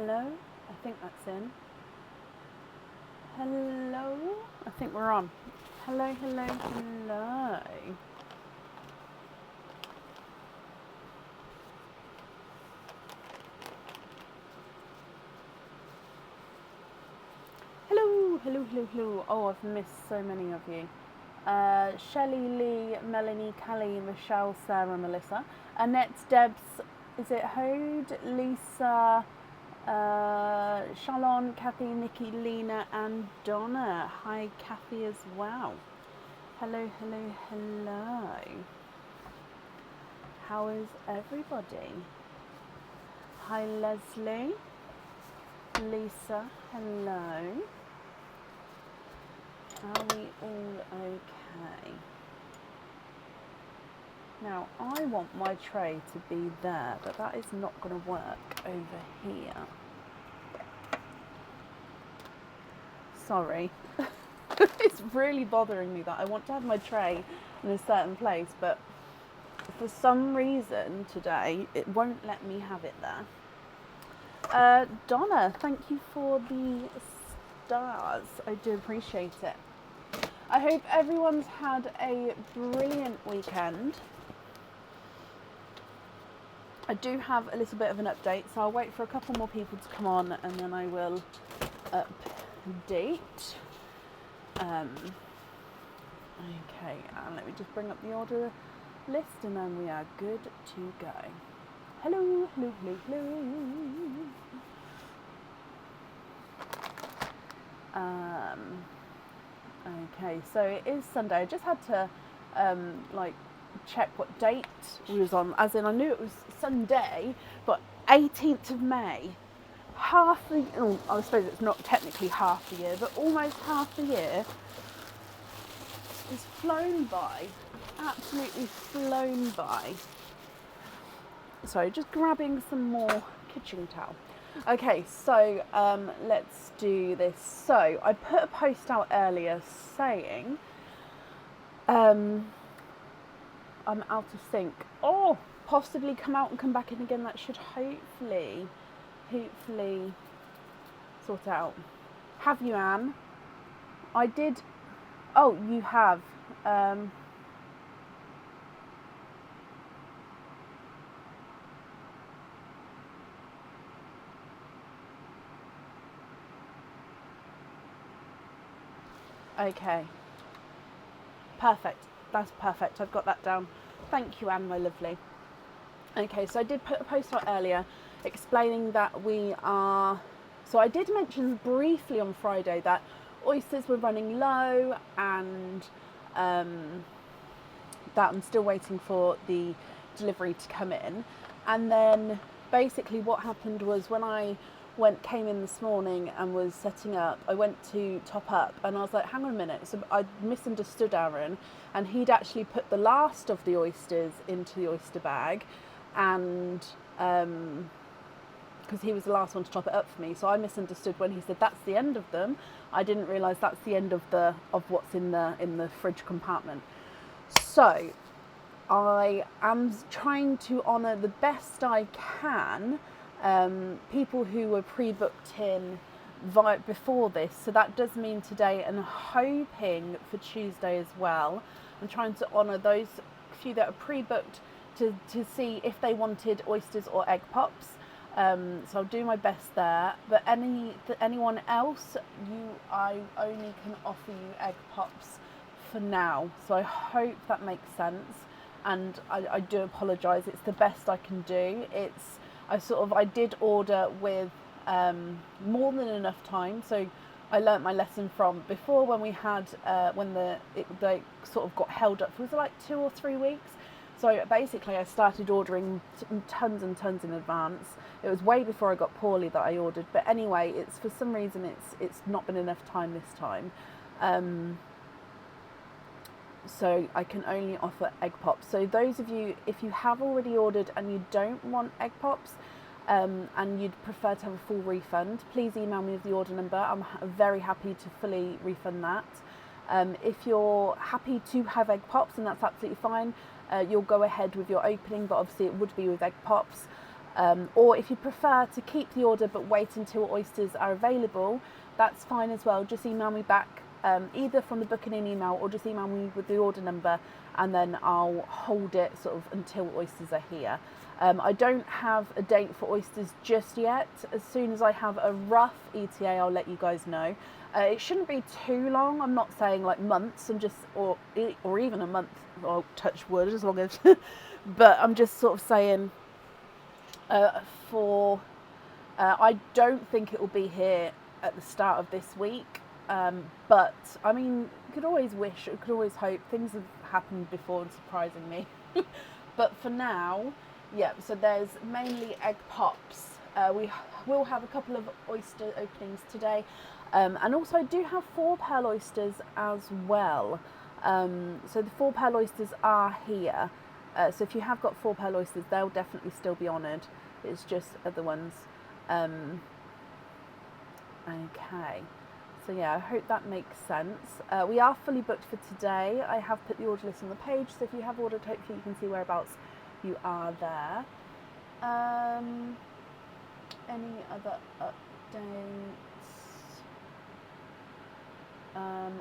Hello? I think that's in. Hello? I think we're on. Hello, hello, hello. Hello, hello, hello, hello. Oh, I've missed so many of you. Shelley, Lee, Melanie, Callie, Michelle, Sarah, Melissa, Annette, Debs, is it Hode, Lisa, Shalon, Kathy, Nikki, Lena, and Donna. Hi, Kathy, as well. Hello, hello, hello. How is everybody? Hi, Leslie, Lisa, hello. Are we all okay? Now, I want my tray to be there, but that is not going to work over here. Sorry. It's really bothering me that I want to have my tray in a certain place, but for some reason today it won't let me have it there. Donna, thank you for the stars. I do appreciate it. I hope everyone's had a brilliant weekend. I do have a little bit of an update, so I'll wait for a couple more people to come on and then I will update. Okay, and let me just bring up the order list and then we are good to go. Hello, hello, hello, hello. Okay, so it is Sunday. I just had to check what date we was on, as in I knew it was Sunday, but 18th of May, I suppose it's not technically half the year, but almost half the year has flown by, absolutely flown by. Sorry, just grabbing some more kitchen towel. Okay, so let's do this. So I put a post out earlier saying I'm out of sync. Oh, possibly come out and come back in again. That should hopefully sort out. Have you, Anne? I did. Oh, you have. Okay. Perfect. That's perfect. I've got that down. Thank you, Anne, my lovely. Okay, so I did put a post out earlier explaining that we are... So I did mention briefly on Friday that oysters were running low and that I'm still waiting for the delivery to come in. And then basically what happened was when I came in this morning and was setting up, I went to top up and I was like, hang on a minute. So I misunderstood Aaron, and he'd actually put the last of the oysters into the oyster bag, and because he was the last one to top it up for me, so I misunderstood when he said that's the end of them. I didn't realise that's the end of what's in the fridge compartment. So I am trying to honour the best I can people who were pre-booked in before this. So that does mean today, and hoping for Tuesday as well. I'm trying to honour those few that are pre-booked to see if they wanted oysters or egg pops. So I'll do my best there. But anyone else, I only can offer you egg pops for now. So I hope that makes sense. And I do apologise. It's the best I can do. I did order with more than enough time. So I learnt my lesson from before when we had they sort of got held up for like 2 or 3 weeks. So basically I started ordering tons and tons in advance. It was way before I got poorly that I ordered. But anyway, it's for some reason it's not been enough time this time. So I can only offer egg pops. So those of you, if you have already ordered and you don't want egg pops and you'd prefer to have a full refund, please email me with the order number. I'm very happy to fully refund that. If you're happy to have egg pops, and that's absolutely fine, you'll go ahead with your opening, but obviously it would be with egg pops. Or if you prefer to keep the order but wait until oysters are available, that's fine as well. Just email me back either from the booking in email, or just email me with the order number, and then I'll hold it sort of until oysters are here. I don't have a date for oysters just yet. As soon as I have a rough ETA, I'll let you guys know. It shouldn't be too long. I'm not saying like months. I'm just, or even a month. I'll touch wood as long as. But I'm just sort of saying. I don't think it will be here at the start of this week. But I mean, you could always wish, you could always hope. Things have happened before and surprising me. But for now, yeah, so there's mainly egg pops. We will have a couple of oyster openings today. And also I do have 4-pearl oysters as well. So the 4-pearl oysters are here. So if you have got 4-pearl oysters, they'll definitely still be honoured. It's just other ones. Okay. So yeah, I hope that makes sense. We are fully booked for today. I have put the order list on the page, so if you have ordered, hopefully you can see whereabouts you are there. Any other updates?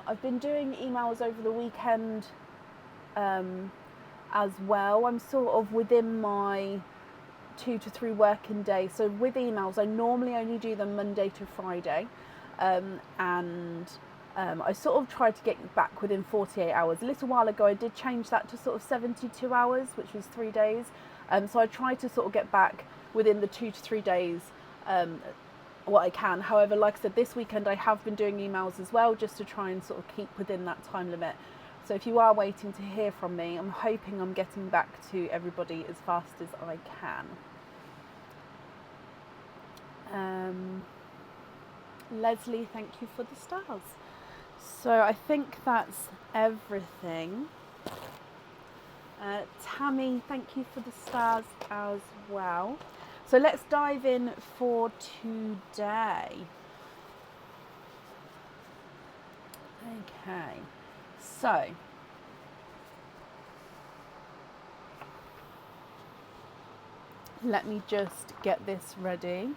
I've been doing emails over the weekend as well. I'm sort of within my 2 to 3 working days. So with emails, I normally only do them Monday to Friday. I sort of tried to get back within 48 hours. A little while ago, I did change that to sort of 72 hours, which was 3 days. So I try to sort of get back within the 2 to 3 days what I can. However, like I said, this weekend I have been doing emails as well, just to try and sort of keep within that time limit. So if you are waiting to hear from me, I'm hoping I'm getting back to everybody as fast as I can. Leslie, thank you for the stars. So I think that's everything. Tammy, thank you for the stars as well. So let's dive in for today. Okay, so let me just get this ready.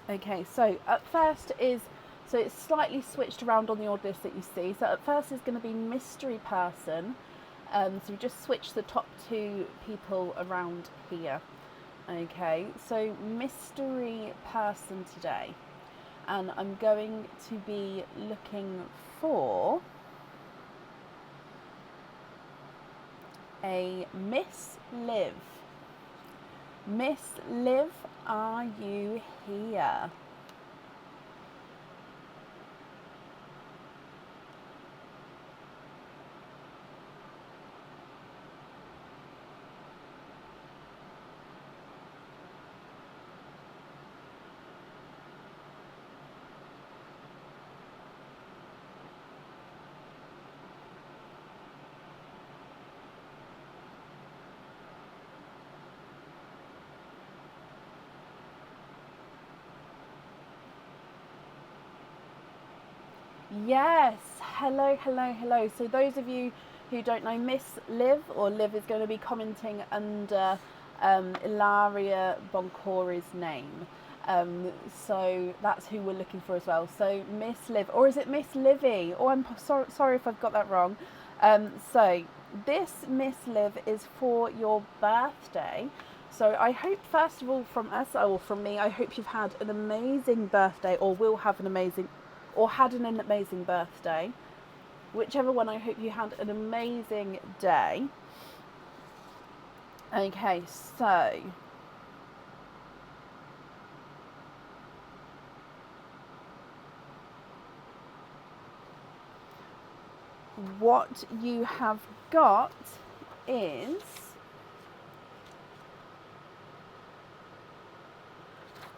Okay, so at first is, so it's slightly switched around on the order list that you see. So at first is going to be mystery person. So we just switched the top 2 people around here. Okay, so mystery person today. And I'm going to be looking for a Miss Liv. Miss Liv, are you here? Yes, hello, hello, hello. So those of you who don't know, Miss Liv, or Liv, is going to be commenting under Ilaria Boncore's name. So that's who we're looking for as well. So Miss Liv, or is it Miss Livy? Oh, I'm sorry if I've got that wrong. So this Miss Liv is for your birthday. So I hope, first of all, from us, or from me, I hope you've had an amazing birthday, or will have an amazing, or had an amazing birthday. Whichever one, I hope you had an amazing day. Okay, so what you have got is,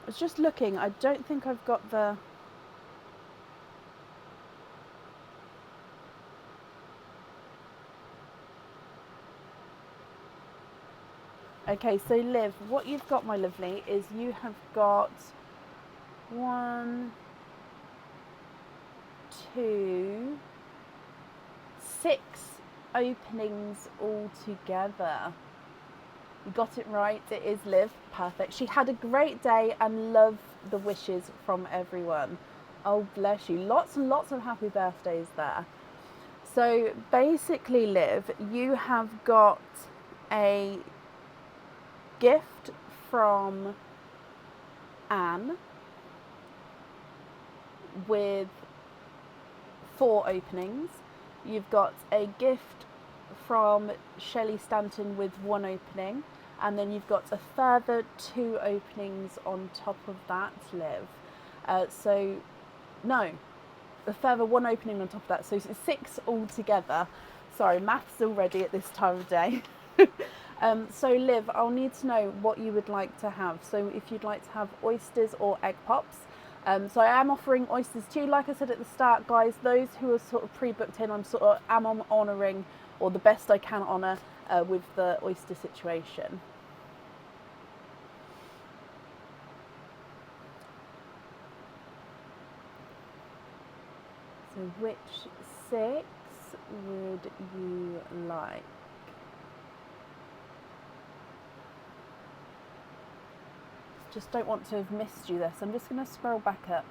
I was just looking, I don't think I've got the, Okay, so Liv, what you've got, my lovely, is you have got 1, 2, 6 openings all together. You got it right, it is Liv. Perfect. She had a great day and love the wishes from everyone. Oh, bless you. Lots and lots of happy birthdays there. So basically, Liv, you have got a gift from Anne with 4 openings. You've got a gift from Shelley Stanton with 1 opening, and then you've got a further 2 openings on top of that, Liv. A further 1 opening on top of that, so it's 6 altogether. Sorry, maths already at this time of day. So Liv, I'll need to know what you would like to have. So if you'd like to have oysters or egg pops. So I am offering oysters too. Like I said at the start, guys, those who are sort of pre-booked in, I'm honouring, or the best I can honour with the oyster situation. So which 6 would you like? Just don't want to have missed you there, so I'm just going to scroll back up.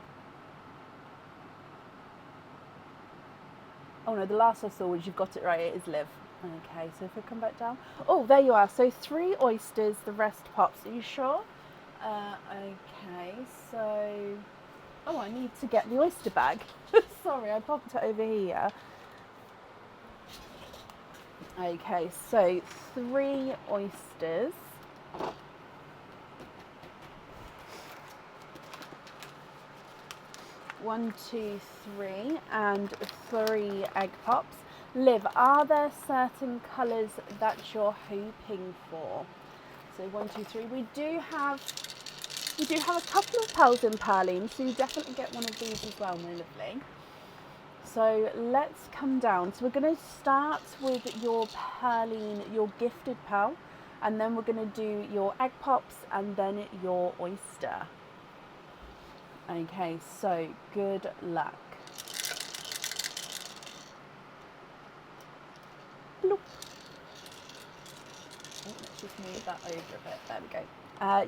Oh no, the last I saw was you've got it right, it is Liv. Okay, so if we come back down. Oh, there you are. So 3 oysters, the rest pops. Are you sure? Okay, so... Oh, I need to get the oyster bag. Sorry, I popped it over here. Okay, so 3 oysters. One, 2, 3, and 3 egg pops. Liv, are there certain colours that you're hoping for? So 1, 2, 3. We do have a couple of pearls in Perline, so you definitely get one of these as well, my lovely. So let's come down. So we're going to start with your Perline, your gifted pearl, and then we're going to do your egg pops and then your oyster. Okay, so good luck. Bloop. Oh, let's just move that over a bit. There we go.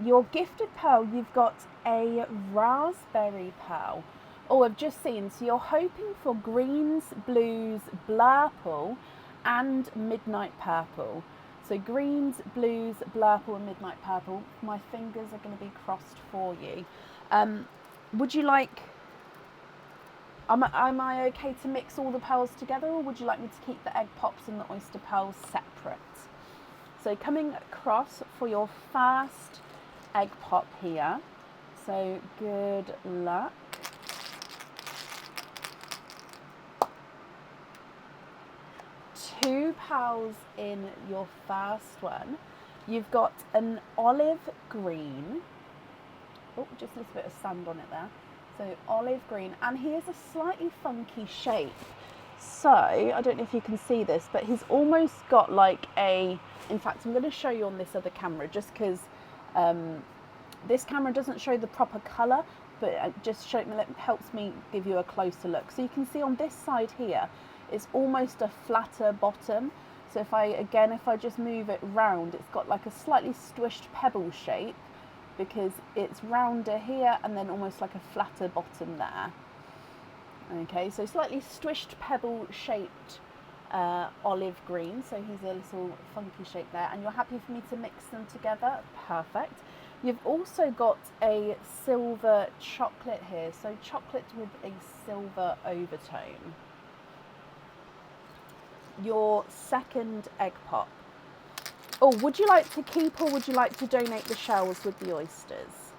Your gifted pearl, you've got a raspberry pearl. Oh, I've just seen. So you're hoping for greens, blues, blurple, and midnight purple. So greens, blues, blurple, and midnight purple. My fingers are going to be crossed for you. Would you like, am I okay to mix all the pearls together, or would you like me to keep the egg pops and the oyster pearls separate? So coming across for your first egg pop here. So good luck. Two pearls in your first one. You've got an olive green. Oh, just a little bit of sand on it there. So olive green, and he is a slightly funky shape. So I don't know if you can see this, but he's almost got like a, in fact, I'm going to show you on this other camera, just because this camera doesn't show the proper colour, but it just helps me give you a closer look. So you can see on this side here, it's almost a flatter bottom. So if I just move it round, it's got like a slightly squished pebble shape, because it's rounder here and then almost like a flatter bottom there. Okay, so slightly squished pebble shaped olive green, so he's a little funky shape there, and you're happy for me to mix them together? Perfect. You've also got a silver chocolate here, so chocolate with a silver overtone. Your second egg pop. Oh, would you like to keep, or would you like to donate the shells with the oysters?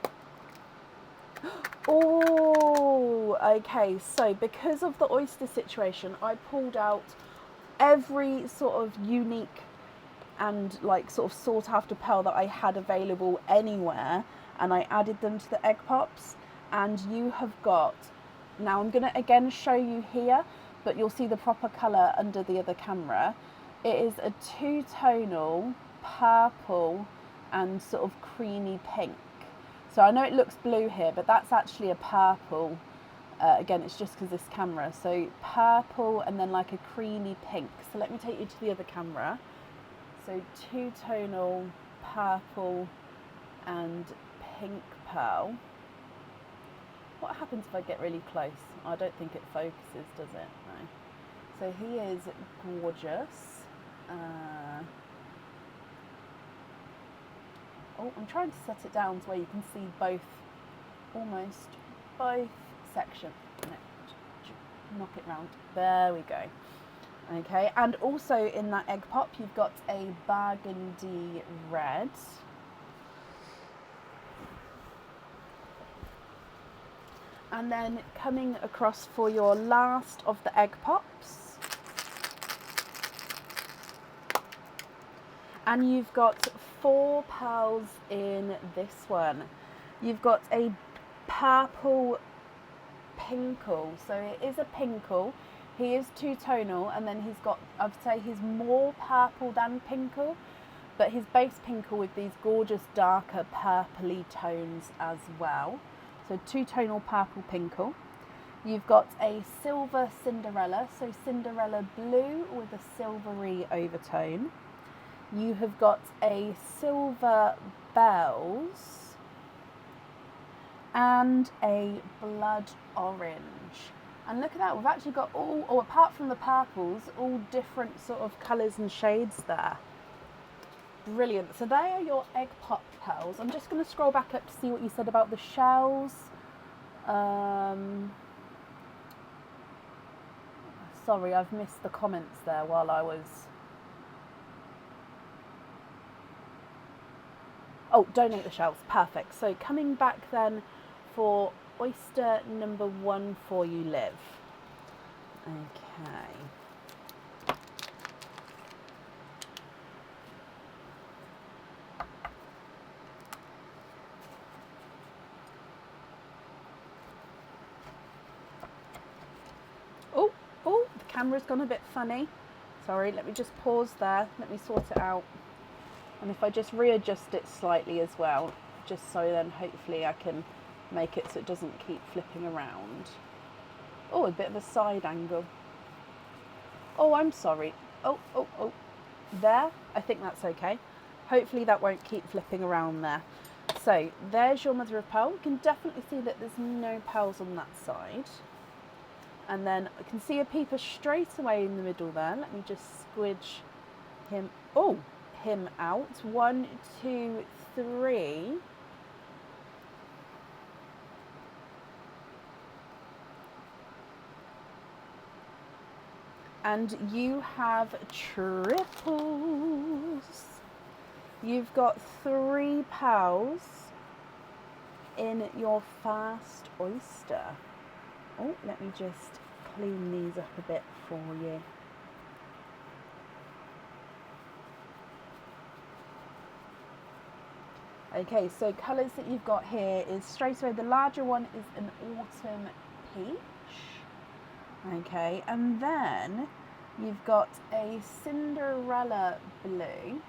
Oh, okay. So because of the oyster situation, I pulled out every sort of unique and like sort of sought after pearl that I had available anywhere, and I added them to the egg pops. And you have got, now I'm going to again show you here, but you'll see the proper colour under the other camera. It is a 2-tonal purple and sort of creamy pink. So I know it looks blue here, but that's actually a purple. Again, it's just because this camera. So purple and then like a creamy pink. So let me take you to the other camera. So two-tonal purple and pink pearl. What happens if I get really close? I don't think it focuses, does it? No. So he is gorgeous. Oh, I'm trying to set it down so where you can see both, almost both sections. No, knock it round. There we go. Okay, and also in that egg pop, you've got a burgundy red. And then coming across for your last of the egg pops. And you've got 4 pearls in this one. You've got a purple pinkle. So it is a pinkle. He is two-tonal, and then he's got, I'd say he's more purple than pinkle, but his base pinkle with these gorgeous darker purpley tones as well. So two-tonal purple pinkle. You've got a silver Cinderella, so Cinderella blue with a silvery overtone. You have got a silver bells and a blood orange. And look at that, we've actually got all, or apart from the purples, all different sort of colours and shades there. Brilliant. So they are your egg pop pearls. I'm just going to scroll back up to see what you said about the shells. Sorry, I've missed the comments there while I was... Oh, donate the shells. Perfect. So coming back then for oyster number 1 for you, Liv. Okay. Oh, the camera's gone a bit funny. Sorry, let me just pause there. Let me sort it out. And if I just readjust it slightly as well, just so then hopefully I can make it so it doesn't keep flipping around. Oh, a bit of a side angle. Oh, I'm sorry. Oh. There, I think that's okay. Hopefully that won't keep flipping around there. So there's your mother of pearl. You can definitely see that there's no pearls on that side. And then I can see a peeper straight away in the middle there. Let me just squidge him. Oh, him out. 1, 2, 3. And you have triples. You've got 3 pearls in your first oyster. Oh, let me just clean these up a bit for you. Okay, so colours that you've got here is straight away, the larger one is an autumn peach. Okay, and then you've got a Cinderella blue.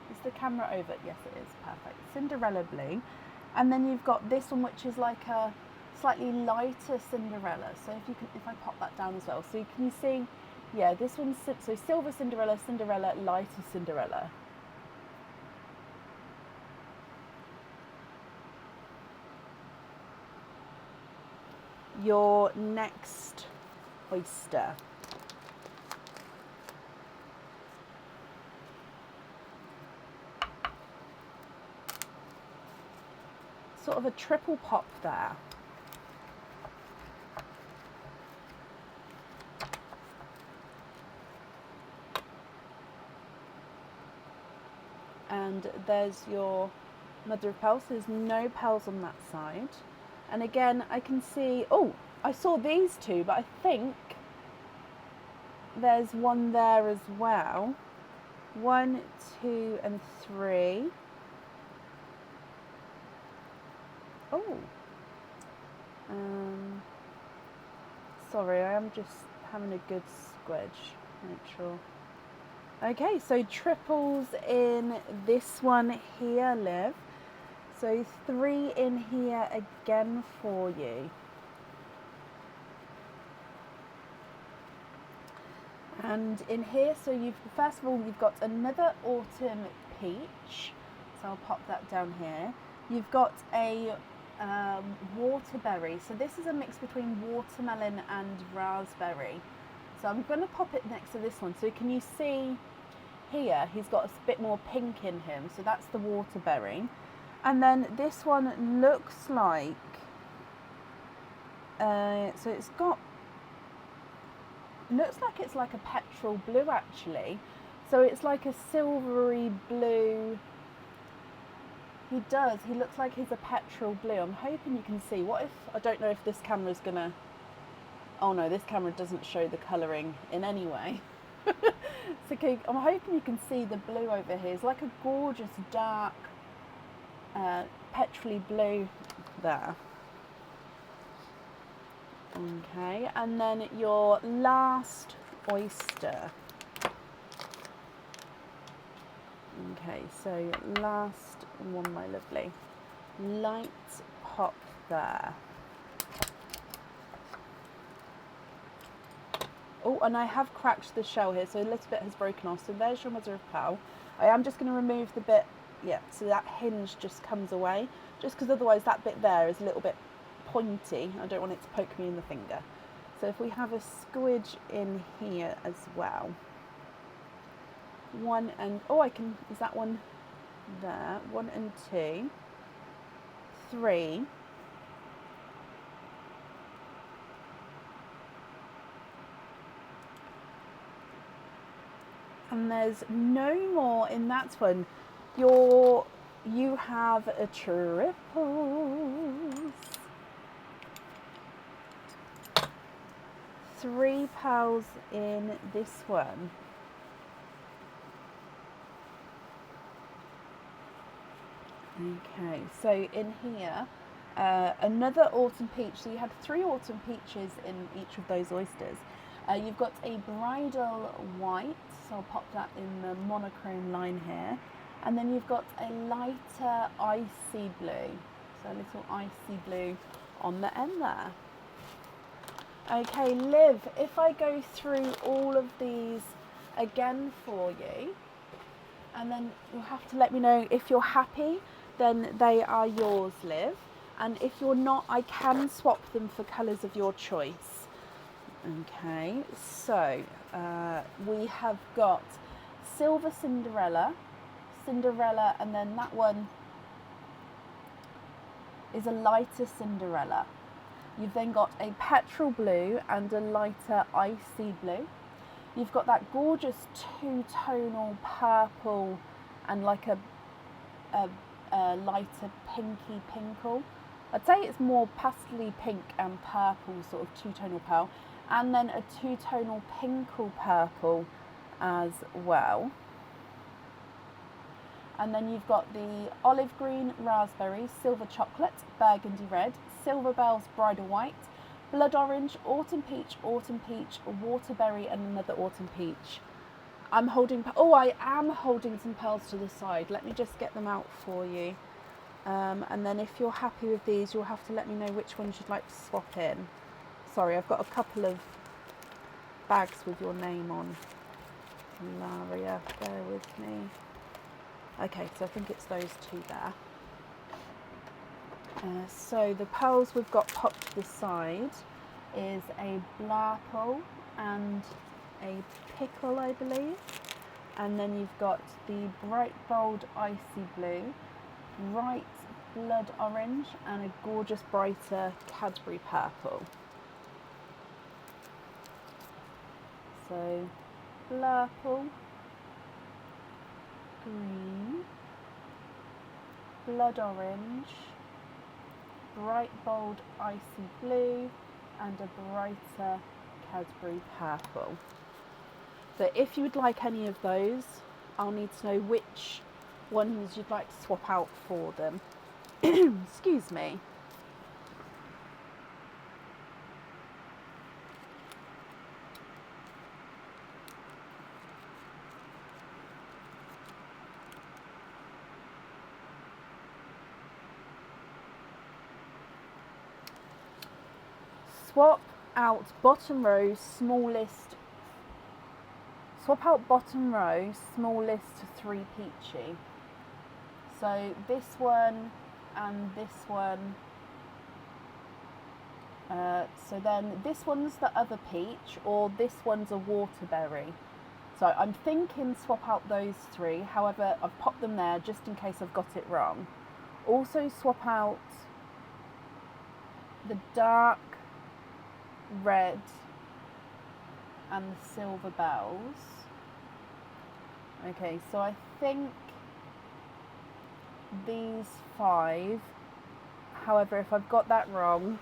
Is the camera over? Yes, it is. Perfect. Cinderella blue. And then you've got this one, which is like a slightly lighter Cinderella. So if I pop that down as well. So can you see? Yeah, this one's so silver Cinderella, Cinderella, lighter Cinderella. Your next oyster. Sort of a triple pop there. And there's your mother of pearls. There's no pearls on that side. And again, I can see, oh, I saw these 2, but I think there's one there as well. 1, 2, and 3. Oh. Sorry, I am just having a good squidge. Make sure. Okay, so triples in this one here, Liv. So 3 in here again for you. And in here, so first of all, you've got another autumn peach. So I'll pop that down here. You've got a waterberry. So this is a mix between watermelon and raspberry. So I'm going to pop it next to this one. So can you see here, he's got a bit more pink in him. So that's the waterberry. And then this one looks like, so it's got, looks like it's like a petrol blue actually. So it's like a silvery blue. He does, he looks like he's a petrol blue. I'm hoping you can see. What if, I don't know if this camera's gonna, oh no, this camera doesn't show the colouring in any way. So okay, I'm hoping you can see the blue over here. It's like a gorgeous dark petrol blue there. Okay, and then your last oyster. Okay, so last one, my lovely. Light pop there. Oh, and I have cracked the shell here, so a little bit has broken off. So there's your mother of pearl. I am just going to remove the bit, yeah, so that hinge just comes away, just because otherwise that bit there is a little bit pointy. I don't want it to poke me in the finger. So if we have a squidge in here as well. 1 and, oh, I can, is that one there? 1 and 2, 3. And there's no more in that one. You have a triples. 3 pearls in this one. Okay, so in here, another autumn peach. So you had 3 autumn peaches in each of those oysters. You've got a bridal white, so I'll pop that in the monochrome line here. And then you've got a lighter icy blue, so a little icy blue on the end there. Okay, Liv, if I go through all of these again for you, and then you'll have to let me know if you're happy, then they are yours, Liv. And if you're not, I can swap them for colours of your choice. Okay, so we have got Silver Cinderella, and then that one is a lighter Cinderella. You've then got a petrol blue and a lighter icy blue. You've got that gorgeous two-tonal purple and like a lighter pinky pinkle. I'd say it's more pastely pink and purple, sort of two-tonal pearl. And then a two-tonal pinkle purple as well. And then you've got the olive green raspberry, silver chocolate, burgundy red, silver bells bridal white, blood orange, autumn peach, waterberry, and another autumn peach. I am holding some pearls to the side. Let me just get them out for you. And then if you're happy with these, you'll have to let me know which ones you'd like to swap in. Sorry, I've got a couple of bags with your name on. Laria, bear with me. Okay, so I think it's those 2 there. So the pearls we've got popped to the side is a blurple and a pickle, I believe. And then you've got the bright bold icy blue, bright blood orange, and a gorgeous brighter Cadbury purple. So blurple, green, blood orange, bright bold icy blue, and a brighter Cadbury purple. So if you would like any of those, I'll need to know which ones you'd like to swap out for them. Excuse me. swap out bottom row smallest to 3 peachy. So this one and this one. So then this one's the other peach, or this one's a waterberry. So I'm thinking swap out those 3. However, I've popped them there just in case I've got it wrong. Also swap out the dark red and the silver bells. Okay, so I think these 5. However, if I've got that wrong,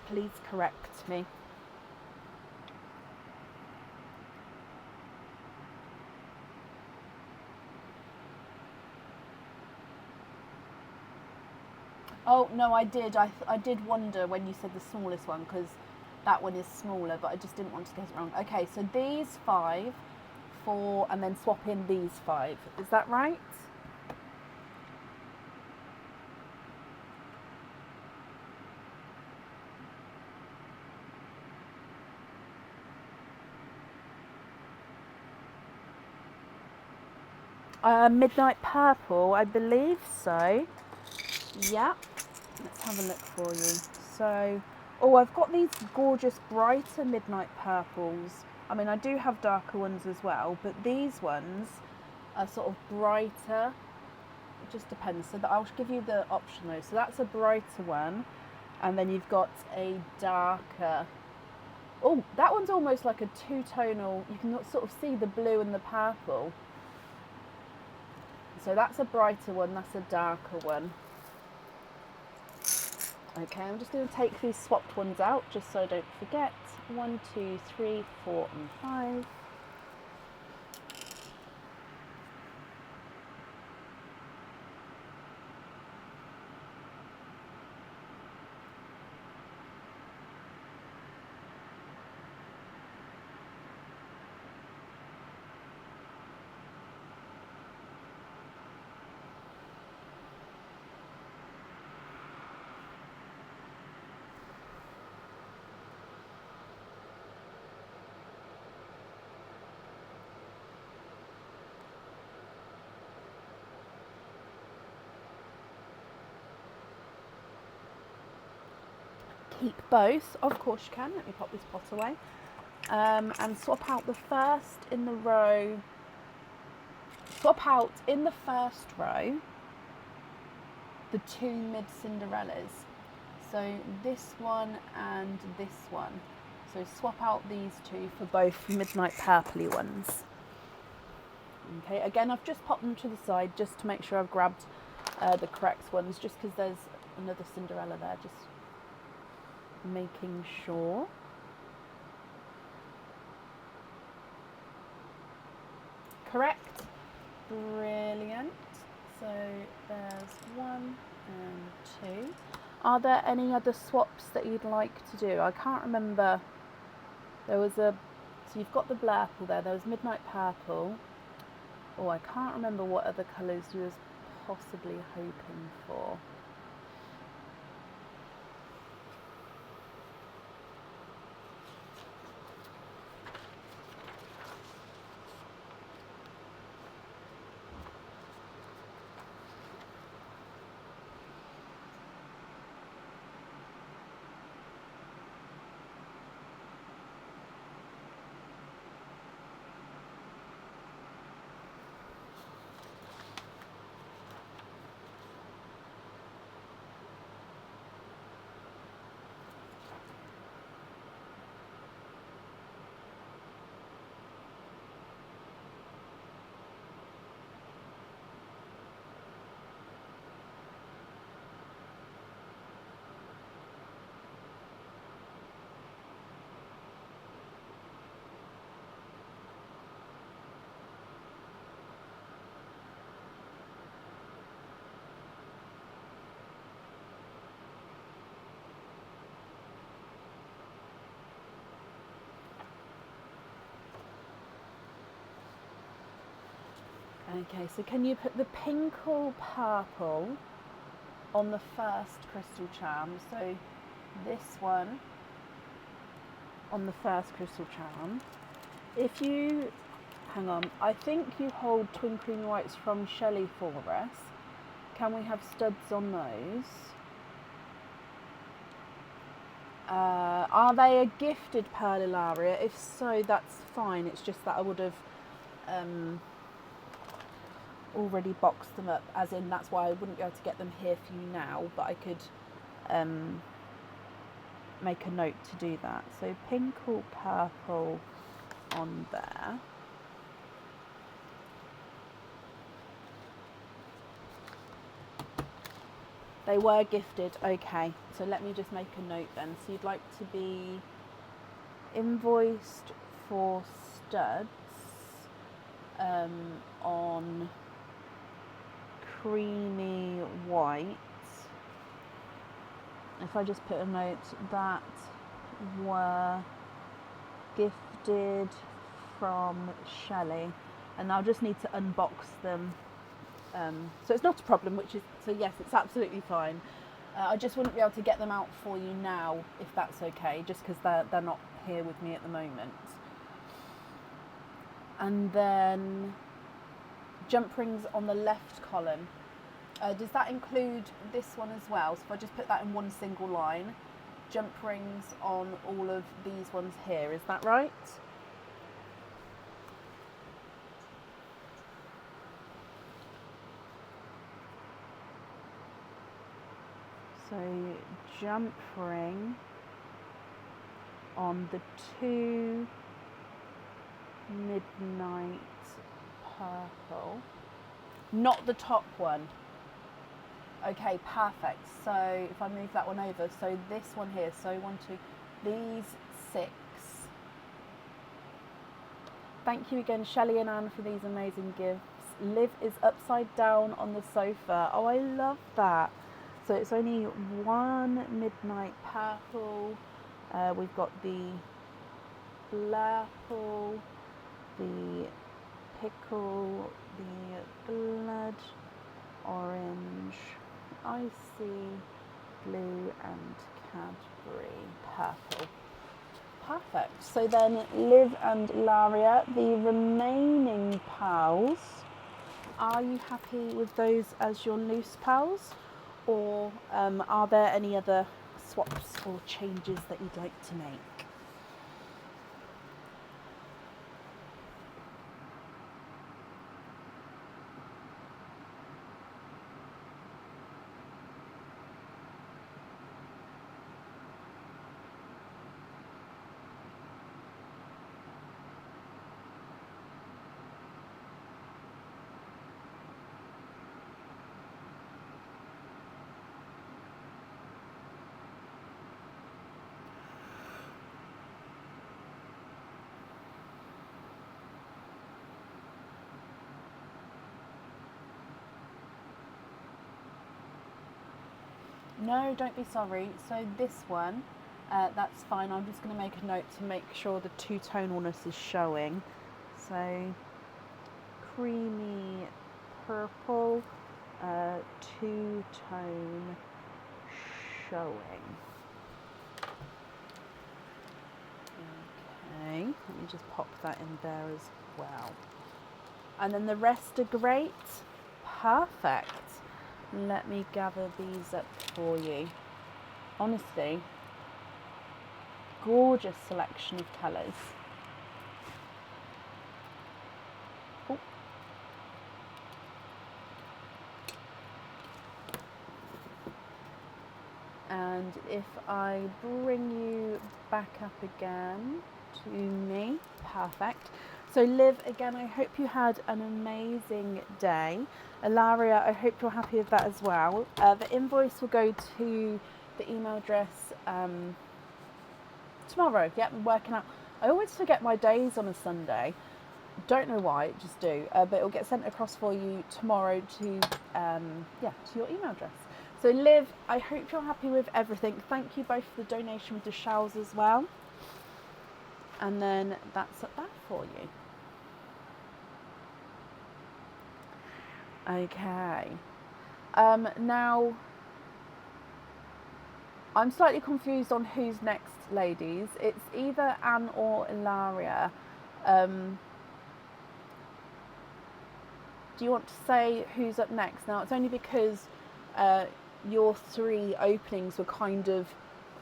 please correct me. Oh, no, I did. I did wonder when you said the smallest one, because that one is smaller, but I just didn't want to get it wrong. Okay, so these 5, 4, and then swap in these 5. Is that right? Midnight purple, I believe so. Yeah, let's have a look for you. So, oh, I've got these gorgeous brighter midnight purples. I mean, I do have darker ones as well, but these ones are sort of brighter. It just depends. So I'll give you the option though. So that's a brighter one, and then you've got a darker. Oh, that one's almost like a two-tonal. You can sort of see the blue and the purple. So that's a brighter one, that's a darker one. Okay, I'm just going to take these swapped ones out just so I don't forget. 1, 2, 3, 4 and 5. Keep both, of course you can. Let me pop this pot away. And swap out the first in the row. Swap out in the first row the 2 mid Cinderellas. So this one and this one. So swap out these 2 for both midnight purpley ones. Okay, again I've just popped them to the side just to make sure I've grabbed the correct ones, just because there's another Cinderella there, just making sure. Correct. Brilliant. So there's 1 and 2. Are there any other swaps that you'd like to do? I can't remember. There was so you've got the blurple there. There was midnight purple. Oh, I can't remember what other colours you was possibly hoping for. Okay, so can you put the pink or purple on the first crystal charm. So this one on the first crystal charm. If you, hang on, I think you hold twinkling whites from Shelley for us. Can we have studs on those? Are they a gifted pearl, Ilaria? If so, that's fine. It's just that I would have already boxed them up, as in that's why I wouldn't be able to get them here for you now, but I could make a note to do that. So pink or purple on there. They were gifted, okay. So let me just make a note then. So you'd like to be invoiced for studs on creamy white. If I just put a note that were gifted from Shelley, and I'll just need to unbox them. So it's not a problem, so yes, it's absolutely fine. I just wouldn't be able to get them out for you now, if that's okay, just because they're not here with me at the moment. And then jump rings on the left column. Does that include this one as well? So if I just put that in one single line, jump rings on all of these ones here, is that right? So jump ring on the 2 midnight purple, not the top one. Okay, perfect. So if I move that one over, so this one here, so 1, 2, these 6. Thank you again, Shelley and Anne, for these amazing gifts. Liv is upside down on the sofa. Oh, I love that. So it's only 1 midnight purple. We've got the blurple, the pickle, the blood orange, icy blue, and Cadbury purple. Perfect. So then Liv and Laria, the remaining pals, are you happy with those as your loose pals? Or are there any other swaps or changes that you'd like to make? No, don't be sorry. So this one, that's fine. I'm just going to make a note to make sure the two-tonalness is showing. So creamy purple, two-tone showing. Okay, let me just pop that in there as well. And then the rest are great. Perfect. Let me gather these up for you. Honestly, gorgeous selection of colours. Oh. And if I bring you back up again to me, perfect. So Liv, again, I hope you had an amazing day. Ilaria, I hope you're happy with that as well. The invoice will go to the email address tomorrow. Yep, I'm working out. I always forget my days on a Sunday. Don't know why, just do. But it'll get sent across for you tomorrow to your email address. So Liv, I hope you're happy with everything. Thank you both for the donation with the showers as well. And then that's up there for you. Okay. Now, I'm slightly confused on who's next, ladies. It's either Anne or Ilaria. Do you want to say who's up next? Now, it's only because your 3 openings were kind of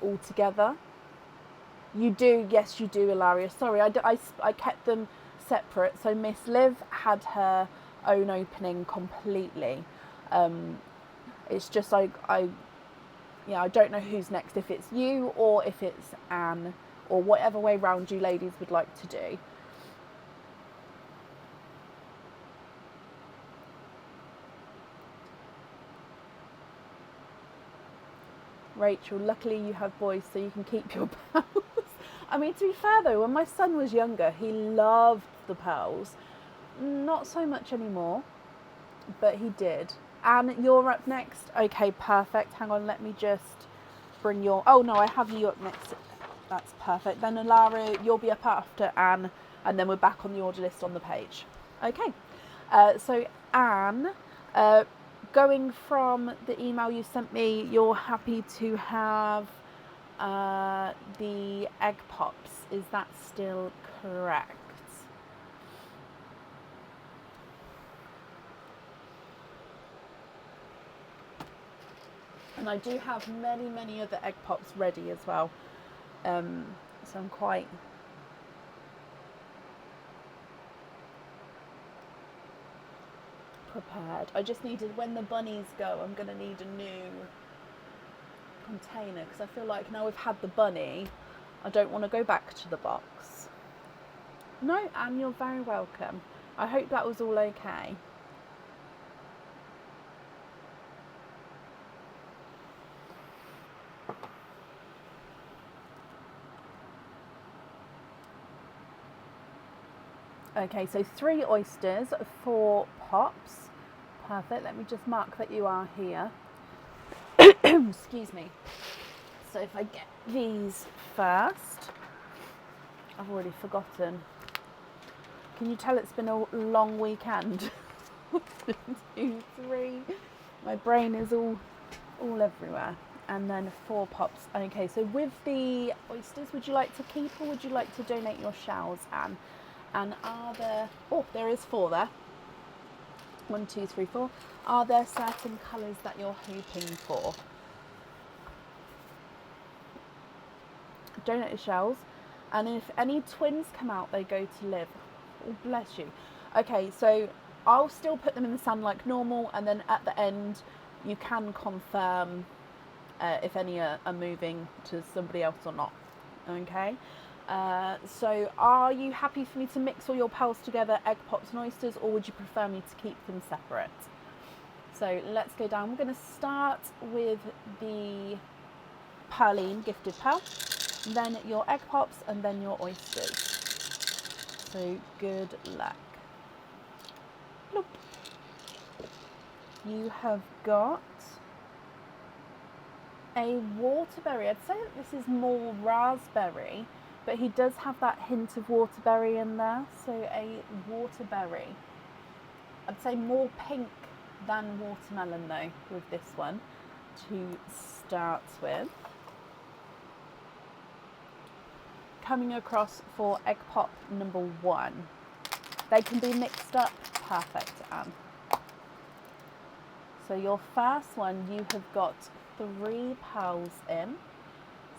all together. You do, yes, you do, Ilaria. Sorry, I kept them separate. So Miss Liv had her own opening completely. It's just I don't know who's next, if it's you or if it's Anne, or whatever way round you ladies would like to do. Rachel, luckily you have boys so you can keep your pals. I mean, to be fair though, when my son was younger, he loved the pals. Not so much anymore, but he did. Anne, you're up next. Okay, perfect. Hang on, let me just bring your... Oh, no, I have you up next. That's perfect. Then, Lara, you'll be up after Anne, and then we're back on the order list on the page. Okay. So, Anne, going from the email you sent me, you're happy to have the egg pops. Is that still correct? And I do have many other egg pops ready as well. So I'm quite... prepared. I just needed, when the bunnies go, I'm going to need a new container, because I feel like now we've had the bunny, I don't want to go back to the box. No, Anne, you're very welcome. I hope that was all okay. Okay, so 3 oysters, 4 pops. Perfect. Let me just mark that you are here. Excuse me. So if I get these first, I've already forgotten. Can you tell it's been a long weekend? 1, 2, 3. My brain is all everywhere. And then 4 pops. Okay, so with the oysters, would you like to keep or would you like to donate your shells, Anne? And are there... Oh, there is 4 there. 1, 2, 3, 4. Are there certain colours that you're hoping for? Donate your shells. And if any twins come out, they go to Liv. Oh, bless you. Okay, so I'll still put them in the sun like normal. And then at the end, you can confirm if any are moving to somebody else or not. Okay? So are you happy for me to mix all your pals together, egg pops and oysters, or would you prefer me to keep them separate? So let's go down. We're going to start with the Pearline gifted pal, then your egg pops, and then your oysters. So good luck. Bloop. You have got a waterberry. I'd say that this is more raspberry, but he does have that hint of waterberry in there. So a waterberry. I'd say more pink than watermelon though with this one to start with. Coming across for egg pop number 1. They can be mixed up. Perfect, Anne. So your first one, you have got 3 pals in.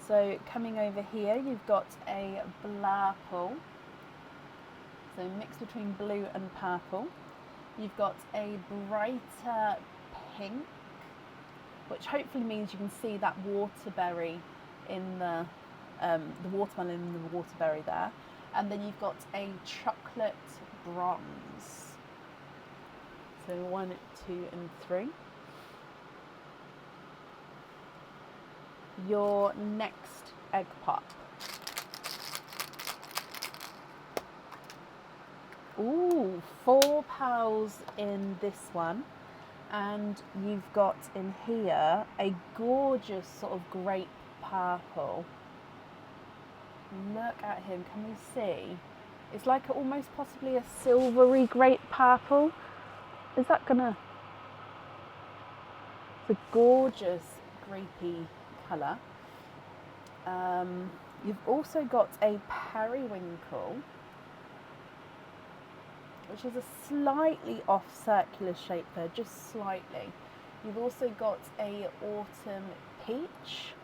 So coming over here, you've got a blurple. So mix between blue and purple. You've got a brighter pink, which hopefully means you can see that waterberry in the watermelon in the waterberry there. And then you've got a chocolate bronze. So 1, 2, and 3. Your next egg pop. Ooh, 4 pals in this one. And you've got in here a gorgeous sort of grape purple. Look at him, can we see? It's like almost possibly a silvery grape purple. Is that gonna... It's a gorgeous grapey colour. You've also got a periwinkle, which is a slightly off circular shape there, just slightly. You've also got a autumn peach,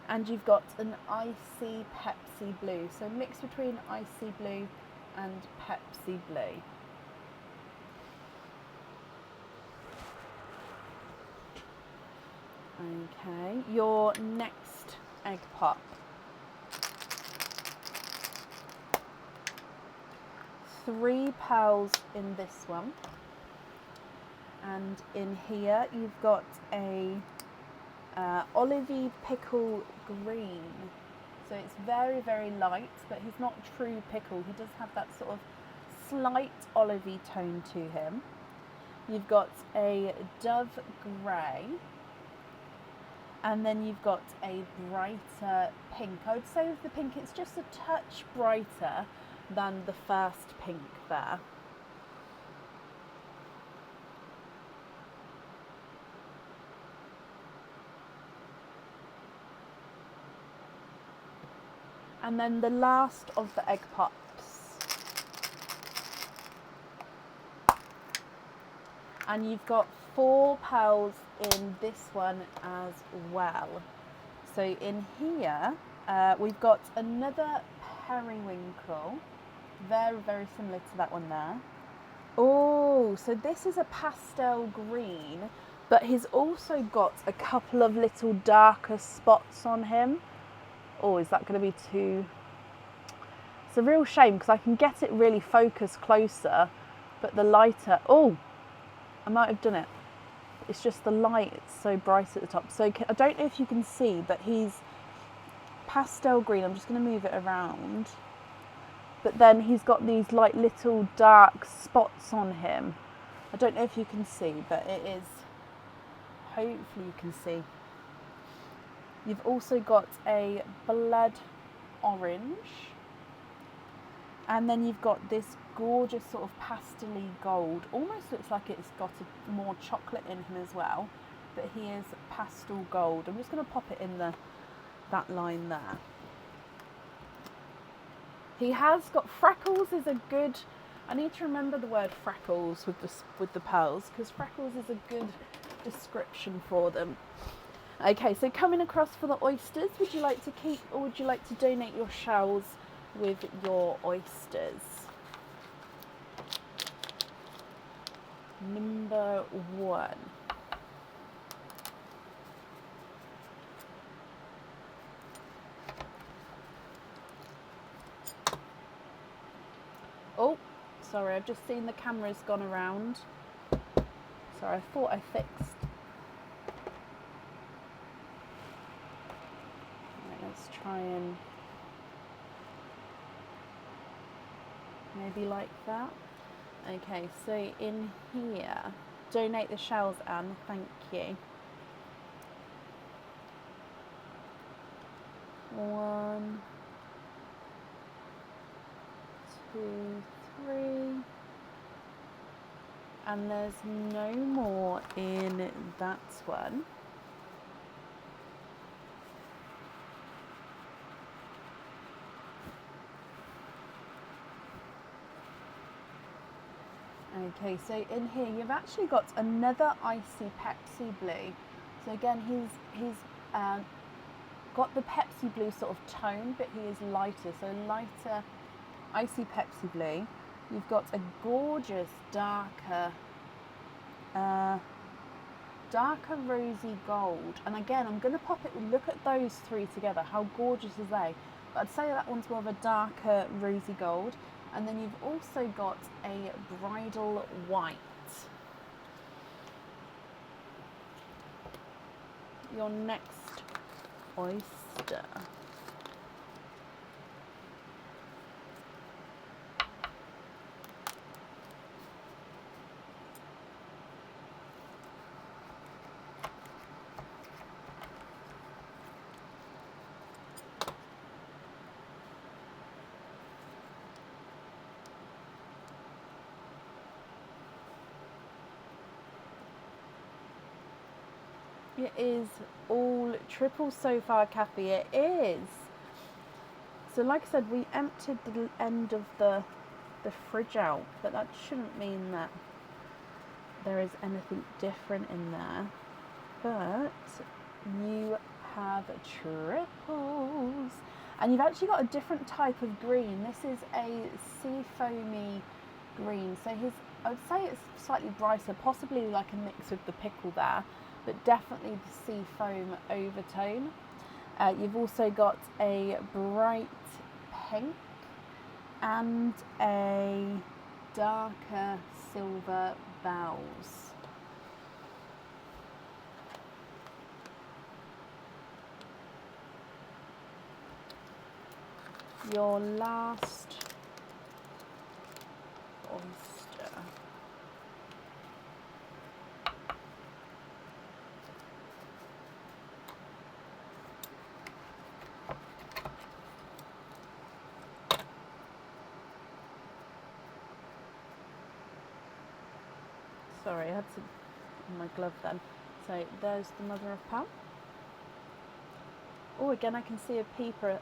and you've got an icy Pepsi blue. So mix between icy blue and Pepsi blue. Okay, your next egg pop. 3 pearls in this one, and in here you've got a olivey pickle green. So it's very, very light, but he's not true pickle. He does have that sort of slight olivey tone to him. You've got a dove grey, and then you've got a brighter pink. I would say with the pink it's just a touch brighter than the first pink there. And then the last of the egg pops. And you've got 4 pearls in this one as well. So in here, we've got another periwinkle. Very, very similar to that one there. Oh, so this is a pastel green, but he's also got a couple of little darker spots on him. Oh, is that going to be too... It's a real shame because I can get it really focused closer, but the lighter... Oh, I might have done it. It's just the light, it's so bright at the top. So I don't know if you can see, but he's pastel green. I'm just going to move it around. But then he's got these like little dark spots on him. I don't know if you can see, but it is... Hopefully you can see. You've also got a blood orange, and then you've got this gorgeous sort of pastel-y gold. Almost looks like it's got more chocolate in him as well, but he is pastel gold. I'm just going to pop it in that line there. He has got freckles. Is a good... I need to remember the word freckles with the pearls, because freckles is a good description for them. Okay, so coming across for the oysters, would you like to keep or would you like to donate your shells with your oysters? Number 1. Oh, sorry, I've just seen the camera's gone around. Sorry, I thought I fixed. Let's try and maybe like that. Okay, so in here, donate the shells, Anne, thank you. 1, 2, 3, and there's no more in that one. Okay, so in here you've actually got another icy Pepsi blue. So again, he's got the Pepsi blue sort of tone, but he is lighter. So lighter icy Pepsi blue. You've got a gorgeous darker rosy gold. And again, I'm going to pop it. Look at those 3 together. How gorgeous is they? But I'd say that one's more of a darker rosy gold. And then you've also got a bridal white. Your next oyster. It is all triple so far, Kathy. It is. So like I said, we emptied the end of the fridge out, but that shouldn't mean that there is anything different in there. But you have triples. And you've actually got a different type of green. This is a sea foamy green. So I would say it's slightly brighter, possibly like a mix with the pickle there, but definitely the sea foam overtone. You've also got a bright pink and a darker silver bells. Your last oyster. Sorry, I had to in my glove then. So there's the mother of pearl. Oh, again I can see a peeper.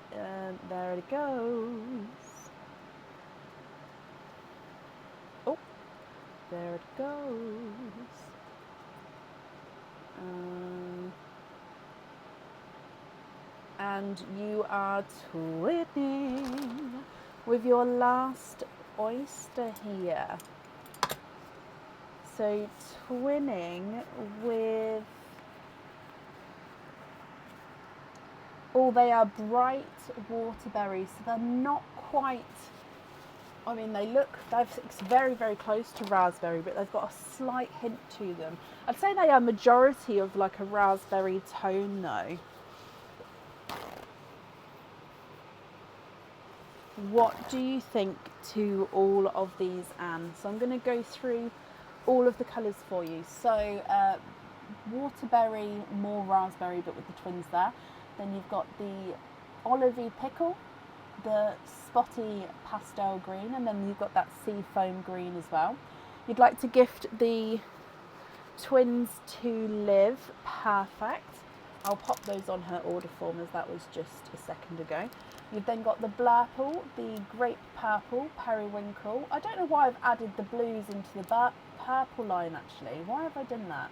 There it goes. Oh, there it goes. And you are twinning with your last oyster here. So twinning with, oh, they are bright waterberries, so they're not quite, I mean, they're very, very close to raspberry, but they've got a slight hint to them. I'd say they are majority of like a raspberry tone though. What do you think to all of these, Anne? So I'm going to go through all of the colours for you. So waterberry, more raspberry, but with the twins there. Then you've got the olivey pickle, the spotty pastel green, and then you've got that sea foam green as well. You'd like to gift the twins to Liv. Perfect. I'll pop those on her order form as that was just a second ago. You've then got the blurple, the grape purple, periwinkle. I don't know why I've added the blues into the purple line actually. Why have I done that?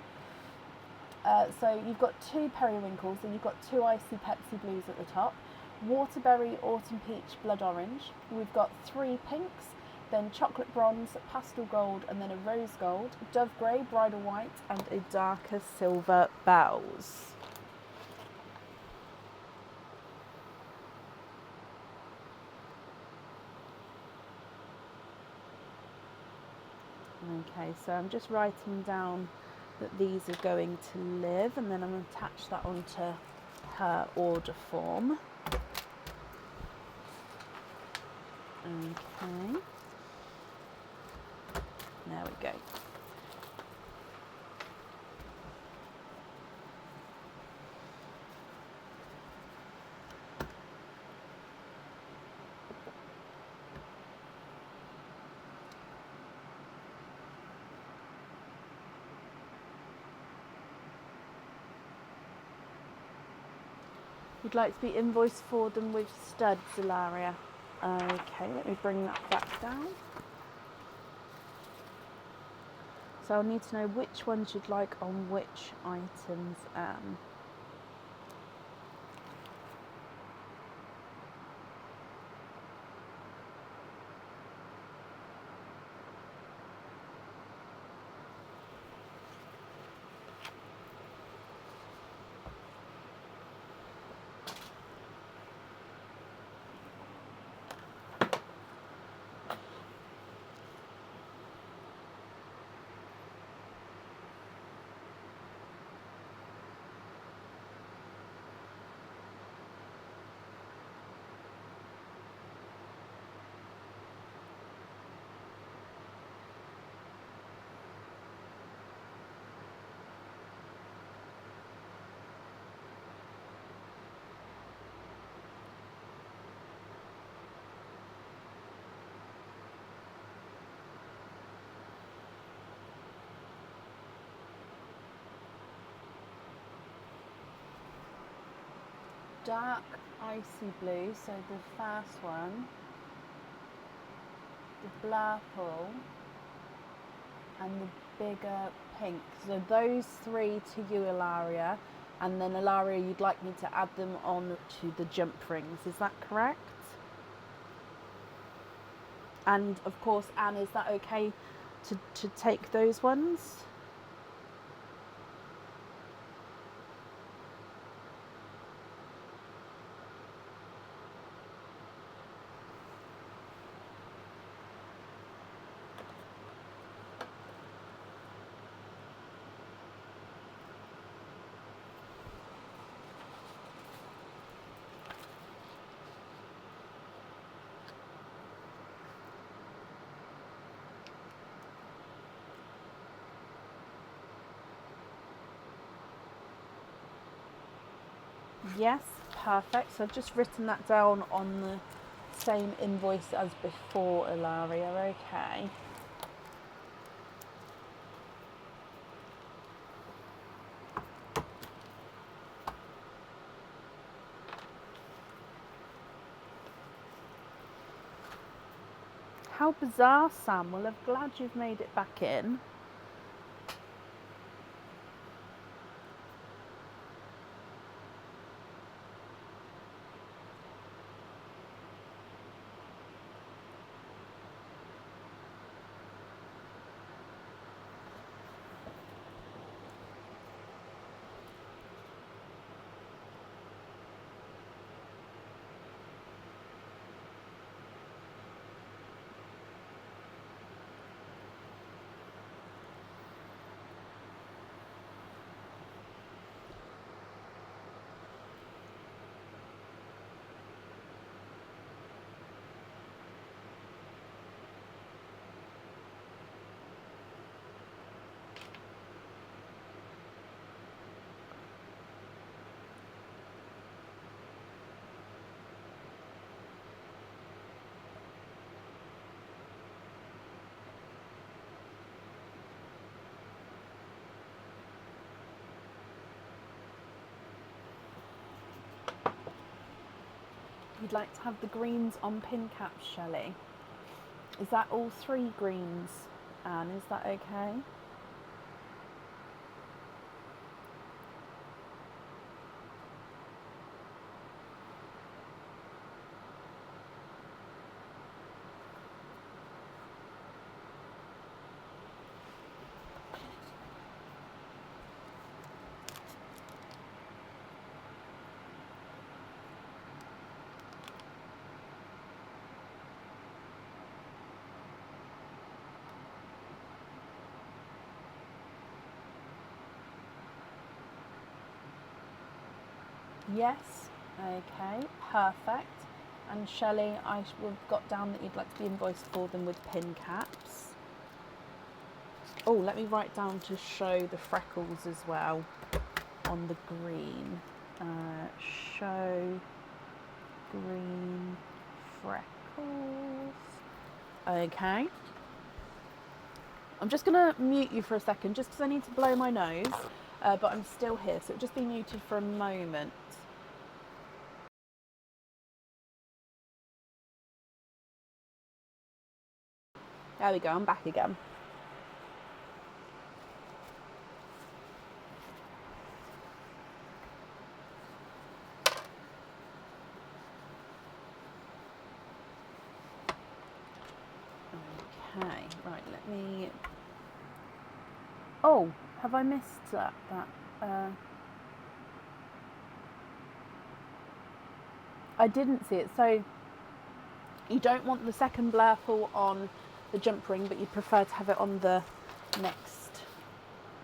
So you've got two periwinkles and you've got two icy Pepsi blues at the top. Waterberry, autumn peach, blood orange. We've got three pinks, then chocolate bronze, pastel gold, and then a rose gold, dove grey, bridal white, and a darker silver bells. Okay, so I'm just writing down that these are going to Liv, and then I'm going to attach that onto her order form. Okay, there we go. You'd like to be invoiced for them with studs, Ilaria. Okay, let me bring that back down. So I'll need to know which ones you'd like on which items. dark icy blue, so the first one, the blurple, and the bigger pink. So those three to you, Ilaria, and then Ilaria, you'd like me to add them on to the jump rings, is that correct? And of course, Anne, is that okay to take those ones? Yes, perfect. So I've just written that down on the same invoice as before, Ilaria. Okay. How bizarre, Sam. Well, I'm glad you've made it back in. You'd like to have the greens on pin caps, Shelley? Is that all three greens, Anne? Is that okay? Yes, okay, perfect. And Shelley, we've got down that you'd like to be invoiced for them with pin caps. Oh, let me write down to show the freckles as well on the green. Show green freckles. Okay. I'm just going to mute you for a second just because I need to blow my nose, but I'm still here, so it'll just be muted for a moment. There we go, I'm back again. Okay, right, let me... Oh, have I missed that? I didn't see it. So you don't want the second blurple on the jump ring, but you prefer to have it on the next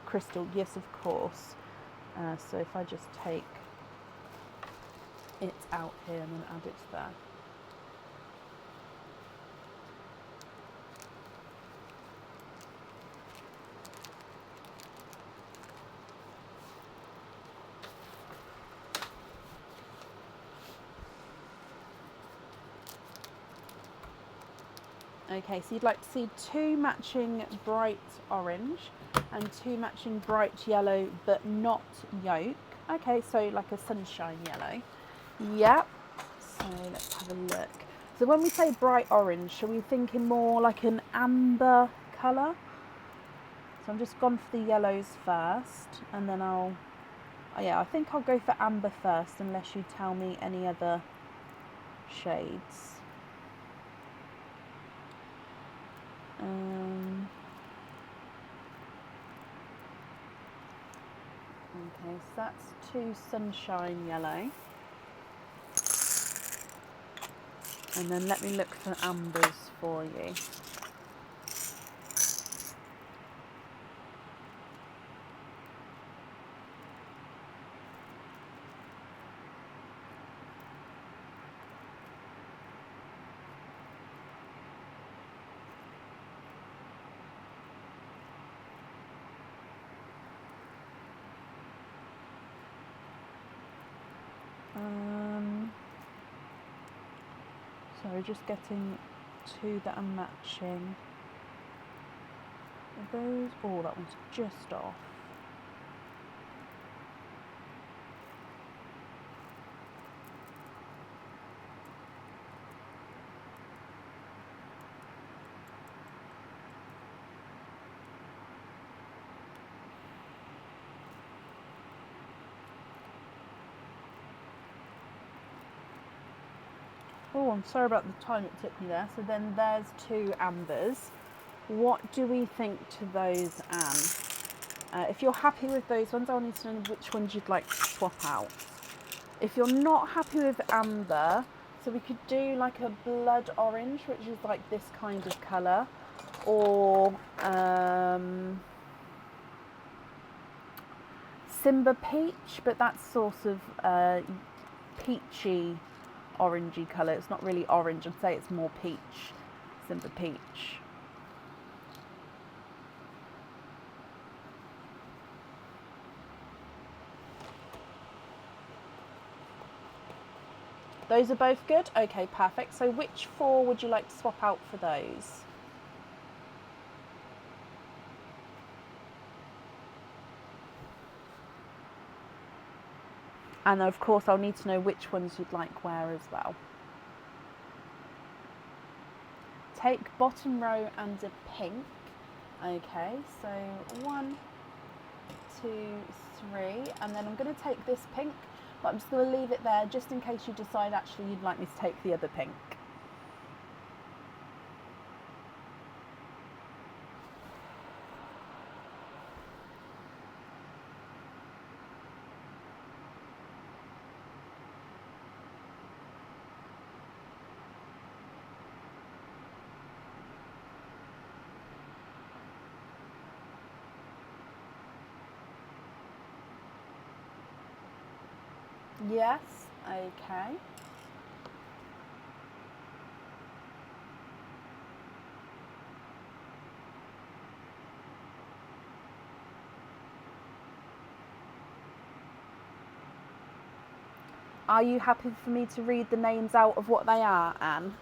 crystal. Yes, of course. So if I just take it out here and then add it there. Okay, so you'd like to see two matching bright orange and two matching bright yellow, but not yolk. Okay, so like a sunshine yellow. Yep. So let's have a look. So when we say bright orange, are we thinking more like an amber colour? So I'm just gone for the yellows first, and then I think I'll go for amber first, unless you tell me any other shades. Okay, so that's 2 sunshine yellow. And then let me look for ambers for you. So just getting 2 that are matching. Are those? Oh, that one's just off. Oh, I'm sorry about the time it took me there. So then there's 2 ambers. What do we think to those, Anne? If you're happy with those ones, I'll need to know which ones you'd like to swap out. If you're not happy with amber, so we could do like a blood orange, which is like this kind of colour, or Simba peach, but that's sort of peachy, orangey colour. It's not really orange, I'd say it's more peach, Simba peach. Those are both good? Okay, perfect. So which 4 would you like to swap out for those? And of course I'll need to know which ones you'd like where as well. Take bottom row and a pink. Okay, so 1, 2, 3, and then I'm going to take this pink, but I'm just going to leave it there just in case you decide actually you'd like me to take the other pink. Yes, okay. Are you happy for me to read the names out of what they are, Anne?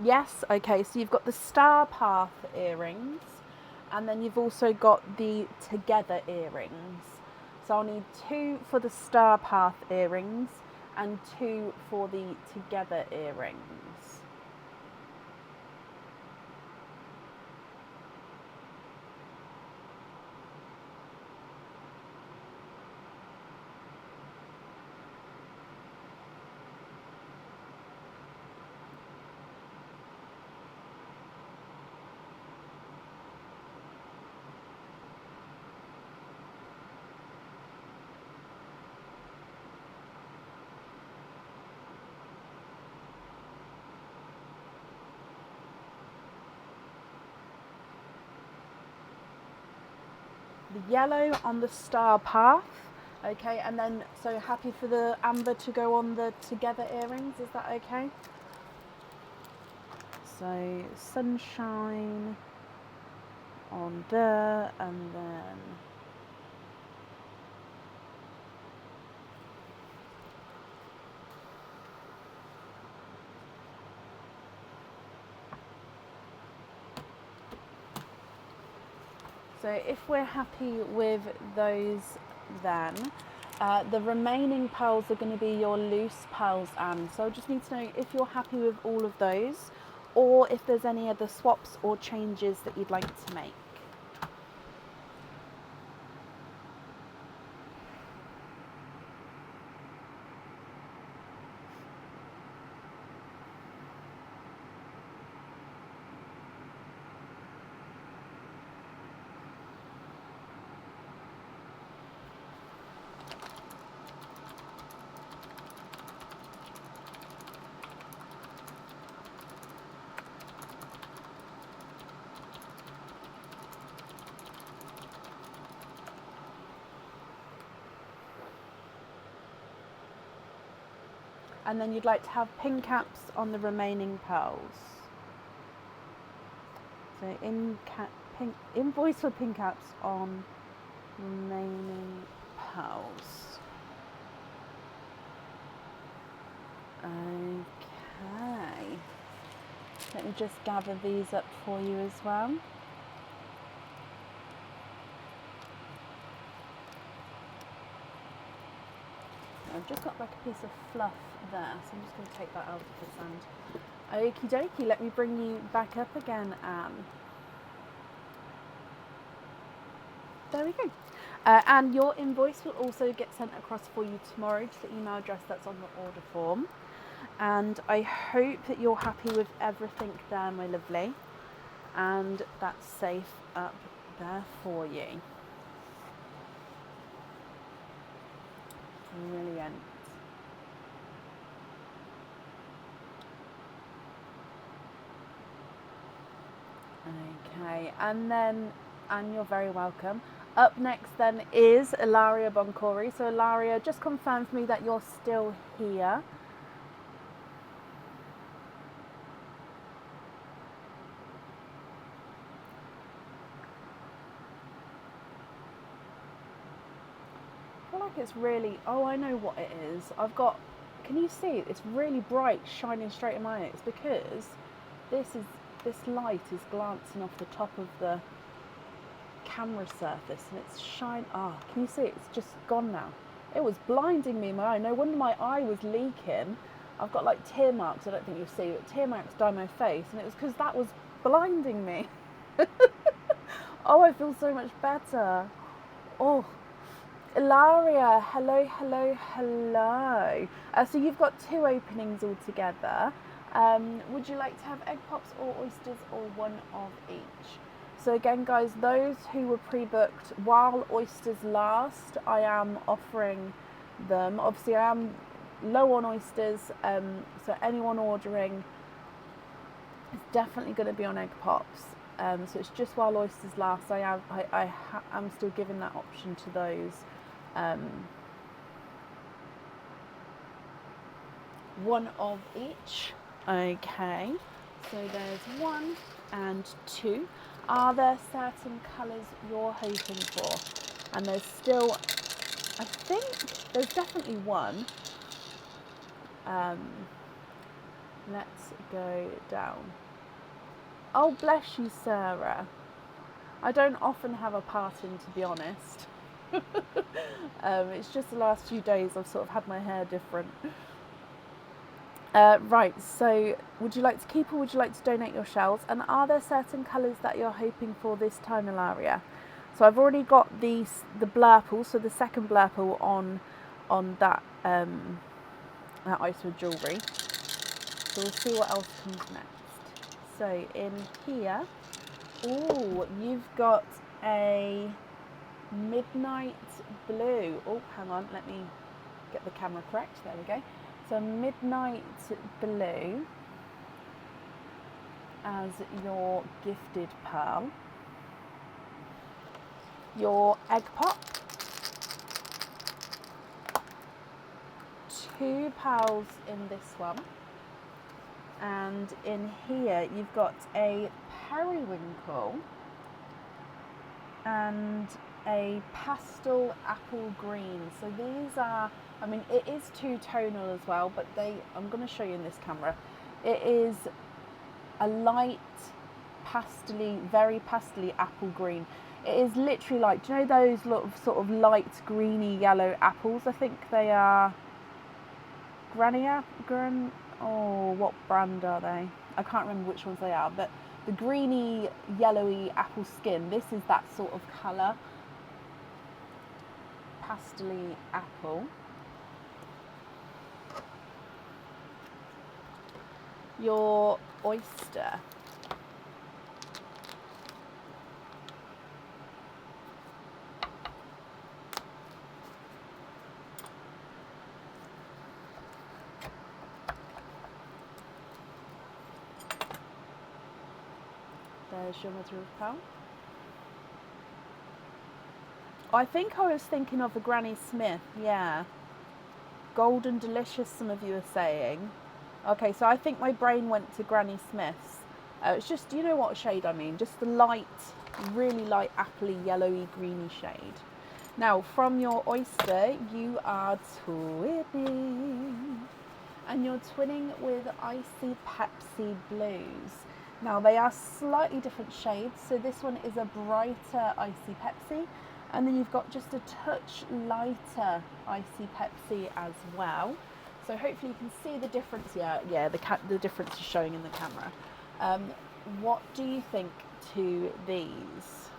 Yes, okay, so you've got the Star Path earrings, and then you've also got the Together earrings. So I'll need 2 for the Star Path earrings and 2 for the Together earrings. the yellow on the star path. Okay, and then, so happy for the amber to go on the together earrings, is that okay? So sunshine on there, and then so if we're happy with those, then the remaining pearls are going to be your loose pearls, Anne. So I just need to know if you're happy with all of those, or if there's any other swaps or changes that you'd like to make. And then you'd like to have pin caps on the remaining pearls. So invoice for pin caps on remaining pearls. Okay. Let me just gather these up for you as well. I've just got like a piece of fluff there, so I'm just going to take that out of the sand. Okie dokie, let me bring you back up again, Anne. There we go. And your invoice will also get sent across for you tomorrow to the email address that's on the order form. And I hope that you're happy with everything there, my lovely. And that's safe up there for you. Brilliant. Okay, and you're very welcome. Up next then is Ilaria Boncori. So Ilaria, just confirm for me that you're still here. I feel like it's really, oh, I know what it is. I've got, can you see? It's really bright, shining straight in my eyes. It's because this light is glancing off the top of the camera surface, and it's can you see? It's just gone now. It was blinding me in my eye. No wonder my eye was leaking. I've got like tear marks, I don't think you'll see, but tear marks down my face, and it was because that was blinding me. Oh, I feel so much better. Oh, Ilaria, hello, hello, hello. So you've got 2 openings altogether. Would you like to have egg pops or oysters, or one of each? So again, guys, those who were pre-booked, while oysters last, I am offering them. Obviously, I am low on oysters, so anyone ordering is definitely going to be on egg pops. So it's just while oysters last. I'm still giving that option to those. One of each. Okay, so there's 1 and 2. Are there certain colours you're hoping for? And there's still, I think there's definitely 1. Let's go down. Oh, bless you, Sarah. I don't often have a parting, to be honest. It's just the last few days I've sort of had my hair different. Right, so would you like to keep, or would you like to donate your shells? And are there certain colours that you're hoping for this time, Ilaria? So I've already got the blurple, so the second blurple on that that Icewood jewellery. So we'll see what else comes next. So in here, oh, you've got a midnight blue. Oh, hang on, let me get the camera correct. There we go. So midnight blue as your gifted pearl. Your egg pop, 2 pals in this one, and in here you've got a periwinkle and a pastel apple green. So these are, I mean, it is two-tonal as well, but I'm going to show you in this camera. It is a light pastely, very pastely apple green. It is literally like, do you know those sort of light greeny yellow apples? I think they are oh, what brand are they? I can't remember which ones they are, but the greeny yellowy apple skin, this is that sort of colour. Pastely apple. Your oyster. There's your mother of pearl. I think I was thinking of a Granny Smith, yeah. Golden Delicious, some of you are saying. Okay, so I think my brain went to Granny Smith's. It's just, you know what shade I mean? Just the light, really light appley, yellowy, greeny shade. Now, from your oyster, you are twinning. And you're twinning with Icy Pepsi Blues. Now, they are slightly different shades. So this one is a brighter Icy Pepsi. And then you've got just a touch lighter Icy Pepsi as well. So hopefully you can see the difference. Yeah, the difference is showing in the camera. What do you think to these?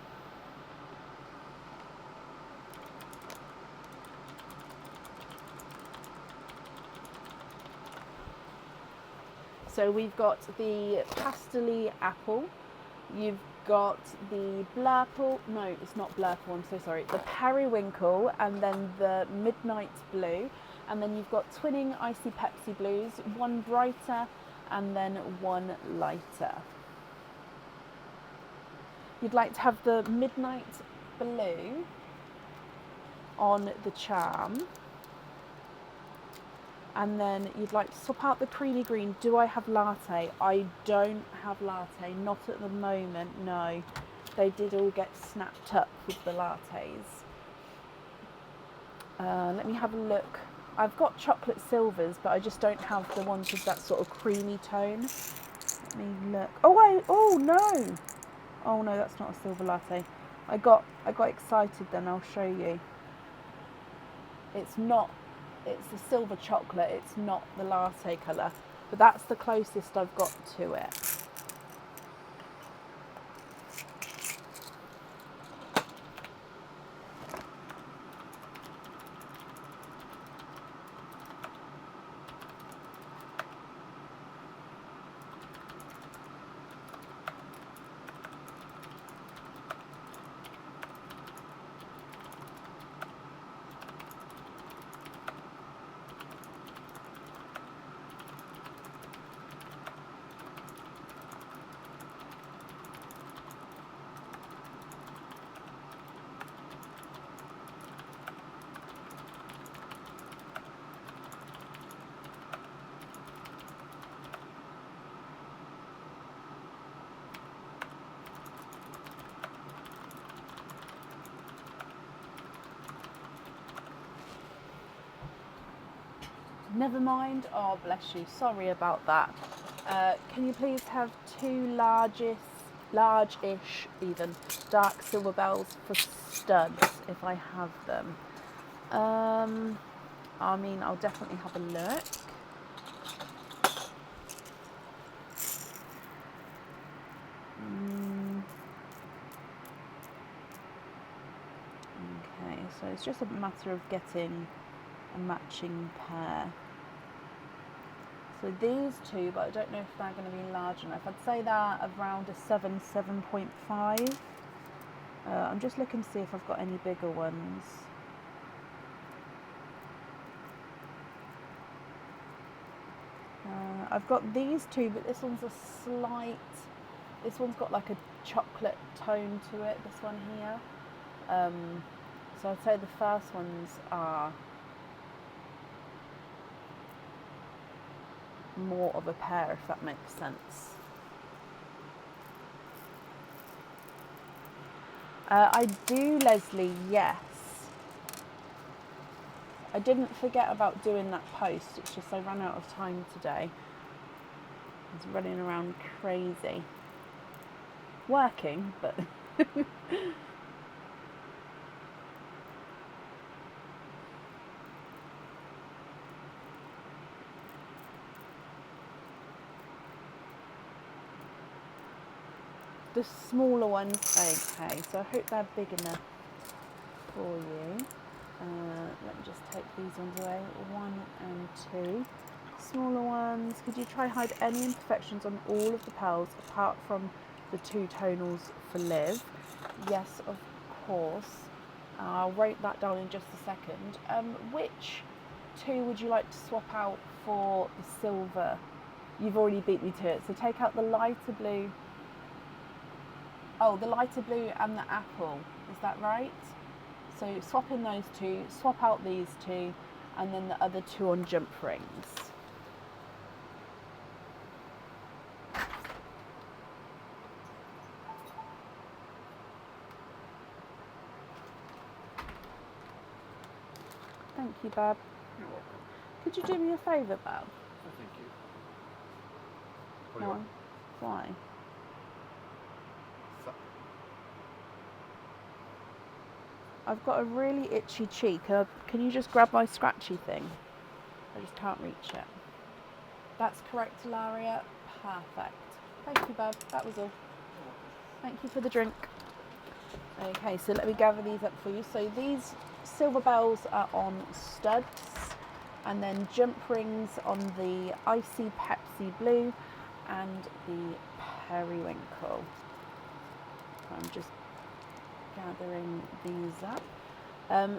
So we've got the pastely apple. You've got the blurple, no, it's not blurple, I'm so sorry, the periwinkle, and then the midnight blue, and then you've got twinning Icy Pepsi Blues, one brighter and then one lighter. You'd like to have the midnight blue on the charm, and then you'd like to swap out the creamy green. Do I have latte? I don't have latte, not at the moment, no. They did all get snapped up with the lattes. Let me have a look. I've got chocolate silvers, but I just don't have the ones with that sort of creamy tone. Let me look. Oh no! Oh no, that's not a silver latte. I got excited then, I'll show you. It's the silver chocolate, it's not the latte colour, but that's the closest I've got to it. Never mind. Oh, bless you. Sorry about that. Can you please have 2 large-ish even, dark silver bells for studs if I have them? I mean, I'll definitely have a look. Okay, so it's just a matter of getting a matching pair. So these 2, but I don't know if they're going to be large enough. I'd say they're around a 7.5. I'm just looking to see if I've got any bigger ones. I've got these 2, but this one's this one's got like a chocolate tone to it, this one here. So I'd say the first ones are more of a pair, if that makes sense. I do, Leslie, yes. I didn't forget about doing that post, it's just I ran out of time today. I was running around crazy. Working, but... The smaller ones, okay, so I hope they're big enough for you. Let me just take these ones away, 1 and 2. Smaller ones, could you try hide any imperfections on all of the pearls apart from the 2 tonals for Liv? Yes, of course. I'll write that down in just a second. Which 2 would you like to swap out for the silver? You've already beat me to it, so take out the lighter blue. Oh, the lighter blue and the apple, is that right? So swap in those 2, swap out these 2, and then the other 2 on jump rings. Thank you, Bab. You're welcome. Could you do me a favour, Bab? Oh, thank you. No. Why? I've got a really itchy cheek. Can you just grab my scratchy thing? I just can't reach it. That's correct, Ilaria. Perfect. Thank you, Bab. That was all. Thank you for the drink. Okay, so let me gather these up for you. So these silver bells are on studs, and then jump rings on the icy Pepsi blue and the periwinkle. I'm just gathering these up.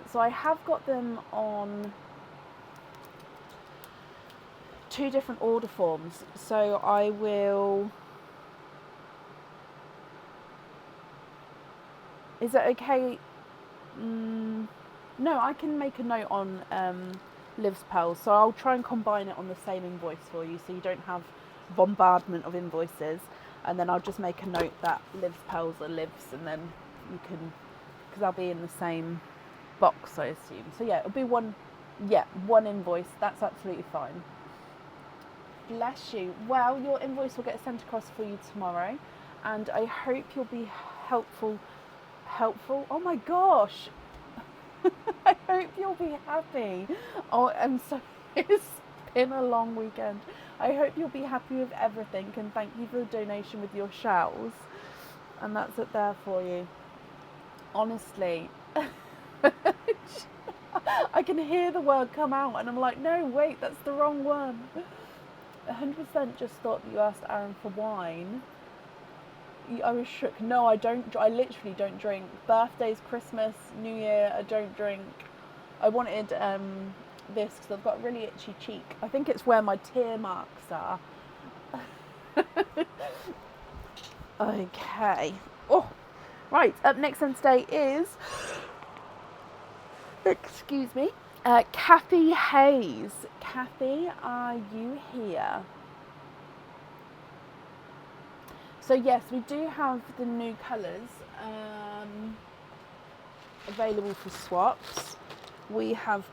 So I have got them on 2 different order forms. So I will... Is it okay? No, I can make a note on Liv's pearls. So I'll try and combine it on the same invoice for you, so you don't have bombardment of invoices. And then I'll just make a note that Liv's pearls are Liv's, and then you can, because they'll be in the same box, I assume. So yeah, it'll be one invoice. That's absolutely fine. Bless you. Well, your invoice will get sent across for you tomorrow, and I hope you'll be helpful. Oh my gosh. I hope you'll be happy. Oh, I'm sorry. It's been a long weekend. I hope you'll be happy with everything, and thank you for the donation with your shells. And that's it there for you. Honestly, I can hear the word come out and I'm like, no, wait, that's the wrong one. 100% just thought that you asked Aaron for wine. I was shook. No, I don't. I literally don't drink. Birthdays, Christmas, New Year, I don't drink. I wanted this because I've got a really itchy cheek. I think it's where my tear marks are. Okay. Oh, right. Up next on today is, excuse me, Kathy Hayes. Kathy, are you here? So yes, we do have the new colours available for swaps. We have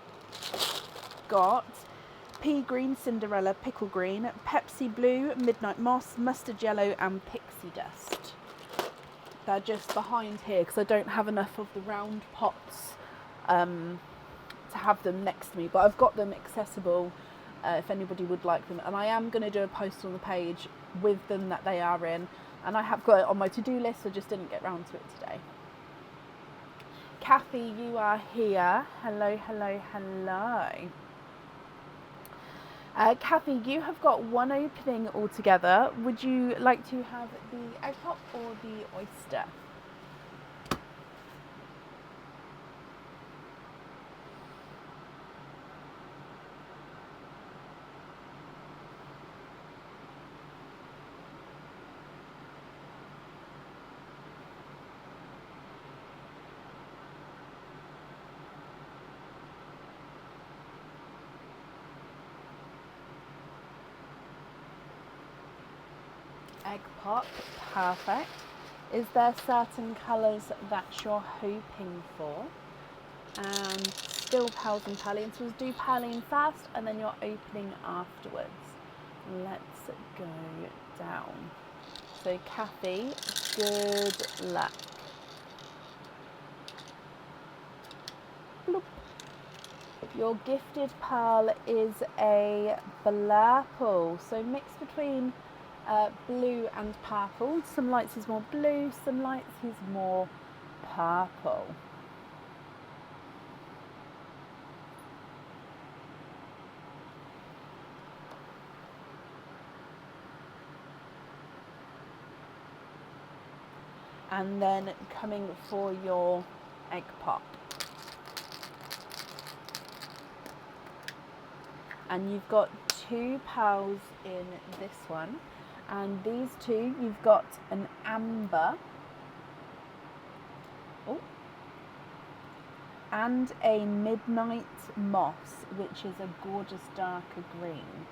got pea green, Cinderella, pickle green, Pepsi blue, midnight moss, mustard yellow and pixie dust. They're just behind here because I don't have enough of the round pots to have them next to me, but I've got them accessible if anybody would like them, and I am going to do a post on the page with them that they are in, and I have got it on my to-do list, so just didn't get round to it today. Kathy, you are here. Hello, hello, hello. Kathy, you have got one opening altogether. Would you like to have the egg pop or the oyster? Egg pop, perfect. Is there certain colours that you're hoping for? And still pearls and perline. So we'll do perline first and then your opening afterwards. Let's go down. So Kathy, good luck. Bloop. Your gifted pearl is a blurple, so mix between blue and purple. Some lights is more blue, some lights is more purple. And then coming for your egg pop. And you've got 2 pearls in this one, and these 2 you've got an amber and a midnight moss, which is a gorgeous darker green.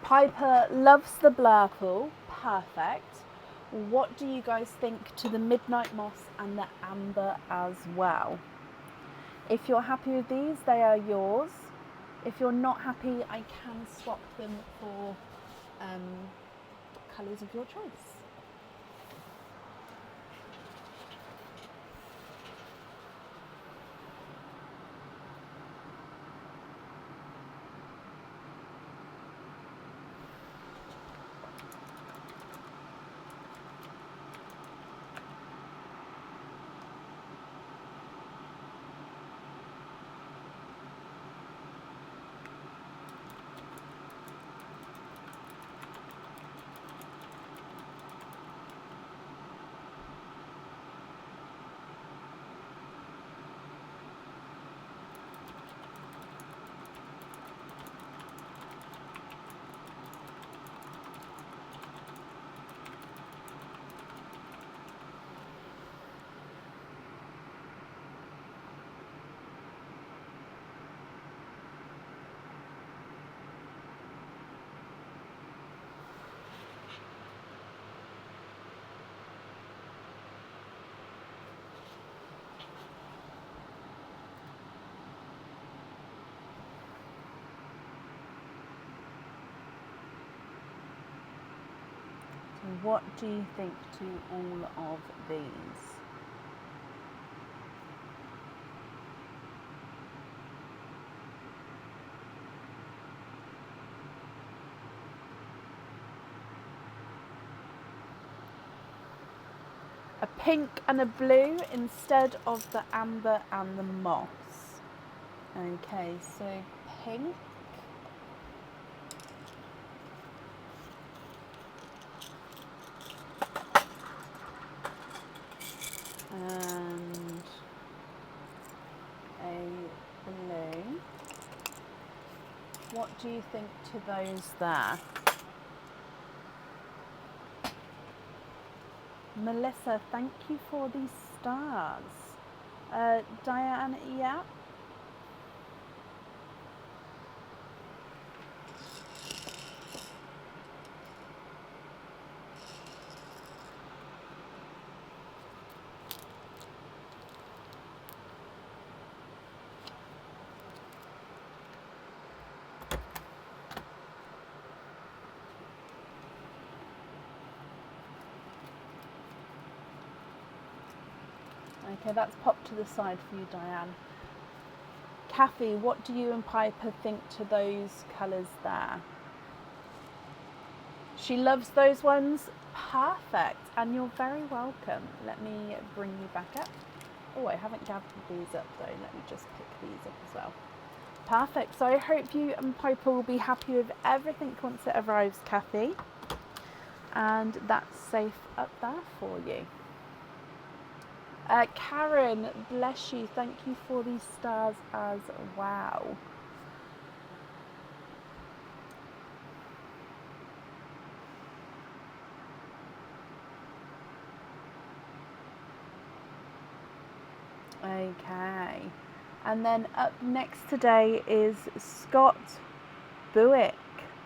Piper loves the blurple, perfect. What do you guys think to the midnight moss and the amber as well? If you're happy with these, they are yours. If you're not happy, I can swap them for colours of your choice. What do you think to all of these? A pink and a blue instead of the amber and the moss. Okay, so pink. And a blue. What do you think to those there? Melissa, thank you for these stars. Diane, yeah? Okay, that's popped to the side for you, Diane. Kathy, what do you and Piper think to those colours there? She loves those ones. Perfect. And you're very welcome. Let me bring you back up. Oh, I haven't gathered these up though. Let me just pick these up as well. Perfect. So I hope you and Piper will be happy with everything once it arrives, Kathy. And that's safe up there for you. Karen, bless you. Thank you for these stars as well. Okay. And then up next today is Scott Buick.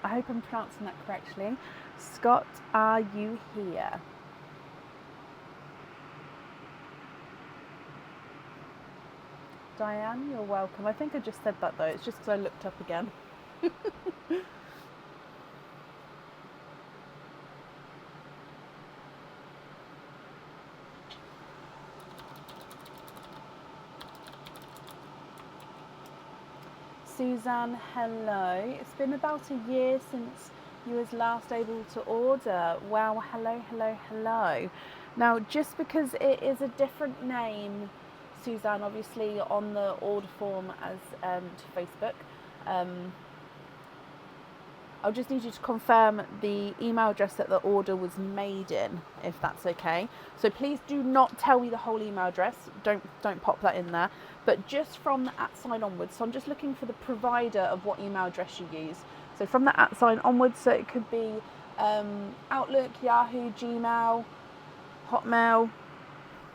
I hope I'm pronouncing that correctly. Scott, are you here? Diane, you're welcome. I think I just said that though. It's just because I looked up again. Suzanne, hello. It's been about a year since you was last able to order. Wow, hello, hello, hello. Now, just because it is a different name, Suzanne, obviously on the order form as to Facebook, I'll just need you to confirm the email address that the order was made in, if that's okay. So please do not tell me the whole email address. Don't pop that in there. But just from the @ onwards. So I'm just looking for the provider of what email address you use. So from the @ onwards, so it could be Outlook, Yahoo, Gmail, Hotmail.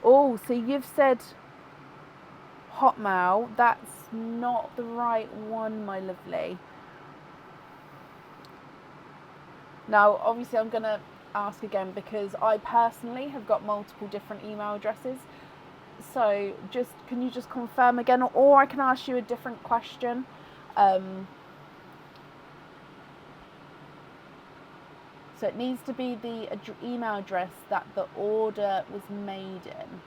Oh, so you've said Hotmail. That's not the right one, my lovely. Now, obviously, I'm going to ask again because I personally have got multiple different email addresses. So can you just confirm again, or I can ask you a different question? So it needs to be the email address that the order was made in.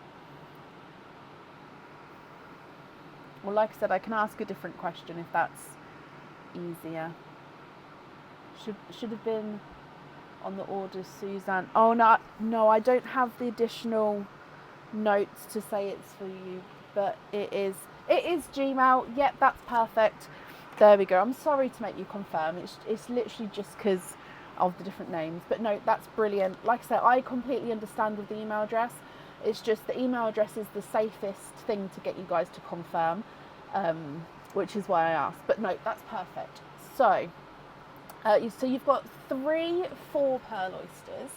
Well, like I said, I can ask a different question if that's easier. Should have been on the order, Suzanne. Oh no, I don't have the additional notes to say it's for you, but it is Gmail. Yep, that's perfect. There we go. I'm sorry to make you confirm. It's literally just because of the different names, but no, that's brilliant. Like I said, I completely understand with the email address. It's just the email address is the safest thing to get you guys to confirm, which is why I asked. But no, that's perfect. So you've got 3 4-pearl oysters.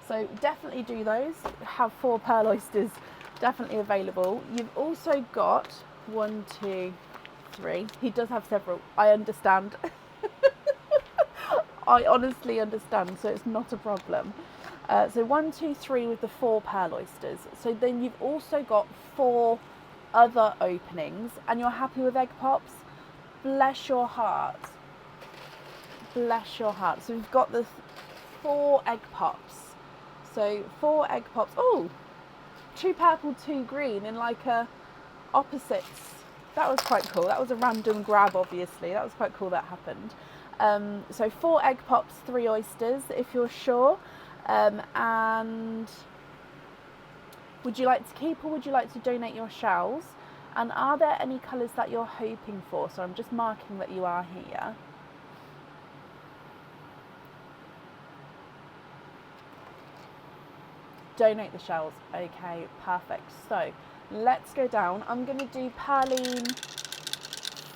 So definitely do those. Have 4 pearl oysters definitely available. You've also got 1, 2, 3. He does have several. I understand. I honestly understand, so it's not a problem. So 1, 2, 3 with the 4 pearl oysters. So then you've also got 4 other openings, and you're happy with egg pops? Bless your heart. Bless your heart. So we've got the 4 egg pops. So 4 egg pops. Oh, 2 purple, 2 green in like a opposites. That was quite cool. That was a random grab, obviously. That was quite cool that happened. So 4 egg pops, 3 oysters, if you're sure. And would you like to keep or would you like to donate your shells? And are there any colours that you're hoping for? So I'm just marking that you are here. Donate the shells. Okay, perfect. So let's go down. I'm going to do Pearline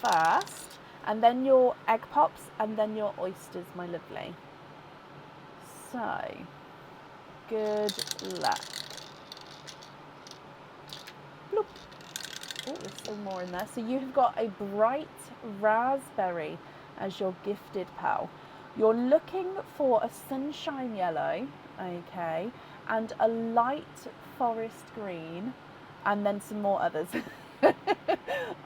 first, and then your egg pops, and then your oysters, my lovely. So, good luck. Bloop. Oh, there's still more in there. So you have got a bright raspberry as your gifted pearl. You're looking for a sunshine yellow, okay, and a light forest green, and then some more others.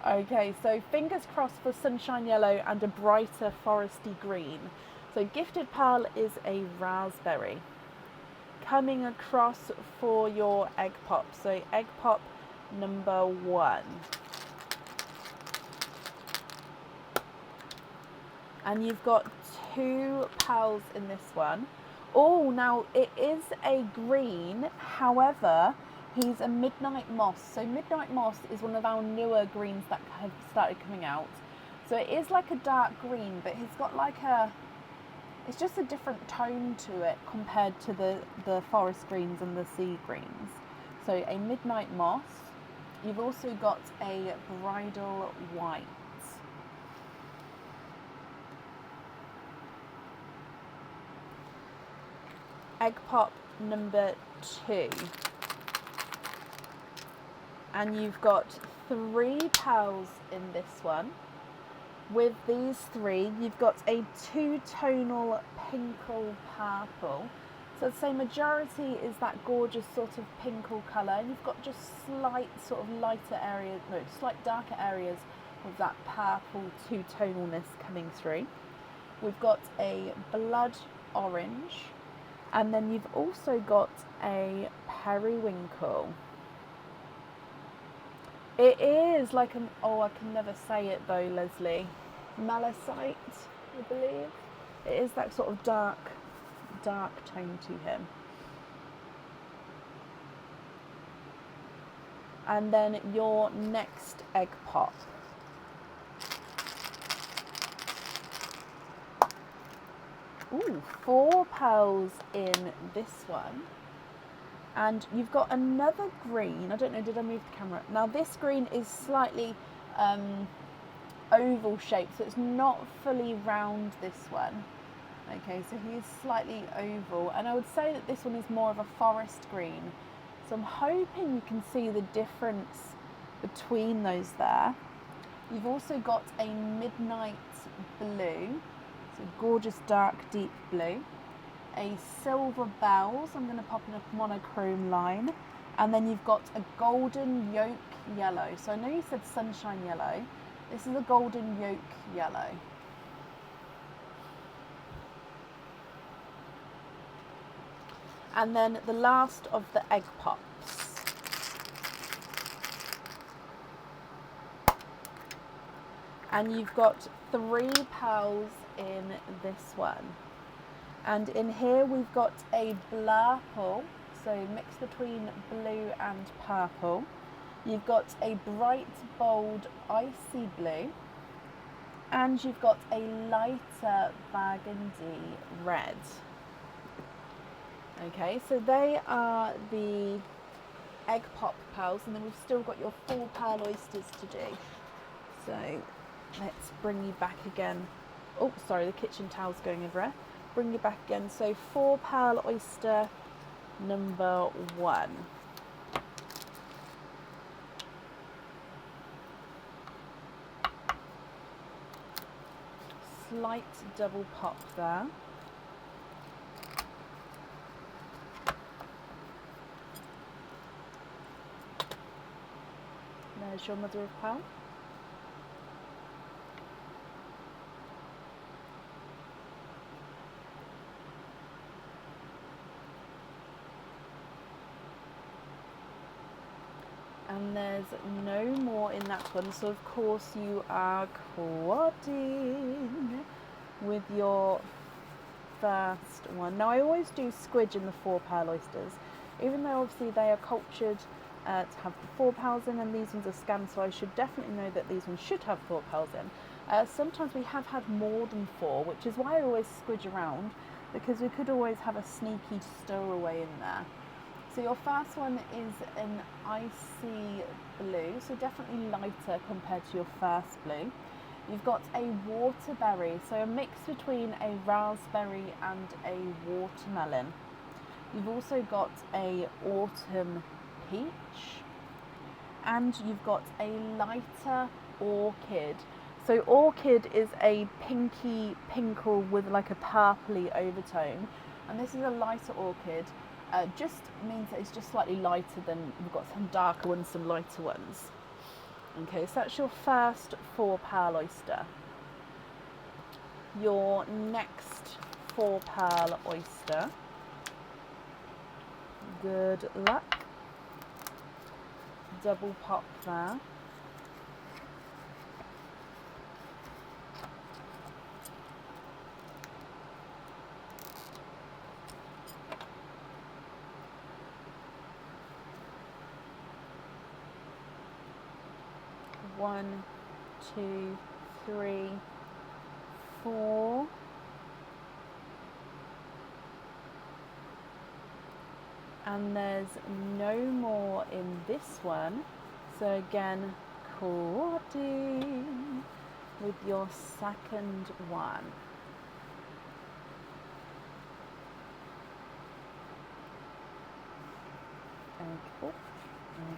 Okay, so fingers crossed for sunshine yellow and a brighter foresty green. So gifted pearl is a raspberry. Coming across for your egg pop. So egg pop number 1. And you've got 2 pearls in this one. Oh, now it is a green, however, he's a midnight moss. So midnight moss is one of our newer greens that have started coming out. So it is like a dark green, but he's got like it's just a different tone to it compared to the forest greens and the sea greens. So a midnight moss. You've also got a bridal white. Egg pop number 2. And you've got 3 pearls in this one. With these three, you've got a two-tonal pinkle purple. So I'd say majority is that gorgeous sort of pinkle colour, and you've got just slight sort of lighter areas, no, slight darker areas of that purple two-tonalness coming through. We've got a blood orange, and then you've also got a periwinkle. It is like an, oh, I can never say it though, Leslie. Malachite, I believe. It is that sort of dark tone to him. And then your next egg pop. Ooh, 4 pearls in this one. And you've got another green. I don't know, did I move the camera? Now this green is slightly oval shaped, so it's not fully round, this one. Okay, so he is slightly oval, and I would say that this one is more of a forest green. So I'm hoping you can see the difference between those there. You've also got a midnight blue, so gorgeous dark deep blue. A silver bells, I'm going to pop in a monochrome line, and then you've got a golden yolk yellow. So I know you said sunshine yellow, this is a golden yolk yellow. And then the last of the egg pops. And you've got 3 pearls in this one. And in here we've got a blurple, so mixed between blue and purple. You've got a bright, bold, icy blue. And you've got a lighter burgundy red. Okay, so they are the egg pop pearls, and then we've still got your 4 pearl oysters to do. So let's bring you back again. Oh, sorry, the kitchen towel's going everywhere. Bring you back again. So 4 pearl oyster number 1. Slight double pop there. There's your mother of pearl. And there's no more in that one, so of course you are quadding with your first one. Now I always do squidge in the 4 pearl oysters, even though obviously they are cultured to have the 4 pearls in, and these ones are scanned, so I should definitely know that these ones should have 4 pearls in. Sometimes we have had more than 4, which is why I always squidge around, because we could always have a sneaky stowaway in there. So your first one is an icy blue, so definitely lighter compared to your first blue. You've got a waterberry, so a mix between a raspberry and a watermelon. You've also got a autumn peach, and you've got a lighter orchid. So orchid is a pinky pinkle with like a purpley overtone, and this is a lighter orchid. Just means that it's just slightly lighter than, we've got some darker ones, some lighter ones. Okay, so that's your first 4 pearl oyster. Your next 4 pearl oyster. Good luck. Double pop there. One, 2, 3, 4. And there's no more in this one. So again, quadding with your second one.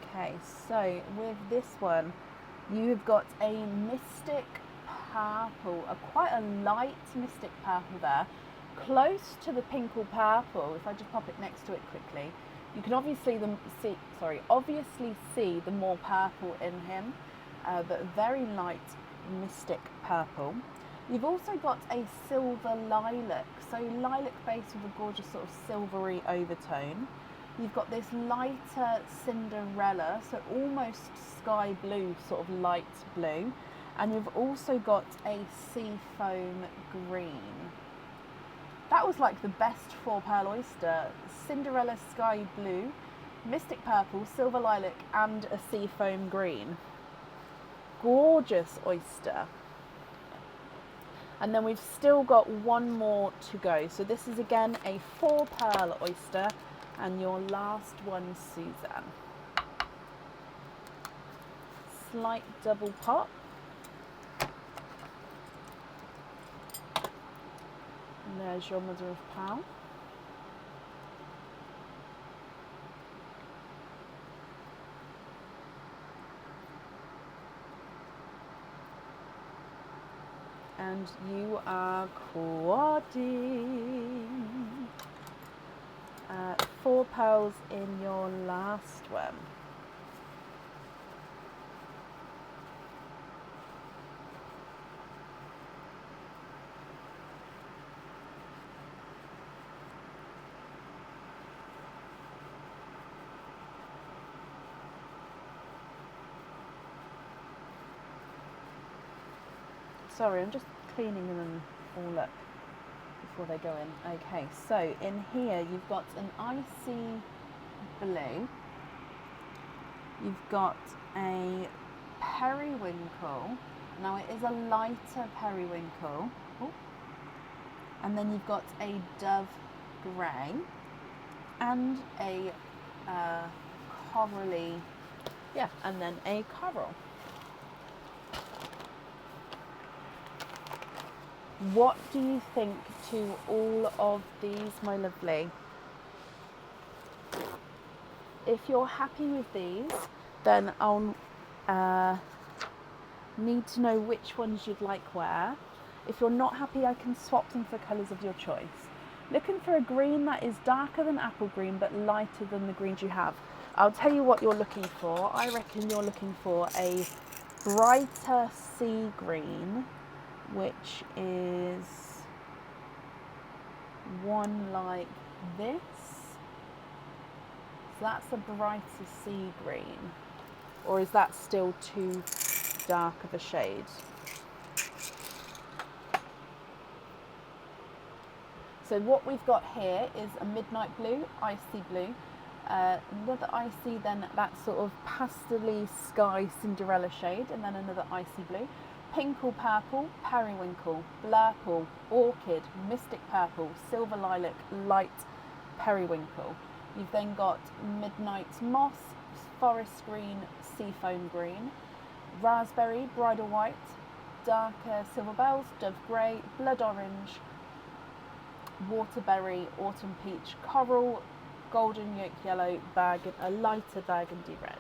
Okay, so with this one, you've got a mystic purple, quite a light mystic purple there, close to the pink or purple. If I just pop it next to it quickly, you can obviously see the more purple in him, but very light mystic purple. You've also got a silver lilac, so lilac base with a gorgeous sort of silvery overtone. You've got this lighter Cinderella, so almost sky blue, sort of light blue. And you've also got a sea foam green. That was like the best 4-pearl oyster. Cinderella sky blue, mystic purple, silver lilac, and a sea foam green. Gorgeous oyster. And then we've still got one more to go. So this is again a 4-pearl oyster, and your last one, Suzanne. Slight double pop. And there's your mother of pearl. And you are quadding. 4 pearls in your last one. Sorry, I'm just cleaning them all up before they go in. Okay, so in here you've got an icy blue, you've got a periwinkle, now it is a lighter periwinkle, and then you've got a dove grey and a corally, and then a coral. What do you think to all of these, my lovely? If you're happy with these, then I'll need to know which ones you'd like where. If you're not happy, I can swap them for colours of your choice. Looking for a green that is darker than apple green but lighter than the greens you have. I'll tell you what you're looking for. I reckon you're looking for a brighter sea green, which is one like this. So that's a brighter sea green. Or is that still too dark of a shade? So what we've got here is a midnight blue, icy blue, another icy, then that sort of pastel-y sky Cinderella shade, and then another icy blue. Pink or purple, periwinkle, blurple, orchid, mystic purple, silver lilac, light periwinkle. You've then got midnight moss, forest green, seafoam green, raspberry, bridal white, darker silver bells, dove grey, blood orange, waterberry, autumn peach, coral, golden yolk yellow, a lighter burgundy red.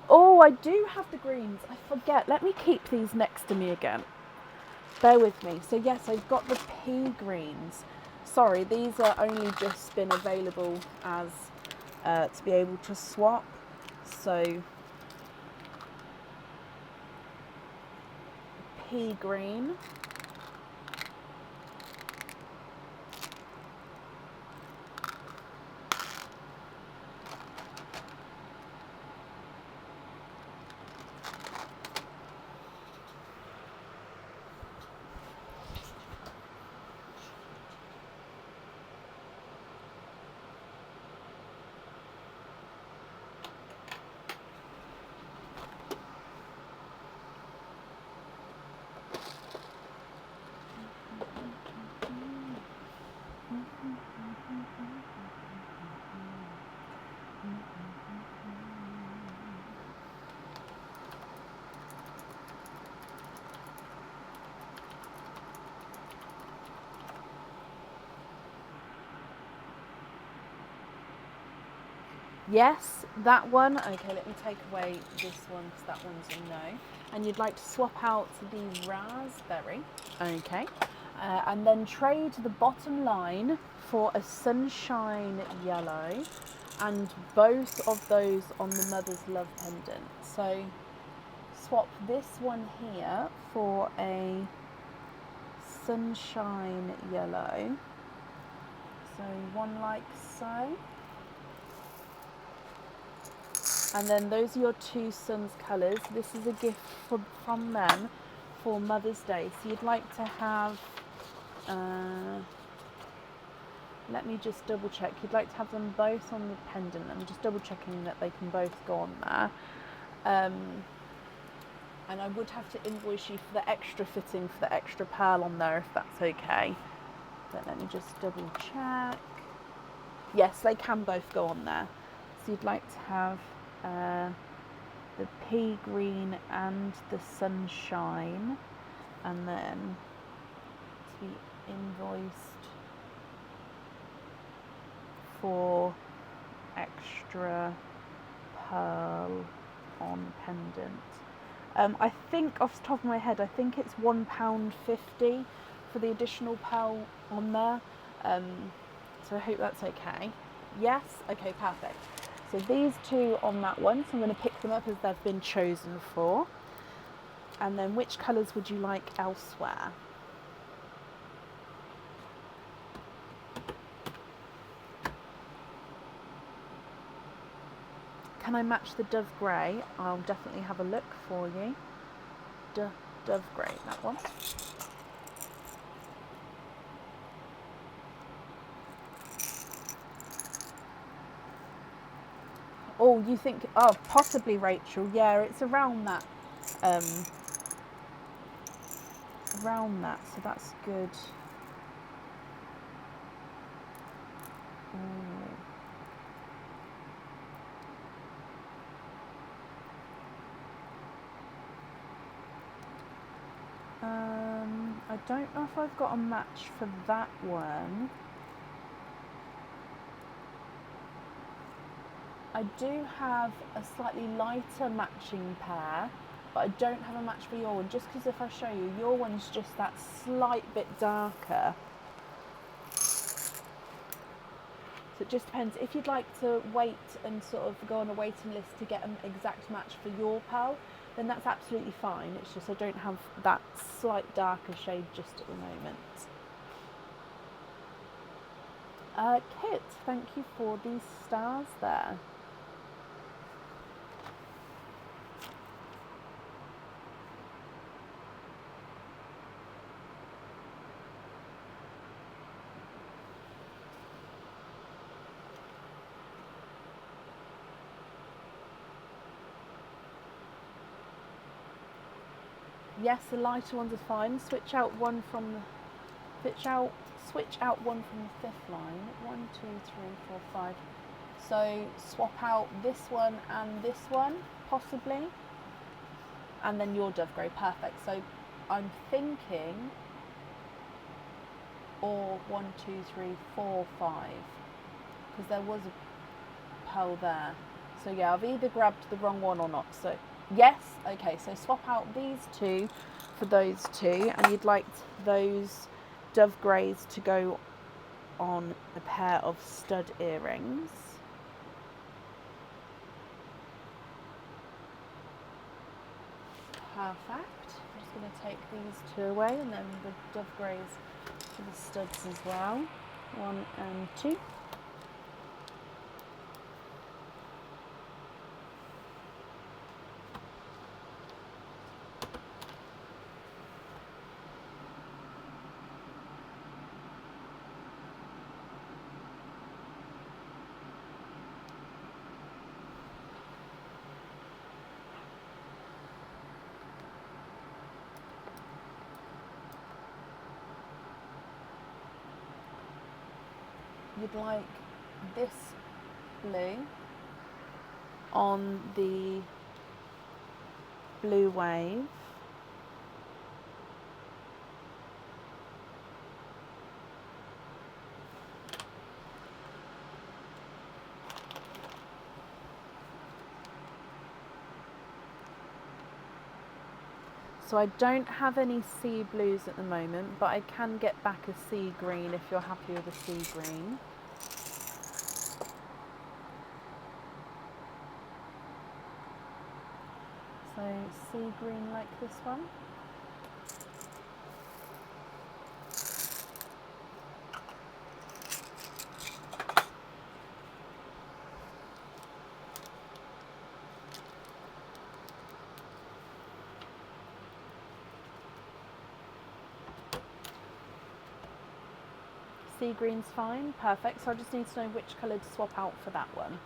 Oh, I do have the greens. I forget. Let me keep these next to me again. Bear with me. So yes, I've got the pea greens. Sorry, these are only just been available as to be able to swap. So pea green. Yes, that one. Okay, let me take away this one because that one's a no. And you'd like to swap out the raspberry. Okay. And then trade the bottom line for a sunshine yellow and both of those on the Mother's Love pendant. So swap this one here for a sunshine yellow. So one like so. And then those are your two sons' colours. This is a gift from them for Mother's Day. So you'd like to have, let me just double check. You'd like to have them both on the pendant. I'm just double checking that they can both go on there. And I would have to invoice you for the extra fitting, for the extra pearl on there, if that's okay. But let me just double check. Yes, they can both go on there. So you'd like to have the pea green and the sunshine, and then to be invoiced for extra pearl on pendant. I think off the top of my head, I think it's £1.50 for the additional pearl on there. So I hope that's okay. Yes? Okay, perfect. So these two on that one, so I'm going to pick them up as they've been chosen for. And then which colours would you like elsewhere? Can I match the dove grey? I'll definitely have a look for you. Dove grey, that one. Oh, you think, oh, possibly Rachel. Yeah, it's around that. Around that, so that's good. I don't know if I've got a match for that one. I do have a slightly lighter matching pair, but I don't have a match for your one, just because if I show you, your one's just that slight bit darker. So it just depends. If you'd like to wait and sort of go on a waiting list to get an exact match for your pearl, then that's absolutely fine. It's just I don't have that slight darker shade just at the moment. Kit, thank you for these stars there. Yes, the lighter ones are fine. Switch out one from the switch out one from the fifth line. 1, 2, 3, 4, 5. So swap out this one and this one, possibly. And then your dove grey, perfect. So I'm thinking, or 1, 2, 3, 4, 5, because there was a pearl there. So yeah, I've either grabbed the wrong one or not. So yes, okay, so swap out these two for those two, and you'd like those dove greys to go on a pair of stud earrings. Perfect. I'm just going to take these two away, and then the dove greys for the studs as well. 1 and 2. You'd like this blue on the blue wave, So I don't have any sea blues at the moment, but I can get back a sea green if you're happy with a sea green. So sea green like this one. Sea green's fine, perfect. So I just need to know which colour to swap out for that one.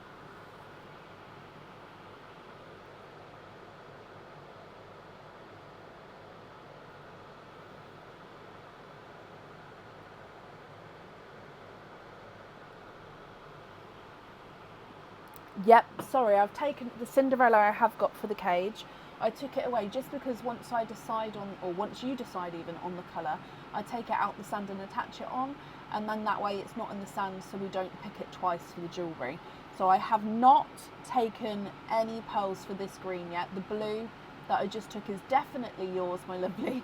Yep, sorry, I've taken the Cinderella I have got for the cage. I took it away just because once I decide on, or once you decide even on the colour, I take it out the sand and attach it on, and then that way it's not in the sand, so we don't pick it twice for the jewellery. So I have not taken any pearls for this green yet. The blue that I just took is definitely yours, my lovely.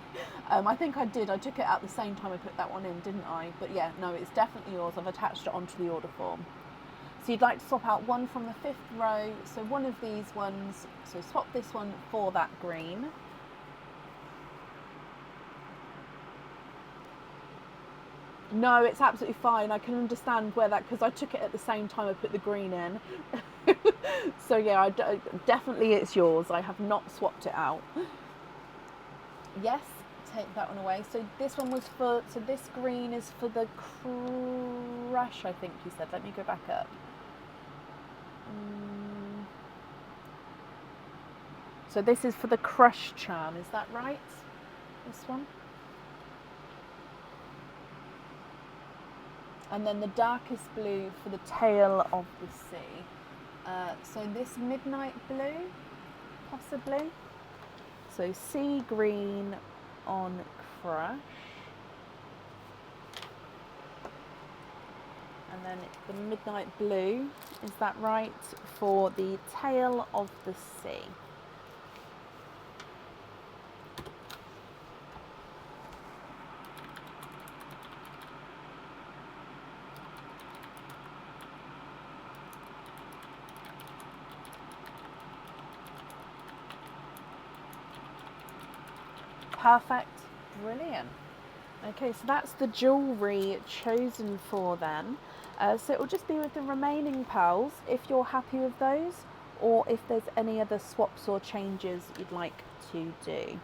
I think I did. I took it at the same time I put that one in, didn't I? But yeah, no, it's definitely yours. I've attached it onto the order form. So you'd like to swap out one from the 5th row, so one of these ones, so swap this one for that green. No, it's absolutely fine. I can understand where that, because I took it at the same time I put the green in. So yeah, definitely it's yours. I have not swapped it out. Yes, take that one away. So this one was for, so this green is for the crush, I think you said. Let me go back up. So this is for the crush charm, is that right? This one? And then the darkest blue for the tail of the sea. So this midnight blue, possibly. So sea green on crush. And then the midnight blue, is that right, for the tail of the sea. Perfect, brilliant. Okay, so that's the jewellery chosen for then. So it will just be with the remaining pearls, if you're happy with those, or if there's any other swaps or changes you'd like to do.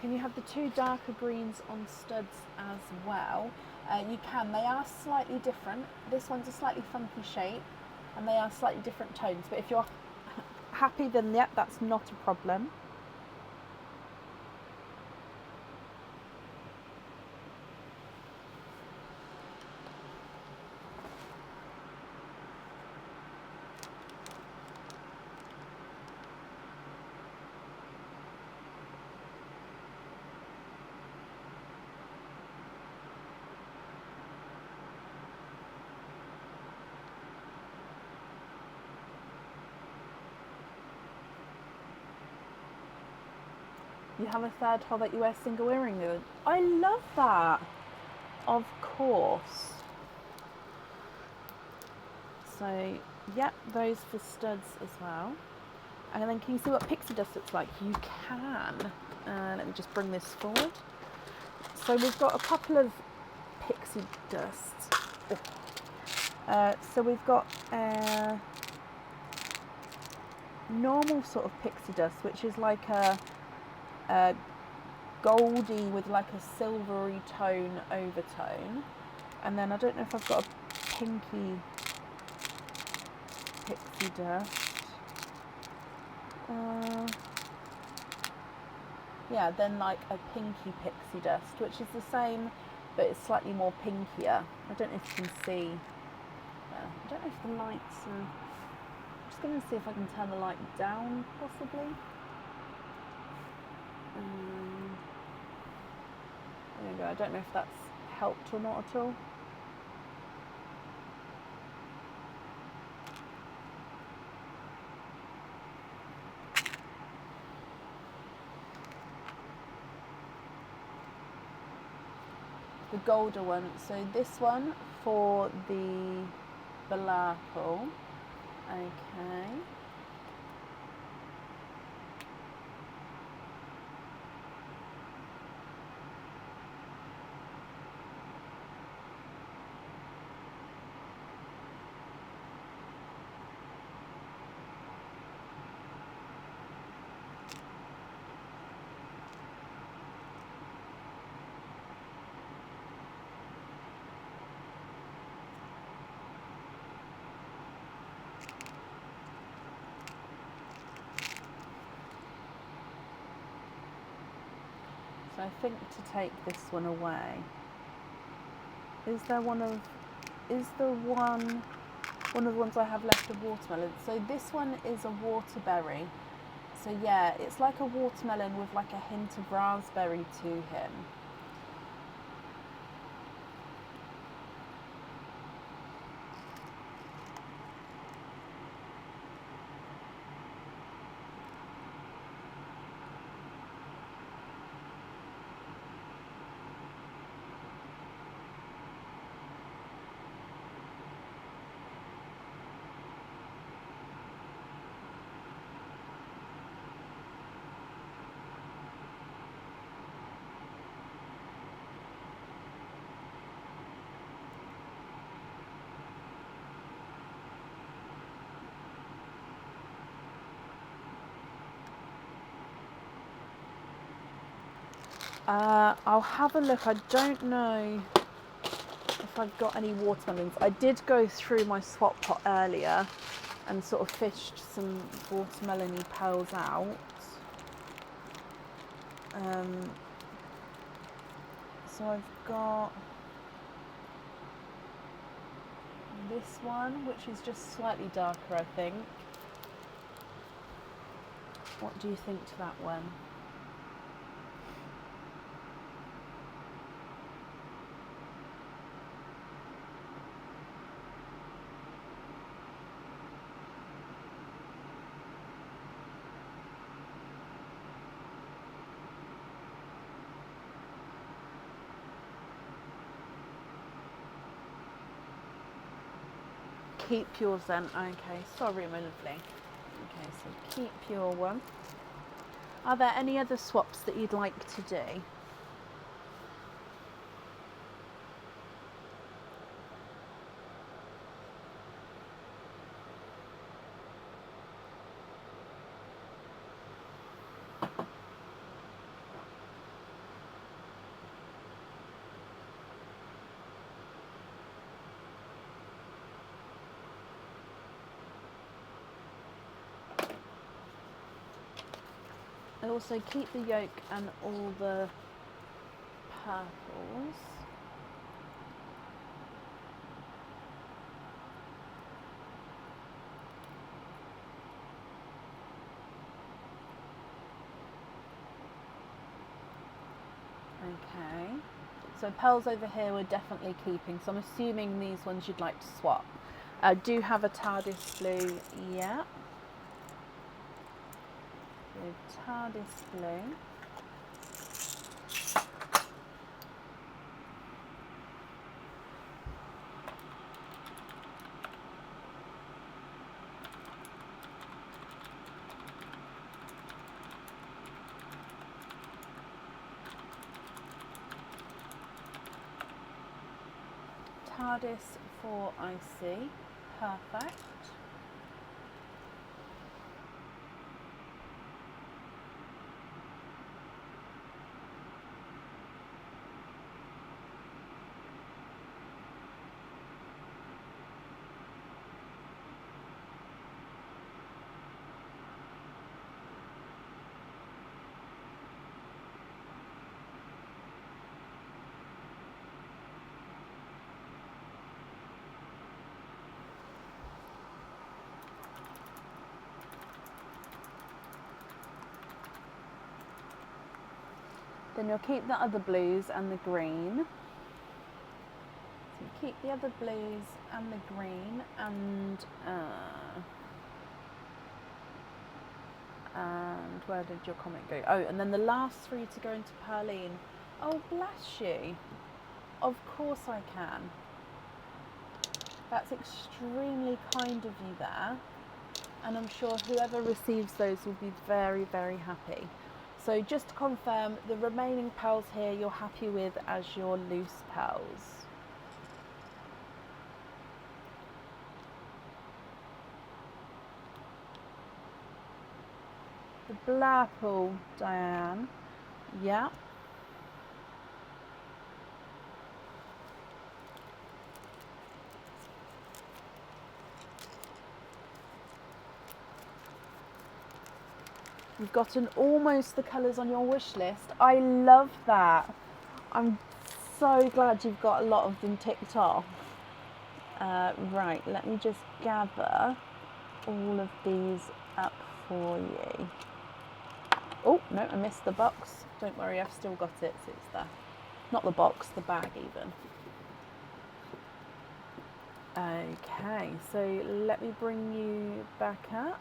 Can you have the 2 darker greens on studs as well? You can, they are slightly different. This one's a slightly funky shape, and they are slightly different tones, but if you're happy, then yep, that's not a problem. You have a third hole that you wear single earring with. I love that. Of course. So, yep, those for studs as well. And then can you see what pixie dust looks like? You can. Let me just bring this forward. So we've got a couple of pixie dusts. So we've got normal sort of pixie dust, which is like a goldy with like a silvery tone overtone, and then I don't know if I've got a pinky pixie dust. Yeah, then like a pinky pixie dust, which is the same but it's slightly more pinkier. I don't know if you can see. I don't know if the lights are... I'm just going to see if I can turn the light down possibly. There we go. I don't know if that's helped or not at all. the golder one. So this one for the Balapple. Okay. So I think to take this one away, is the one of the ones I have left of watermelon? So this one is a waterberry. So yeah, it's like a watermelon with like a hint of raspberry to him. I'll have a look. I don't know if I've got any watermelons. I did go through my swap pot earlier and sort of fished some watermelon-y pearls out. So I've got this one, which is just slightly darker, I think. What do you think to that one? Keep yours then. Okay, sorry, my lovely. Okay, so keep your one. Are there any other swaps that you'd like to do? I also keep the yolk and all the purples. Okay, so pearls over here we're definitely keeping, so I'm assuming these ones you'd like to swap. I do have a TARDIS blue, yeah. So TARDIS blue. TARDIS for IC, perfect. Then you'll keep the other blues and the green. So you keep the other blues and the green and where did your comment go? Oh, and then the last three to go into Pearline. Oh, bless you. Of course I can. That's extremely kind of you there. And I'm sure whoever receives those will be very, very happy. So just to confirm, the remaining pearls here you're happy with as your loose pearls. The Blackpool, Diane. Yeah. You've gotten almost the colours on your wish list. I love that. I'm so glad you've got a lot of them ticked off. Right, let me just gather all of these up for you. Oh, no, I missed the box. Don't worry, I've still got it. So it's there. Not the box, the bag even. Okay, so let me bring you back up.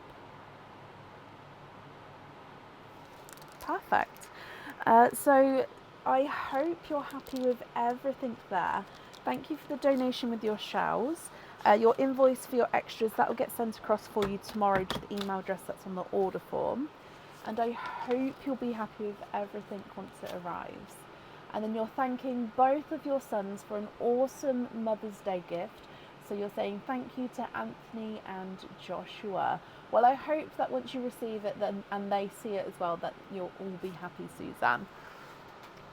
Perfect. So I hope you're happy with everything there. Thank you for the donation with your shells. Your invoice for your extras, that will get sent across for you tomorrow to the email address that's on the order form. And I hope you'll be happy with everything once it arrives. And then you're thanking both of your sons for an awesome Mother's Day gift. So you're saying thank you to Anthony and Joshua. Well, I hope that once you receive it then, and they see it as well, that you'll all be happy, Suzanne.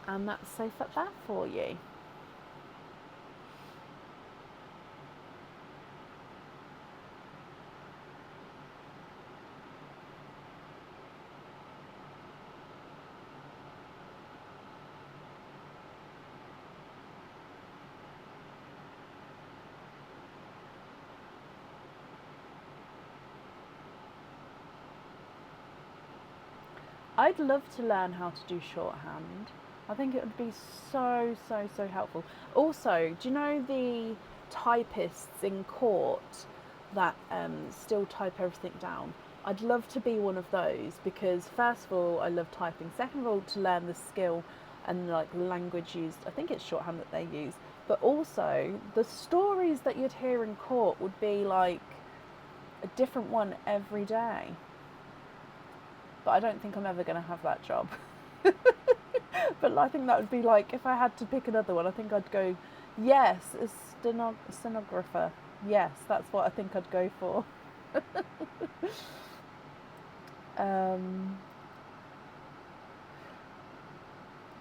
And that's safe at that for you. I'd love to learn how to do shorthand. I think it would be so helpful. Also, do you know the typists in court that still type everything down? I'd love to be one of those because first of all, I love typing. Second of all, to learn the skill and like language used. I think it's shorthand that they use. But also, the stories that you'd hear in court would be like a different one every day. But I don't think I'm ever going to have that job. But I think that would be like, if I had to pick another one, I think I'd go, yes, a stenographer. Yes, that's what I think I'd go for.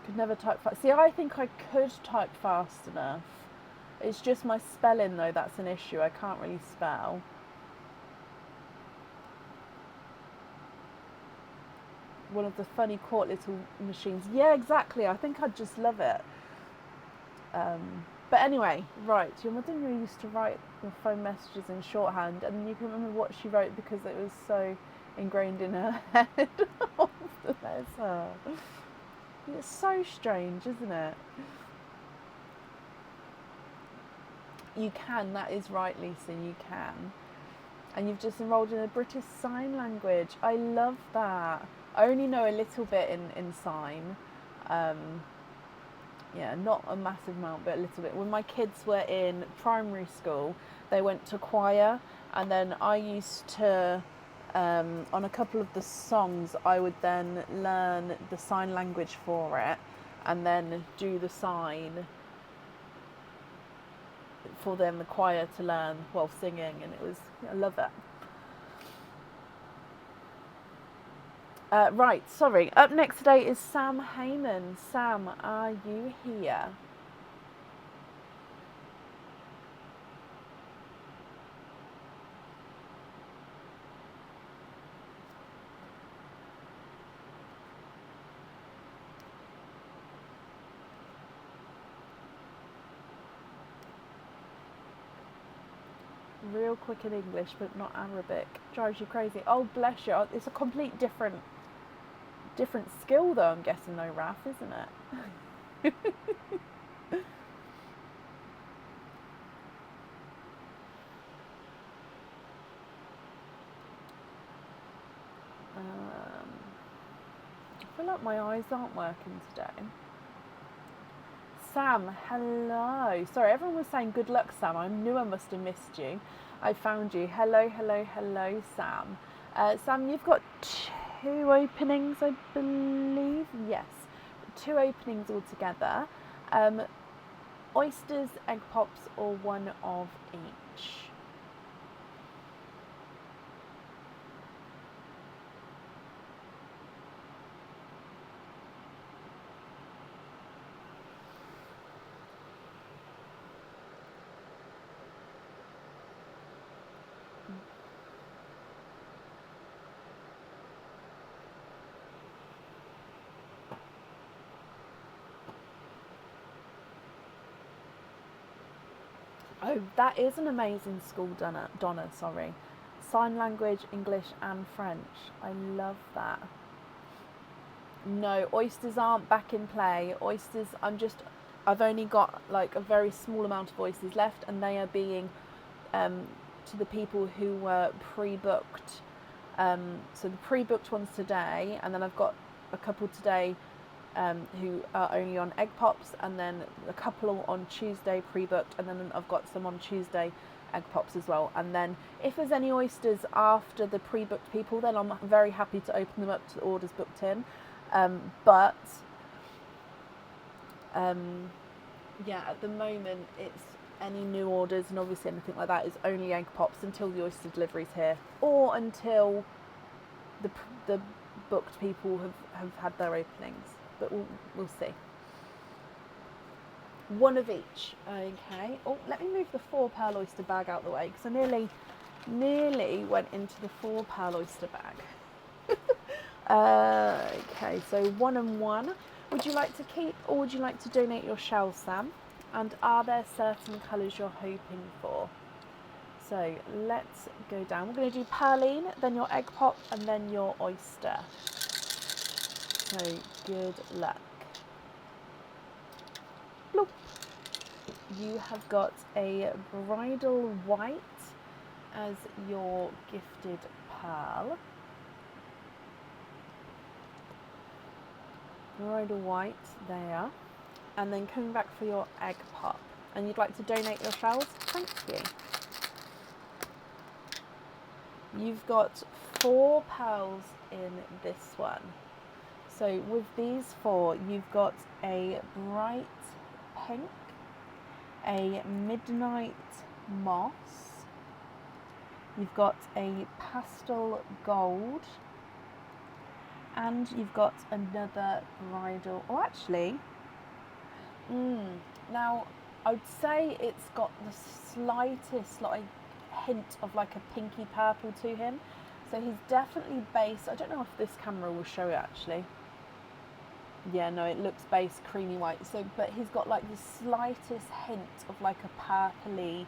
Could never type fast. See, I think I could type fast enough. It's just my spelling, though, that's an issue. I can't really spell. One of the funny court little machines. Yeah, exactly. I think I'd just love it. But anyway, right. Your mother-in-law used to write your phone messages in shorthand, and you can remember what she wrote because it was so ingrained in her head. That's her. It's so strange, isn't it? You can. That is right, Lisa. You can. And you've just enrolled in a British Sign Language. I love that. I only know a little bit in sign. Yeah, not a massive amount, but a little bit. When my kids were in primary school, they went to choir, and then I used to, on a couple of the songs, I would then learn the sign language for it, and then do the sign for them, the choir, to learn while singing, and it was, I love it. Right, sorry. Up next today is Sam Heyman. Sam, are you here? Real quick in English, but not Arabic. Drives you crazy. Oh, bless you. It's a complete different skill, though, I'm guessing, though, Raf, isn't it? I feel like my eyes aren't working today. Sam, hello. Sorry, everyone was saying good luck, Sam. I knew I must have missed you. I found you. Hello, hello, hello, Sam. Sam, you've got 2 openings, I believe. Yes, 2 openings altogether. Oysters, egg pops, or 1 of each. Oh, that is an amazing school, Donna, sorry. Sign language, English and French. I love that. No, oysters aren't back in play. Oysters, I've only got like a very small amount of oysters left, and they are being to the people who were pre-booked. So the pre-booked ones today, and then I've got a couple today who are only on egg pops, and then a couple on Tuesday pre-booked, and then I've got some on Tuesday egg pops as well. And then if there's any oysters after the pre-booked people, then I'm very happy to open them up to the orders booked in. Yeah, at the moment it's any new orders, and obviously anything like that is only egg pops until the oyster delivery's here, or until the booked people have had their openings. But we'll see. 1 of each. Okay. Oh, let me move the 4 pearl oyster bag out the way, because I nearly went into the 4 pearl oyster bag. Okay, so 1 and 1. Would you like to keep, or would you like to donate your shells, Sam? And are there certain colours you're hoping for? So let's go down. We're going to do pearline, then your egg pop, and then your oyster. So good luck. Bloop. You have got a bridal white as your gifted pearl. Bridal white there. And then coming back for your egg pop. And you'd like to donate your shells? Thank you. You've got 4 pearls in this one. So with these 4, you've got a bright pink, a midnight moss, you've got a pastel gold, and you've got another bridal, or actually, now I would say it's got the slightest like hint of like a pinky purple to him. So he's definitely base, I don't know if this camera will show it actually. Yeah, no, it looks base creamy white. So, but he's got like the slightest hint of like a purpley,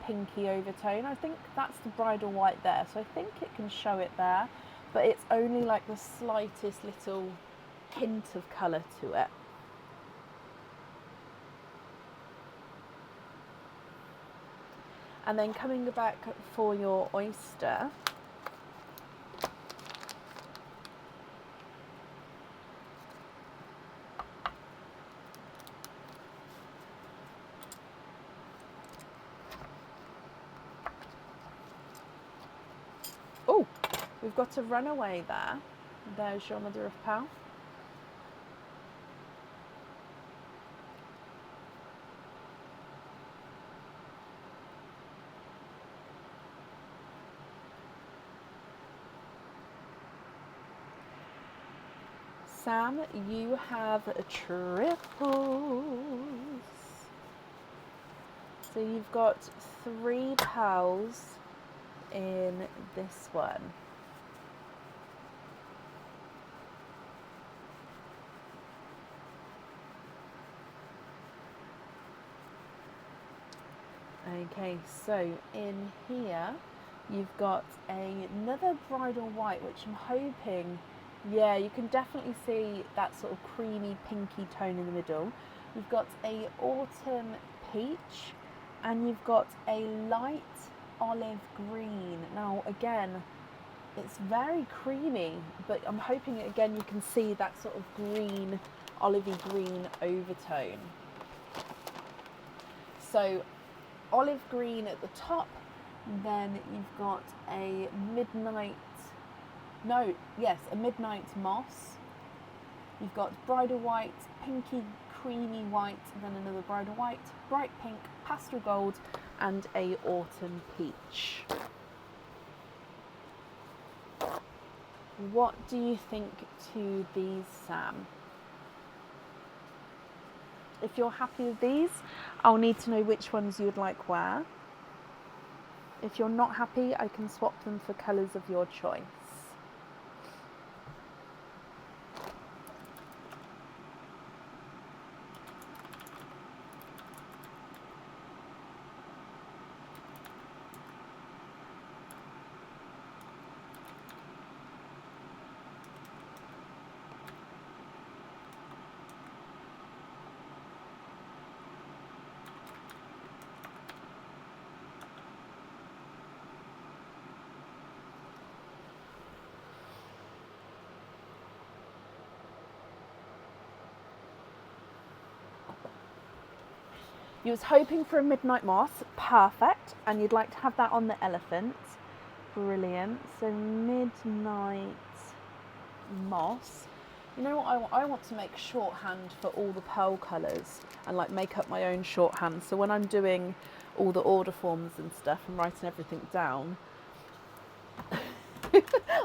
pinky overtone. I think that's the bridal white there. So I think it can show it there, but it's only like the slightest little hint of colour to it. And then coming back for your oyster, oh, we've got a runaway there. There's your mother of pearl. Sam, you have triples. So you've got 3 pearls in this one. Okay, so in here you've got another bridal white, which I'm hoping, yeah, you can definitely see that sort of creamy pinky tone in the middle. You've got a autumn peach, and you've got a light olive green. Now again, it's very creamy, but I'm hoping again you can see that sort of green, olivey green overtone. So olive green at the top, then you've got a midnight moss. You've got bridal white, pinky creamy white, and then another bridal white, bright pink, pastel gold, and a autumn peach. What do you think to these, Sam? If you're happy with these, I'll need to know which ones you would like where. If you're not happy, I can swap them for colours of your choice. You was hoping for a midnight moss, perfect, and you'd like to have that on the elephant, brilliant. So midnight moss. You know what, I want to make shorthand for all the pearl colours and like make up my own shorthand. So when I'm doing all the order forms and stuff and writing everything down,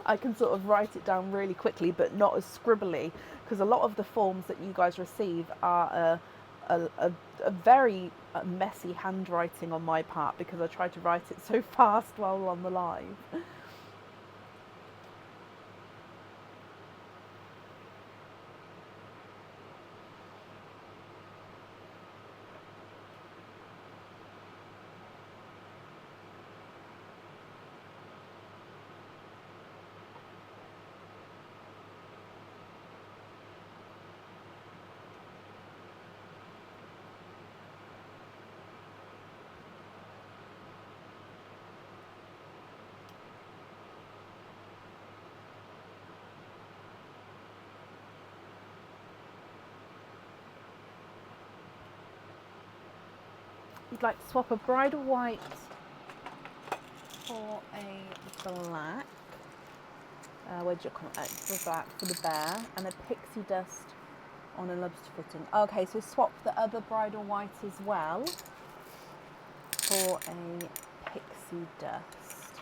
I can sort of write it down really quickly, but not as scribbly, because a lot of the forms that you guys receive are a very messy handwriting on my part, because I try to write it so fast while on the live. You'd like to swap a bridal white for a black. Where'd you come for black for the bear, and a pixie dust on a lobster fitting. Okay, so swap the other bridal white as well for a pixie dust.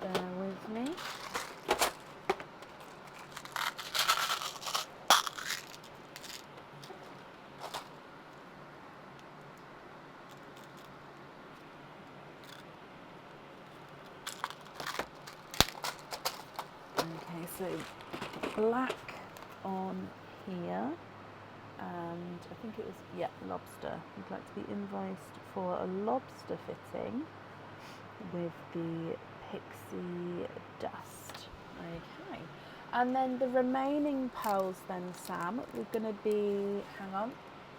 Bear with me. So black on here, and I think it was, lobster. We'd like to be invoiced for a lobster fitting with the pixie dust. Okay, and then the remaining pearls then, Sam, we're going to be, hang on,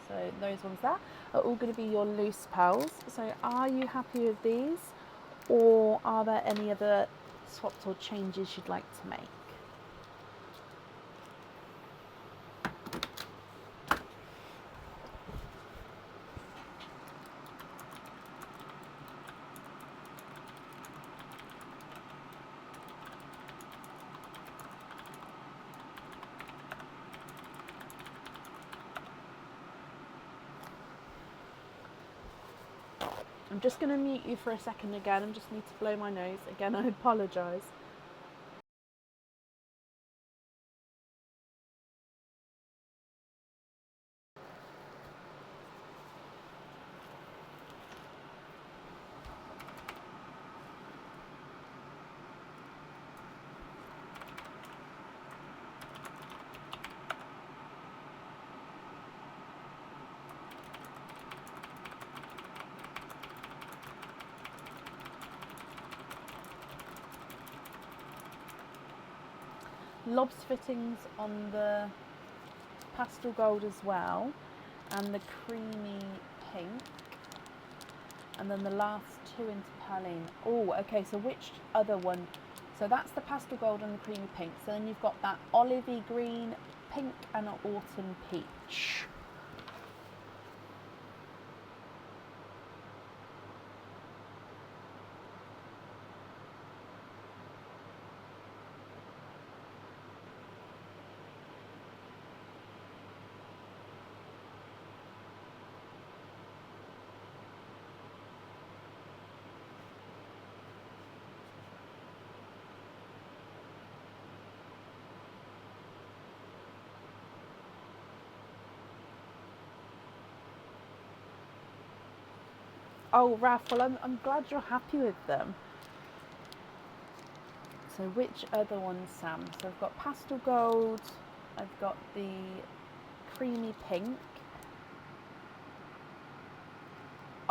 so those ones there are all going to be your loose pearls. So are you happy with these, or are there any other swaps or changes you'd like to make? I'm just going to mute you for a second again. I just need to blow my nose. Again, I apologise. Lobster fittings on the pastel gold as well, and the creamy pink, and then the last two into perline. Oh, okay, so which other one? So that's the pastel gold and the creamy pink. So then you've got that olivey green, pink, and an autumn peach. Oh, Raf, well, I'm glad you're happy with them. So which other ones, Sam? So I've got pastel gold, I've got the creamy pink.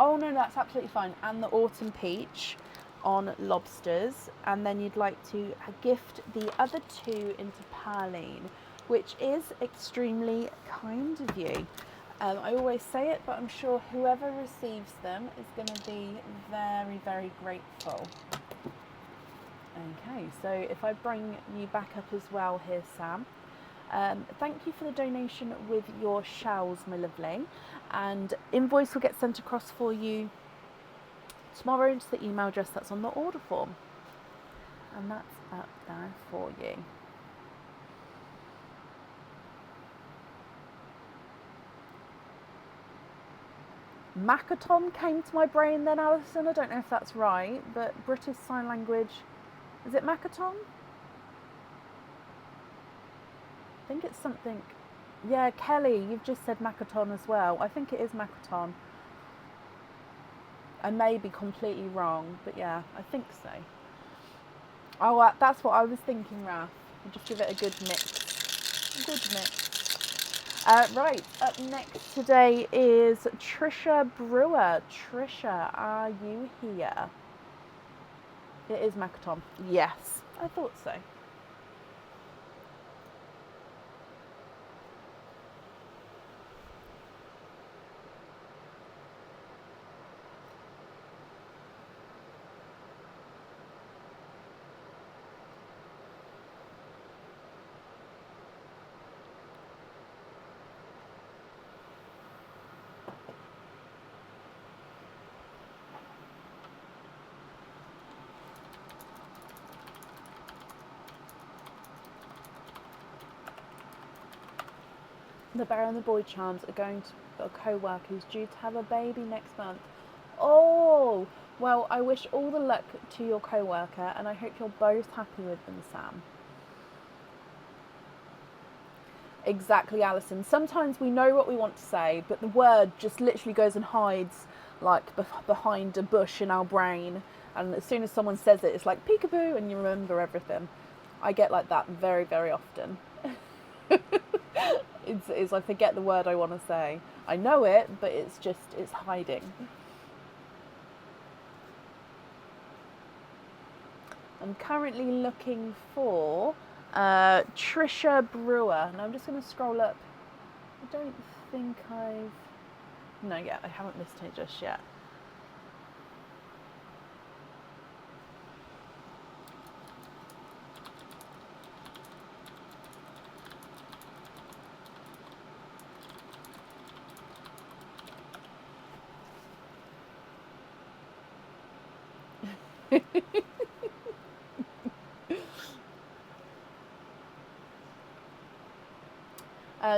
Oh no, that's absolutely fine. And the autumn peach on lobsters. And then you'd like to gift the other two into Perline, which is extremely kind of you. I always say it, but I'm sure whoever receives them is going to be very, very grateful. Okay, so if I bring you back up as well here, Sam. Thank you for the donation with your shells, my lovely. And invoice will get sent across for you tomorrow to the email address that's on the order form. And that's up there for you. Makaton came to my brain then, Alison. I don't know if that's right, but British Sign Language. Is it Makaton? I think it's something. Yeah, Kelly, you've just said Makaton as well. I think it is Makaton. I may be completely wrong, but yeah, I think so. Oh, that's what I was thinking, Raf. Just give it a good mix. Good mix. Right, up next today is Trisha Brewer. Trisha, are you here? It is Makaton. Yes, I thought so. The Bear and the Boy Charms are going to a co-worker who's due to have a baby next month. Oh, well, I wish all the luck to your co-worker and I hope you're both happy with them, Sam. Exactly, Alison. Sometimes we know what we want to say, but the word just literally goes and hides like behind a bush in our brain. And as soon as someone says it, it's like peekaboo and you remember everything. I get like that very, very often. It's I forget the word I want to say. I know it, but it's hiding. I'm currently looking for Trisha Brewer. And I'm just going to scroll up. I don't think I've... No, yeah, I haven't missed it just yet.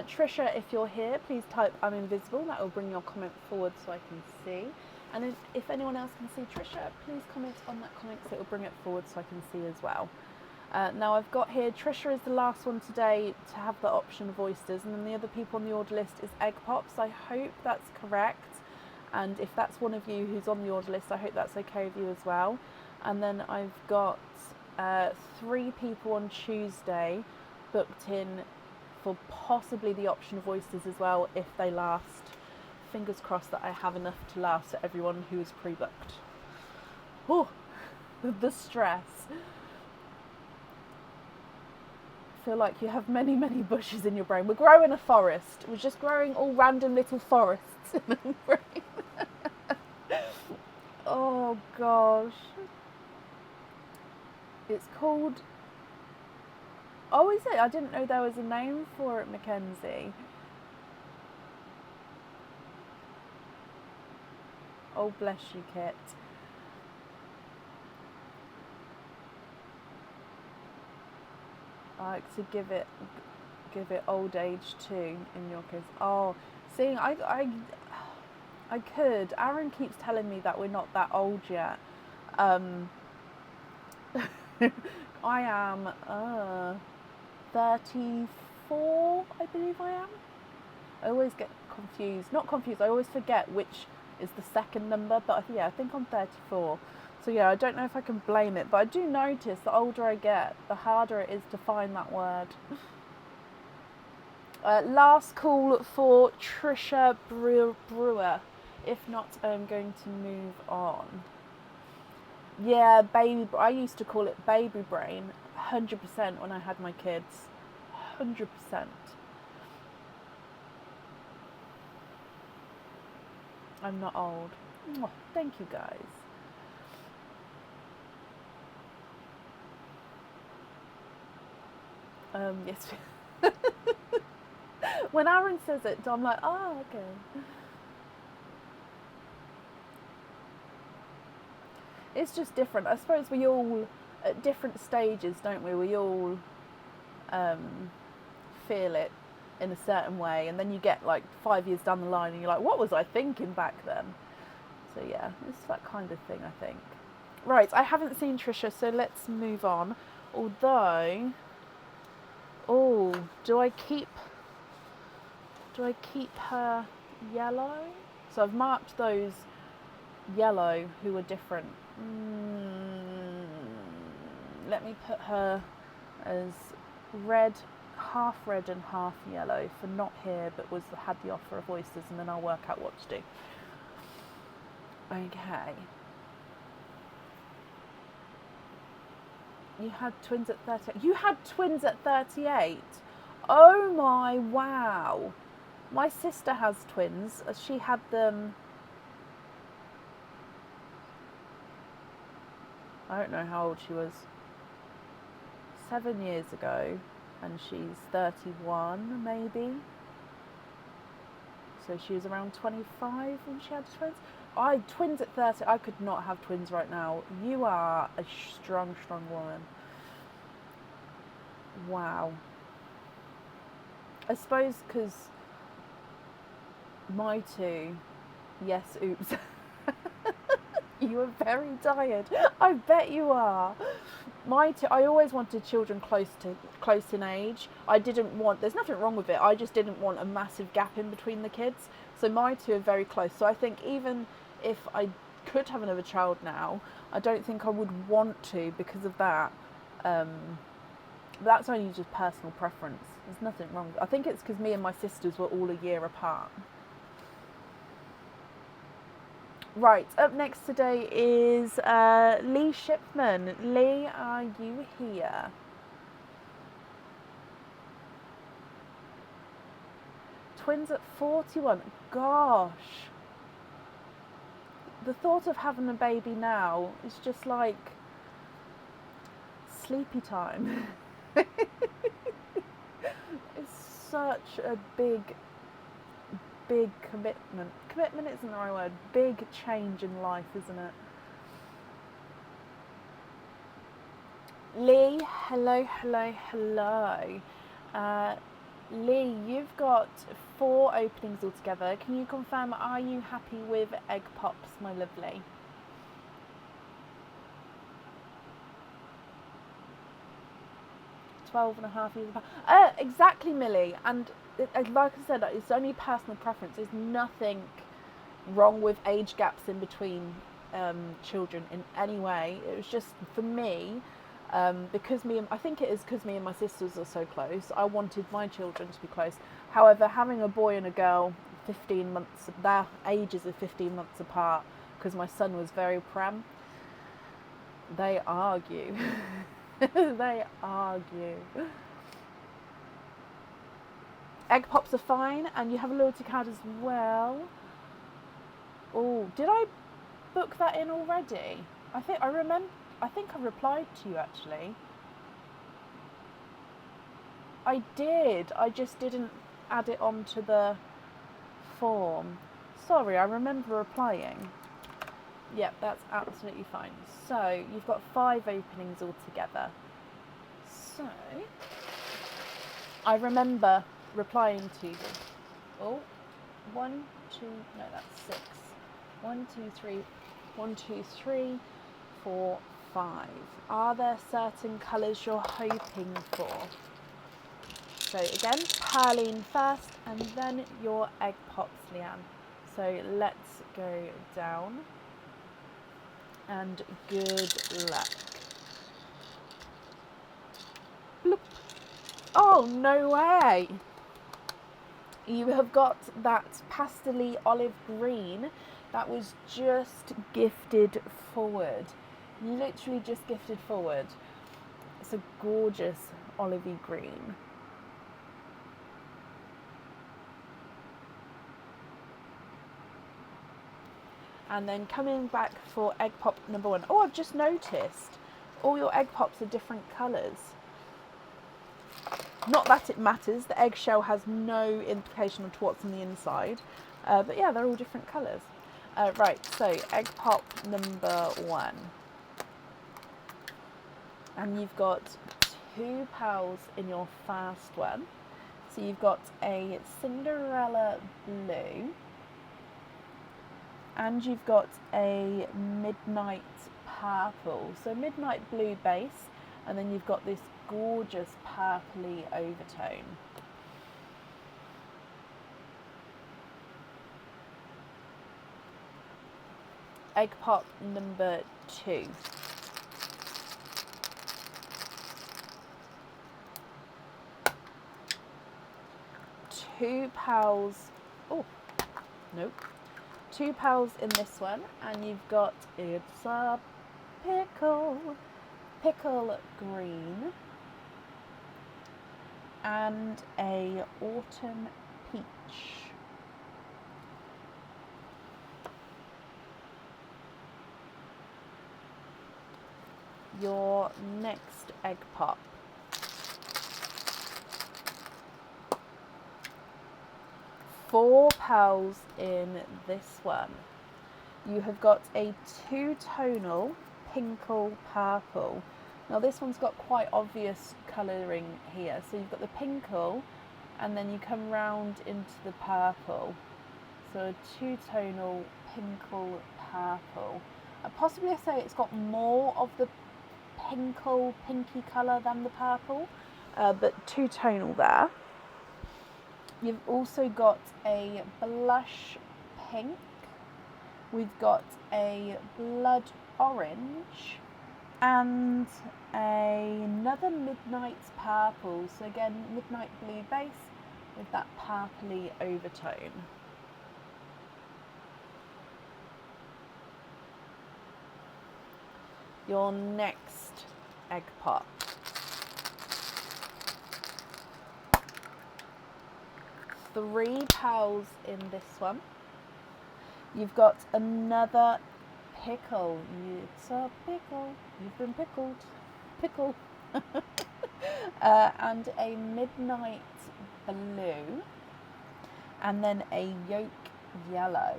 Trisha, if you're here, please type I'm invisible. That will bring your comment forward so I can see. And if anyone else can see Trisha, please comment on that comment so it will bring it forward so I can see as well. Now I've got here, Trisha is the last one today to have the option of oysters, and then the other people on the order list is egg pops. I hope that's correct. And if that's one of you who's on the order list, I hope that's okay with you as well. And then I've got 3 people on Tuesday booked in for possibly the option of oysters as well if they last. Fingers crossed that I have enough to last everyone who is pre-booked. Oh, the stress. I feel like you have many, many bushes in your brain. We're growing a forest. We're just growing all random little forests in the brain. Oh gosh. It's called... Oh, is it? I didn't know there was a name for it, Mackenzie. Oh, bless you, Kit. I like to give it old age too in your case. Oh, see, I could. Aaron keeps telling me that we're not that old yet. I am 34, I believe I am. I always get confused. Not confused, I always forget which is the second number, but yeah, I think I'm 34. So yeah, I don't know if I can blame it, but I do notice the older I get, the harder it is to find that word. Last call for Trisha Brewer. If not, I'm going to move on. Yeah, baby. I used to call it baby brain 100% when I had my kids. 100%. I'm not old. Mwah, thank you guys. Yes. When Aaron says it, I'm like, oh, okay. It's just different. I suppose we all, at different stages, don't we? We all feel it in a certain way, and then you get like 5 years down the line and you're like, what was I thinking back then? So yeah, it's that kind of thing, I think. Right, I haven't seen Trisha, so let's move on. Although, oh, do I keep her yellow? So I've marked those yellow who are different. Let me put her as red, half red and half yellow for not here, but had the offer of oysters, and then I'll work out what to do. Okay. You had twins at 38. You had twins at 38? Oh my, wow. My sister has twins. She had them, I don't know how old she was, 7 years ago, and she's 31 maybe. So she was around 25 when she had twins. Twins at 30, I could not have twins right now. You are a strong, strong woman. Wow. I suppose because my two, yes, oops. You are very tired. I bet you are. My two, I always wanted children close in age. There's nothing wrong with it. I just didn't want a massive gap in between the kids. So my two are very close. So I think even if I could have another child now, I don't think I would want to because of that. But that's only just personal preference. There's nothing wrong. I think it's because me and my sisters were all a year apart. Right, up next today is Lee Shipman. Lee, are you here? Twins at 41. Gosh. The thought of having a baby now is just like sleepy time. It's such a big commitment. Commitment isn't the right word. Big change in life, isn't it? Lee, hello. Lee, you've got 4 openings altogether. Can you confirm, are you happy with egg pops, my lovely? $12.5 years. Exactly, Millie. And like I said, it's only personal preference. There's nothing wrong with age gaps in between children in any way. It was just for me, because I think it is because me and my sisters are so close. I wanted my children to be close. However, having a boy and a girl, 15 months, their ages are 15 months apart, because my son was very pram. They argue. They argue. Egg pops are fine, and you have a loyalty card as well. Oh, did I book that in already? I think I replied to you actually. I did. I just didn't add it onto the form. Sorry, I remember replying. Yep, that's absolutely fine. So you've got 5 openings altogether. So I remember replying to you. Oh, 1, 2, no, that's 6. 1, 2, 3, 1, 2, 3, 4, 5. Are there certain colours you're hoping for? So again, Perline first, and then your egg pops, Leanne. So let's go down, and good luck. Bloop. Oh, no way! You have got that pastel-y olive green that was just gifted forward. Literally just gifted forward. It's a gorgeous olivey green. And then coming back for egg pop number 1. Oh, I've just noticed all your egg pops are different colours. Not that it matters, the eggshell has no implication onto what's on the inside, but yeah, they're all different colours. Right, so egg pop number 1. And you've got 2 pals in your first one. So you've got a Cinderella blue, and you've got a midnight purple. So midnight blue base, and then you've got this gorgeous purpley overtone. Egg pop number 2. Two pals. Oh, nope. 2 pals in this one, and you've got it's a pickle green, and a autumn peach. Your next egg pop. Four pals in this one. You have got a 2-tonal pinkle purple. Now this one's got quite obvious colouring here. So you've got the pinkle, and then you come round into the purple. So a 2-tonal pinkle purple. Possibly I say it's got more of the pinky colour than the purple, but 2-tonal there. You've also got a blush pink, we've got a blood orange, and another midnight purple. So again, midnight blue base with that purpley overtone. Your next egg pop. Three pals in this one. You've got another pickle. It's a pickle. You've been pickled. Pickle. And a midnight blue. And then a yolk yellow.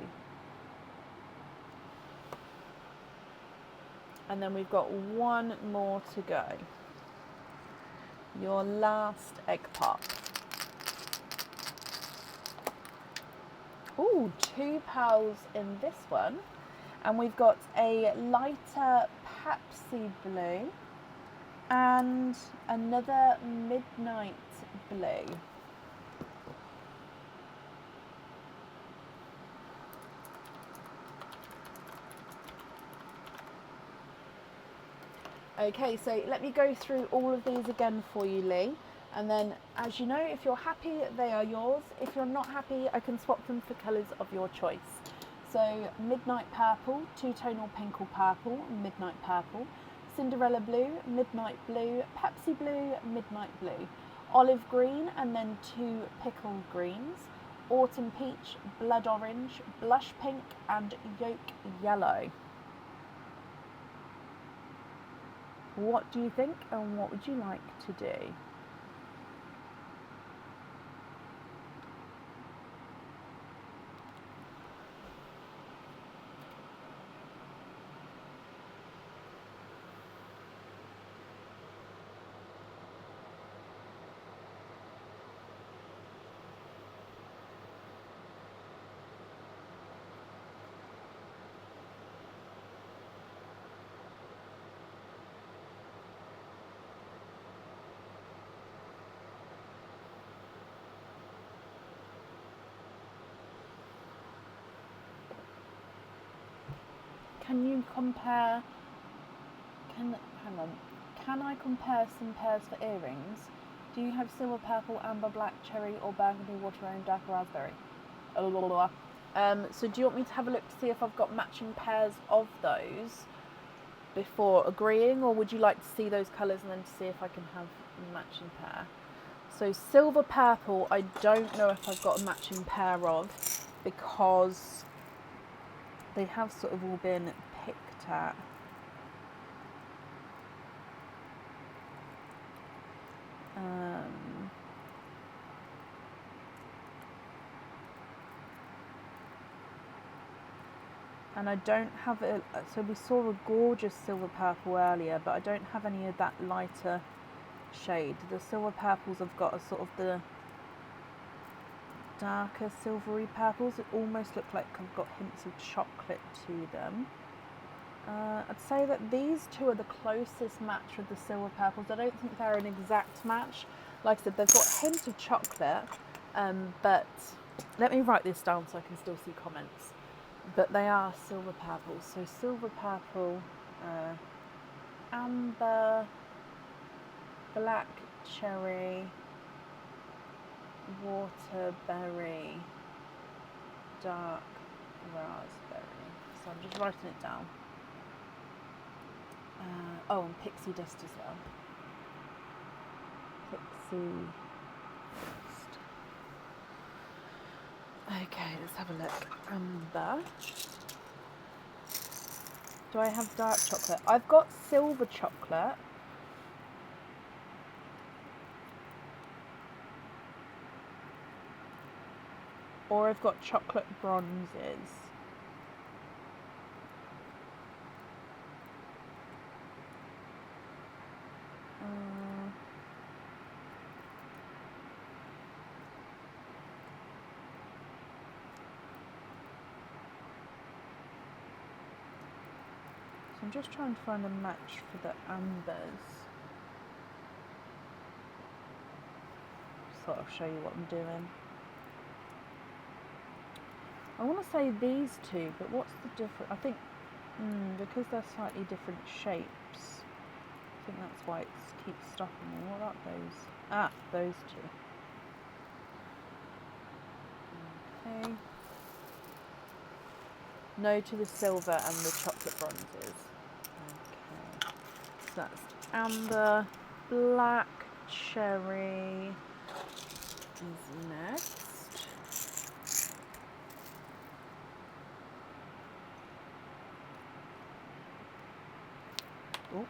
And then we've got one more to go. Your last egg pop. Ooh, 2 pals in this one. And we've got a lighter Pepsi blue and another midnight blue. Okay, so let me go through all of these again for you, Lee. And then, as you know, if you're happy, they are yours. If you're not happy, I can swap them for colours of your choice. So, midnight purple, 2-tonal pinkle purple, midnight purple, Cinderella blue, midnight blue, Pepsi blue, midnight blue, olive green, and then 2 pickle greens, autumn peach, blood orange, blush pink, and yolk yellow. What do you think, and what would you like to do? can you compare, hang on, can I compare some pairs for earrings? Do you have silver, purple, amber, black, cherry, or burgundy, watermelon, dark raspberry? So do you want me to have a look to see if I've got matching pairs of those before agreeing, or would you like to see those colours and then to see if I can have a matching pair? So silver, purple, I don't know if I've got a matching pair of, because they have sort of all been picked at. And I don't have it, so we saw a gorgeous silver purple earlier, but I don't have any of that lighter shade. The silver purples I've got are sort of the darker silvery purples. It almost look like I've got hints of chocolate to them. I'd say that these two are the closest match with the silver purples. I don't think they're an exact match. Like I said, they've got a hint of chocolate, but let me write this down so I can still see comments. But they are silver purple. So silver purple, amber, black cherry, waterberry, dark raspberry. So I'm just writing it down. And pixie dust as well. Pixie dust. Okay, let's have a look. Amber. Do I have dark chocolate? I've got silver chocolate. Or I've got chocolate bronzes. I'm just trying to find a match for the ambers. Sort of show you what I'm doing. I want to say these two, but what's the difference? I think because they're slightly different shapes, I think that's why it keeps stopping me. What about those? Ah, those two. Okay. No to the silver and the chocolate bronzes. Okay. So that's amber, black cherry is next. Oh. Okay.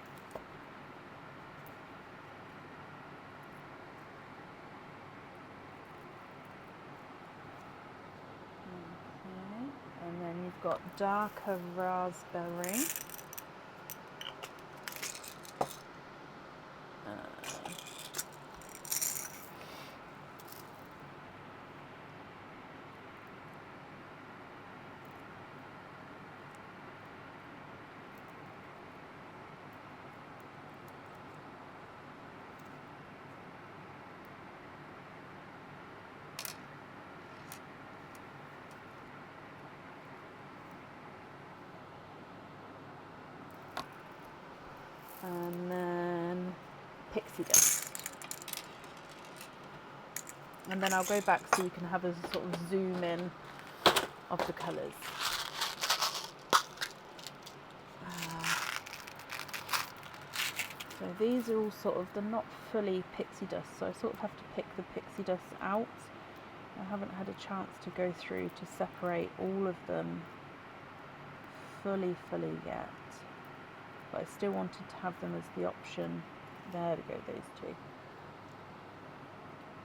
And then you've got darker raspberry. And then pixie dust. And then I'll go back so you can have a sort of zoom in of the colours. So these are all sort of, they're not fully pixie dust, so I sort of have to pick the pixie dust out. I haven't had a chance to go through to separate all of them fully yet. But I still wanted to have them as the option. There we go, those two.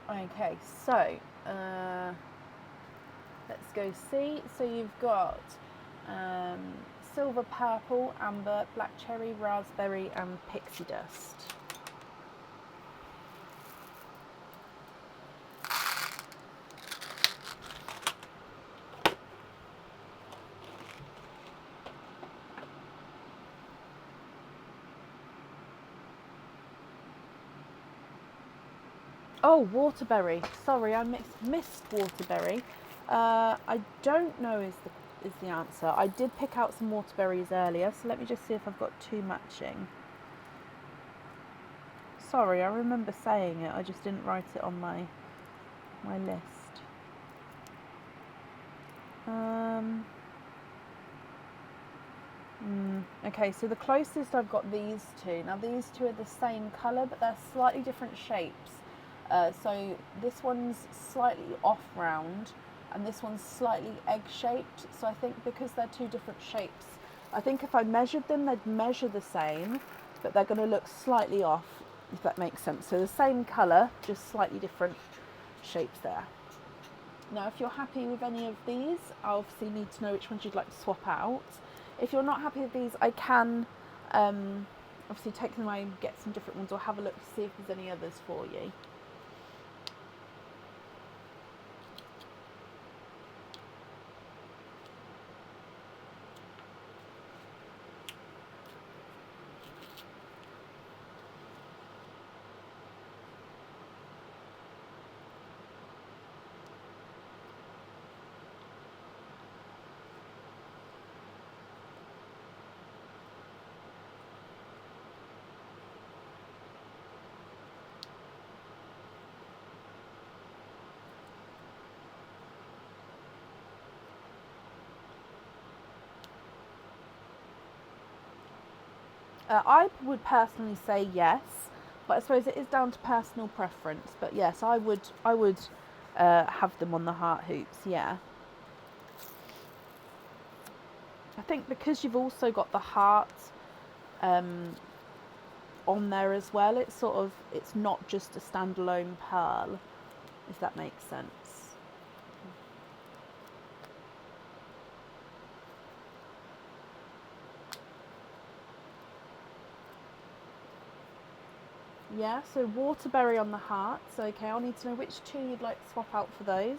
Okay, so let's go see. So you've got silver, purple, amber, black cherry, raspberry and pixie dust. Oh, waterberry. Sorry, I missed waterberry. I don't know is the is the answer. I did pick out some waterberries earlier, so let me just see if I've got 2 matching. Sorry, I remember saying it, I just didn't write it on my list. Okay, so the closest I've got these 2. Now these 2 are the same colour, but they're slightly different shapes. So this one's slightly off round, and this one's slightly egg-shaped. So I think because they're 2 different shapes, I think if I measured them, they'd measure the same, but they're going to look slightly off, if that makes sense. So the same colour, just slightly different shapes there. Now, if you're happy with any of these, I obviously need to know which ones you'd like to swap out. If you're not happy with these, I can obviously take them away and get some different ones, or have a look to see if there's any others for you. I would personally say yes, but I suppose it is down to personal preference. But yes, I would have them on the heart hoops. Yeah, I think because you've also got the heart on there as well, it's not just a standalone pearl, if that makes sense. Yeah, so waterberry on the hearts. Okay, I'll need to know which 2 you'd like to swap out for those.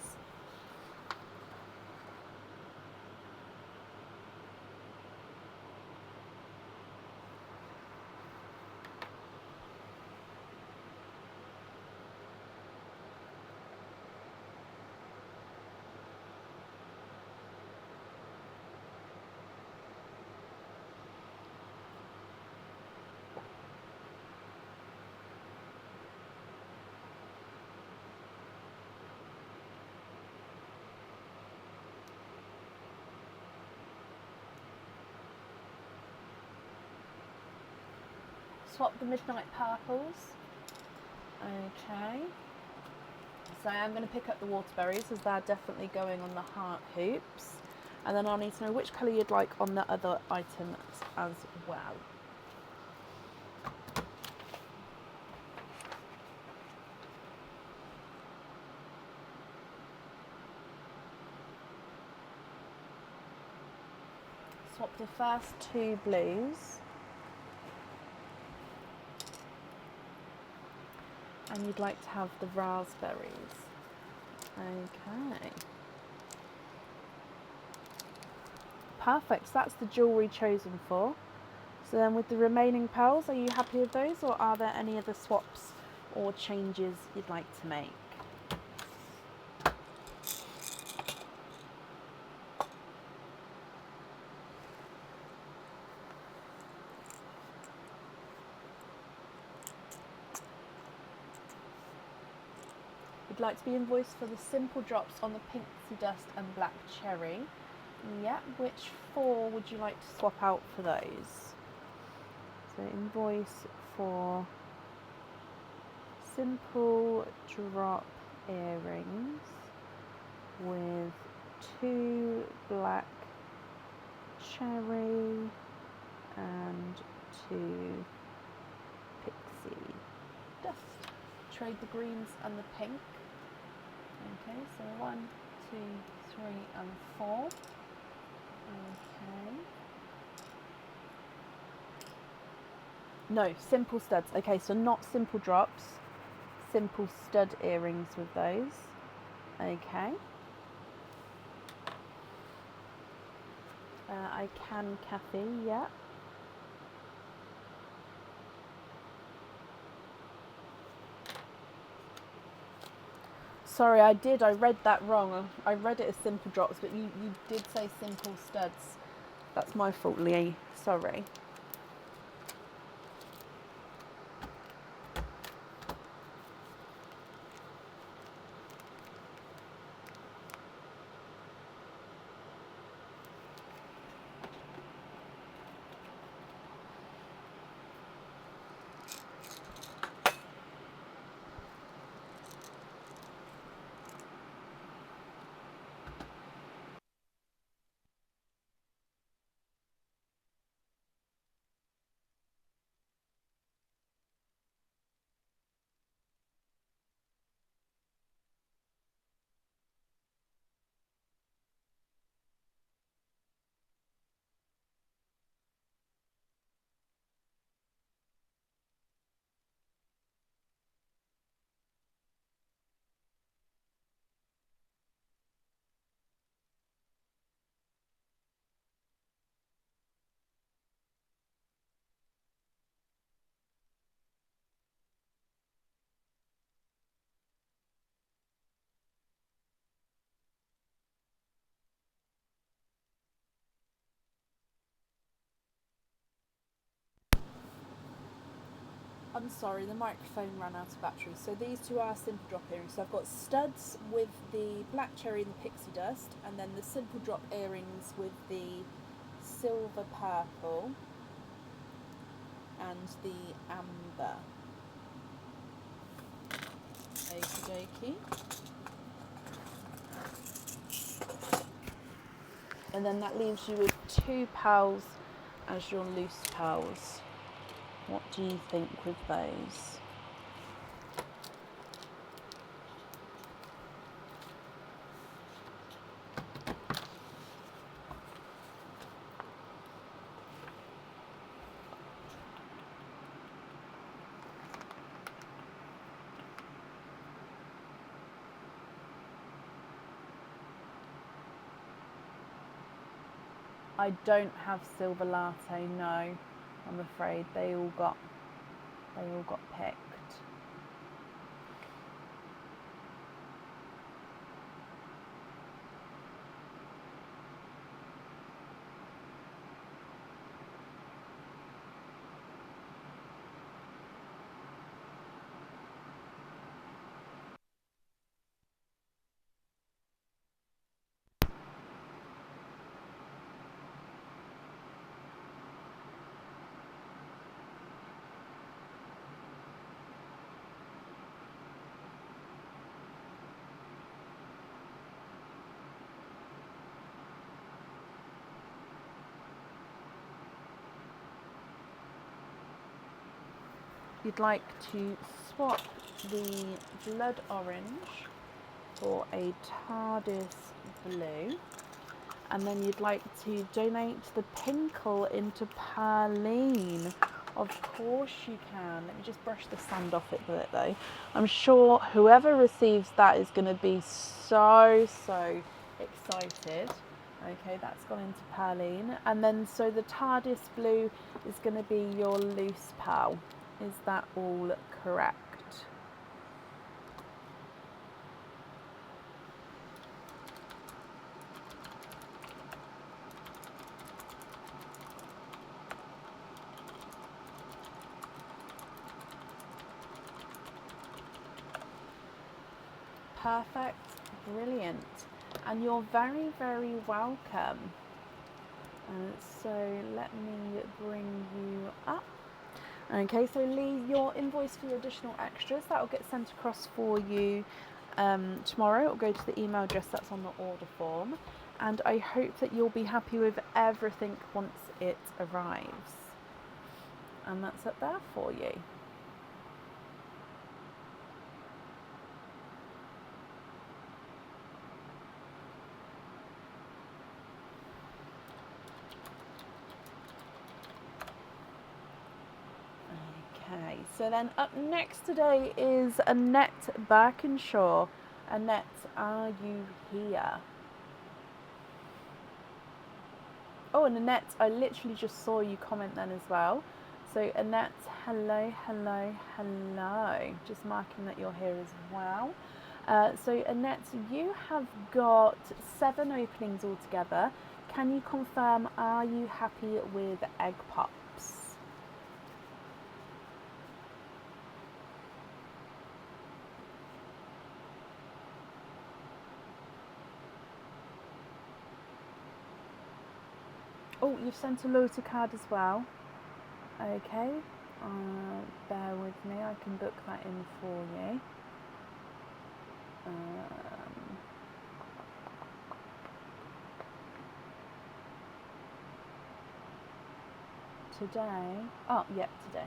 Swap the midnight purples. Okay. So I am going to pick up the waterberries, as they're definitely going on the heart hoops. And then I'll need to know which colour you'd like on the other items as well. Swap the first 2 blues. And you'd like to have the raspberries. Okay. Perfect, so that's the jewellery chosen for. So then with the remaining pearls, are you happy with those, or are there any other swaps or changes you'd like to make? You'd like to be invoiced for the simple drops on the Pixie Dust and Black Cherry. Yeah, which 4 would you like to swap out for those? So invoice for simple drop earrings with 2 black cherry and 2 pixie dust. Trade the greens and the pink. Okay, so 1, 2, 3 and 4. Okay. No, simple studs. Okay, so not simple drops, simple stud earrings with those. Okay. I can, Kathy, yeah. Sorry, I did. I read that wrong. I read it as simple drops, but you did say simple studs. That's my fault, Lee. Sorry. I'm sorry, the microphone ran out of battery. So these two are simple drop earrings. So I've got studs with the black cherry and the pixie dust, and then the simple drop earrings with the silver purple and the amber. Okie dokie. And then that leaves you with 2 pearls as your loose pearls. What do you think with those? I don't have silver latte, no. I'm afraid they all got picked. You'd like to swap the blood orange for a TARDIS blue, and then you'd like to donate the pinkle into Perline. Of course you can. Let me just brush the sand off it with it though. I'm sure whoever receives that is going to be so excited. Okay, that's gone into Perline. And then so the TARDIS blue is going to be your loose pearl. Is that all correct? Perfect, brilliant. And you're very welcome. So let me bring you up. Okay, so Lee, your invoice for your additional extras, that will get sent across for you tomorrow. It will go to the email address that's on the order form. And I hope that you'll be happy with everything once it arrives. And that's up there for you. Okay, so then up next today is Annette Birkinshaw. Annette, are you here? Oh, and Annette, I literally just saw you comment then as well. So Annette, hello. Just marking that you're here as well. So Annette, you have got 7 openings altogether. Can you confirm, are you happy with egg pops? Oh, you've sent a loyalty card as well. Okay, bear with me, I can book that in for you. Today, oh, yeah, today.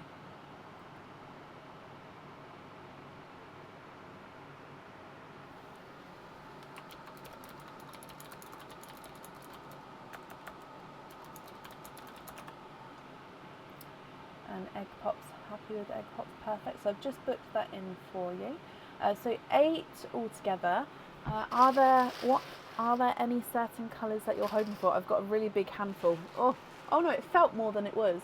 And egg pops, happy with egg pops, perfect. So I've just booked that in for you. So 8 altogether. Are there any certain colours that you're hoping for? I've got a really big handful. Oh no, it felt more than it was.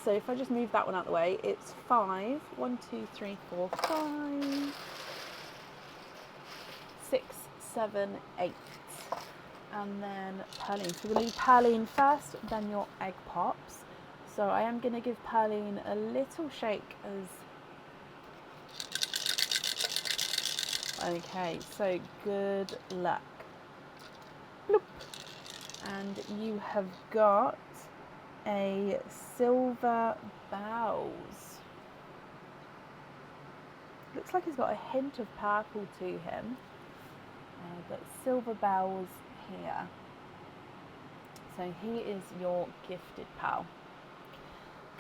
So if I just move that one out of the way, it's 5. 1, 2, 3, 4, 5, 6, 7, 8. And then Perline. So we're going to do Perline first, then your egg pops. So I am going to give Perline a little shake as... Okay, so good luck. Bloop. And you have got a silver bows. Looks like he's got a hint of purple to him, but silver bows here. So he is your gifted pal.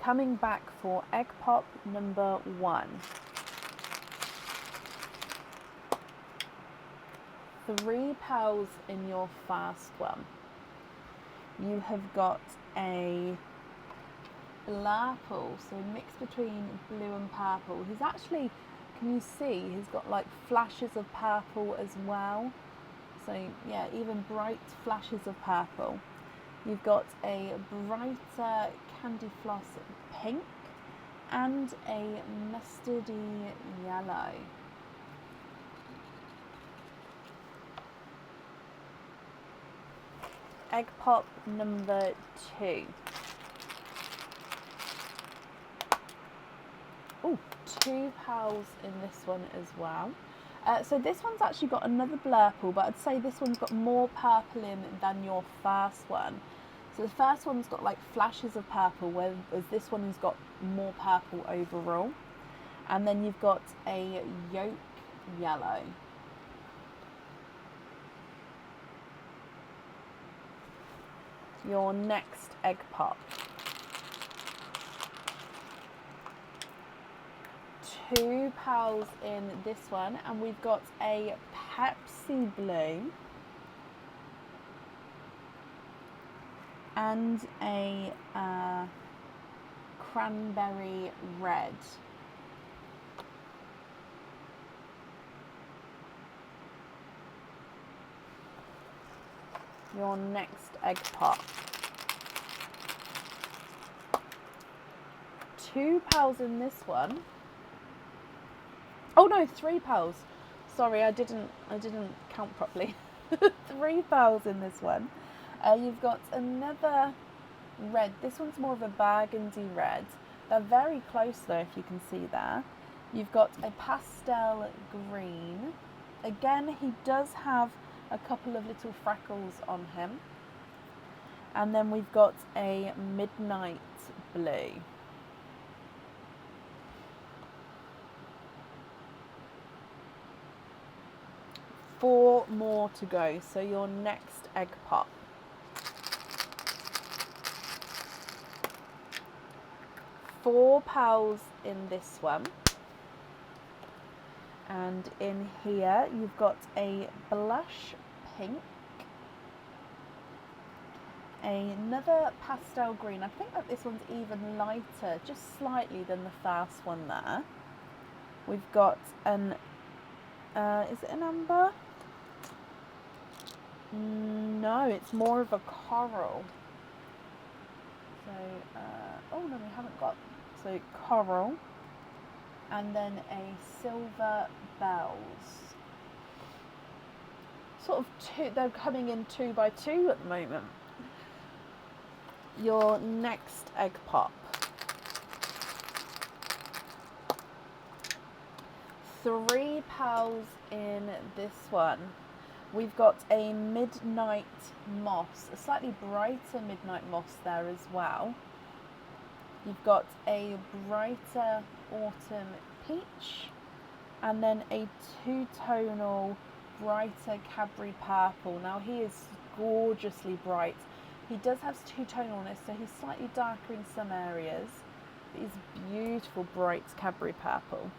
Coming back for egg pop number 1. 3 pals in your first one. You have got a blurple, so a mix between blue and purple. He's actually, can you see, he's got like flashes of purple as well. So yeah, even bright flashes of purple. You've got a brighter candy floss pink and a mustardy yellow. Egg pop number 2. Oh, 2 pals in this one as well. So this one's actually got another blurple, but I'd say this one's got more purple in than your first one. So the first one's got like flashes of purple, whereas this one has got more purple overall. And then you've got a yolk yellow. Your next egg pop. 2 pals in this one, and we've got a Pepsi blue and a cranberry red. Your next egg pop. 2 pals in this one. Oh no, 3 pals. Sorry, I didn't count properly. 3 pals in this one. You've got another red. This one's more of a burgundy red. They're very close though, if you can see there. You've got a pastel green. Again, he does have a couple of little freckles on him. And then we've got a midnight blue. Four more to go, so your next egg pop. Four pals in this one. And in here you've got a blush pink, another pastel green. I think that this one's even lighter, just slightly, than the first one there. We've got an, is it an amber? No, it's more of a coral. So, oh no, we haven't got, so coral. And then a silver bells. sort of they're coming in 2 by 2 at the moment. Your next egg pop. 3 pals in this one. We've got a midnight moss, a slightly brighter midnight moss there as well. You've got a brighter autumn peach, and then a 2-tonal brighter Cadbury purple. Now he is gorgeously bright. He does have 2-tonalness, so he's slightly darker in some areas. But he's beautiful bright Cadbury purple.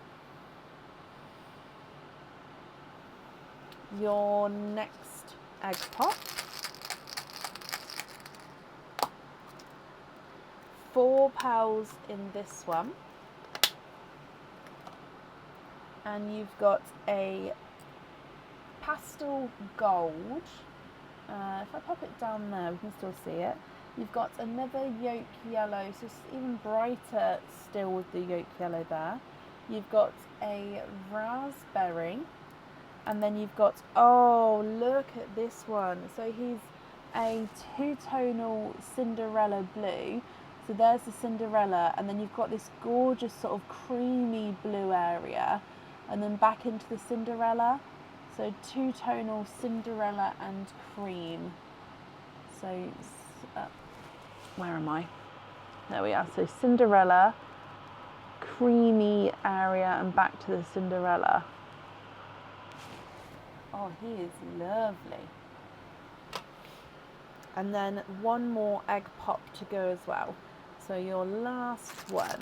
Your next egg pop. 4 pals in this one. And you've got a pastel gold. If I pop it down there, we can still see it. You've got another yolk yellow, so it's even brighter still with the yolk yellow there. You've got a raspberry, and then you've got, oh, look at this one. So he's a 2-tonal Cinderella blue. So there's the Cinderella, and then you've got this gorgeous sort of creamy blue area, and then back into the Cinderella. So 2-tonal Cinderella and cream. So, where am I? There we are. So Cinderella, creamy area, and back to the Cinderella. Oh, he is lovely. And then one more egg pop to go as well. So your last one.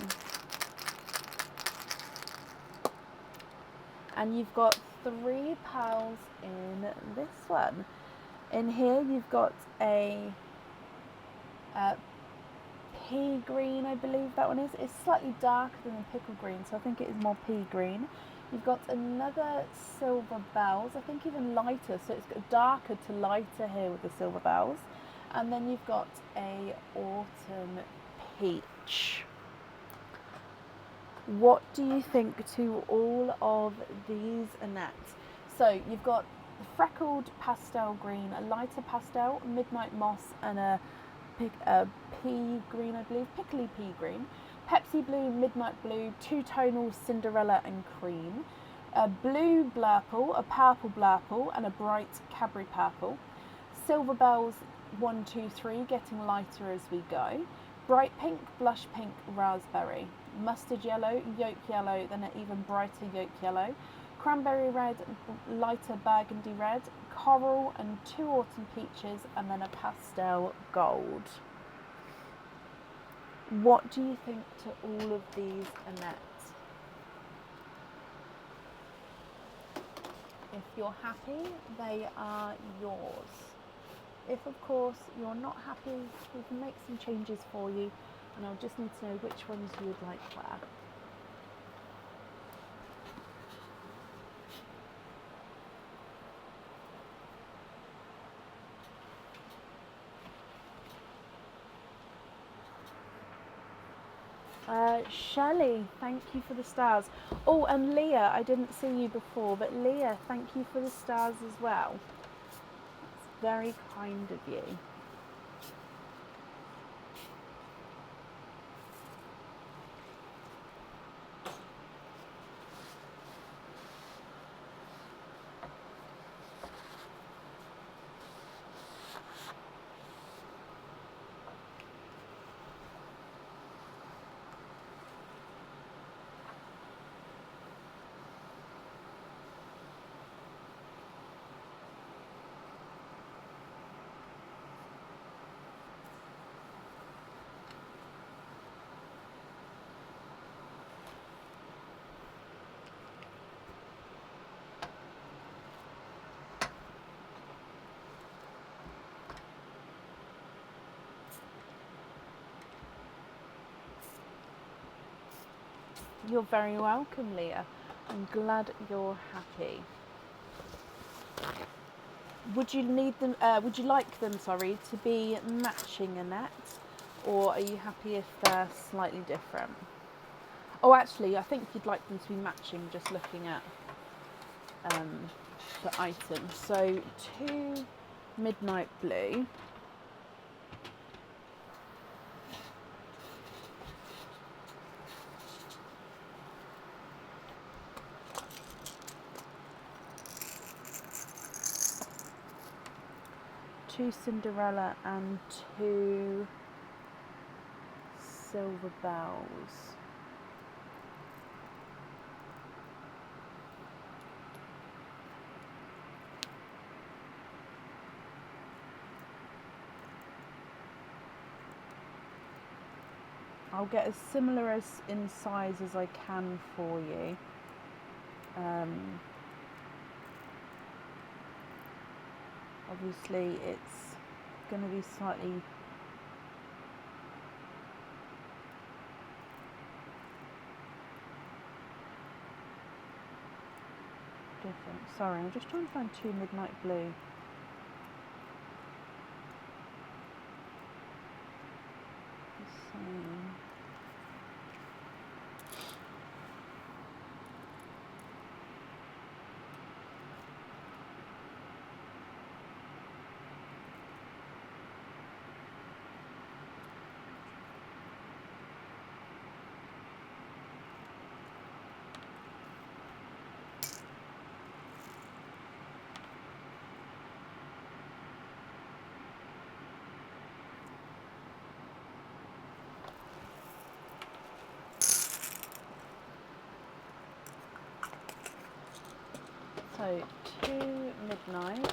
And you've got 3 pals in this one. In here you've got a pea green, I believe that one is. It's slightly darker than the pickle green, so I think it is more pea green. You've got another silver bells, I think even lighter, so it's darker to lighter here with the silver bells. And then you've got a autumn peach. What do you think to all of these, Annette? So you've got freckled pastel green, a lighter pastel, midnight moss, and a pea green, I believe, pickly pea green. Pepsi blue, midnight blue, 2-tonal Cinderella and cream. A blue blurple, a purple blurple, and a bright Cadbury purple. Silver bells 1, 2, 3, getting lighter as we go. Bright pink, blush pink, raspberry. Mustard yellow, yolk yellow, then an even brighter yolk yellow. Cranberry red, lighter burgundy red. Coral and 2 autumn peaches, and then a pastel gold. What do you think to all of these, Annette? If you're happy, they are yours. If, of course, you're not happy, we can make some changes for you, and I'll just need to know which ones you would like where. Shelley, thank you for the stars. Oh, and Leah, I didn't see you before, but Leah, thank you for the stars as well. It's very kind of you. You're very welcome, Leah. I'm glad you're happy. Would you need them? Would you like them? Sorry, to be matching, Annette, or are you happy if they're slightly different? Oh, actually, I think you'd like them to be matching. Just looking at the items. So 2 midnight blue. Two Cinderella and 2 silver bells. I'll get as similar as in size as I can for you. Obviously it's going to be slightly different. Sorry, I'm just trying to find 2 midnight blue. The same. So 2 midnight.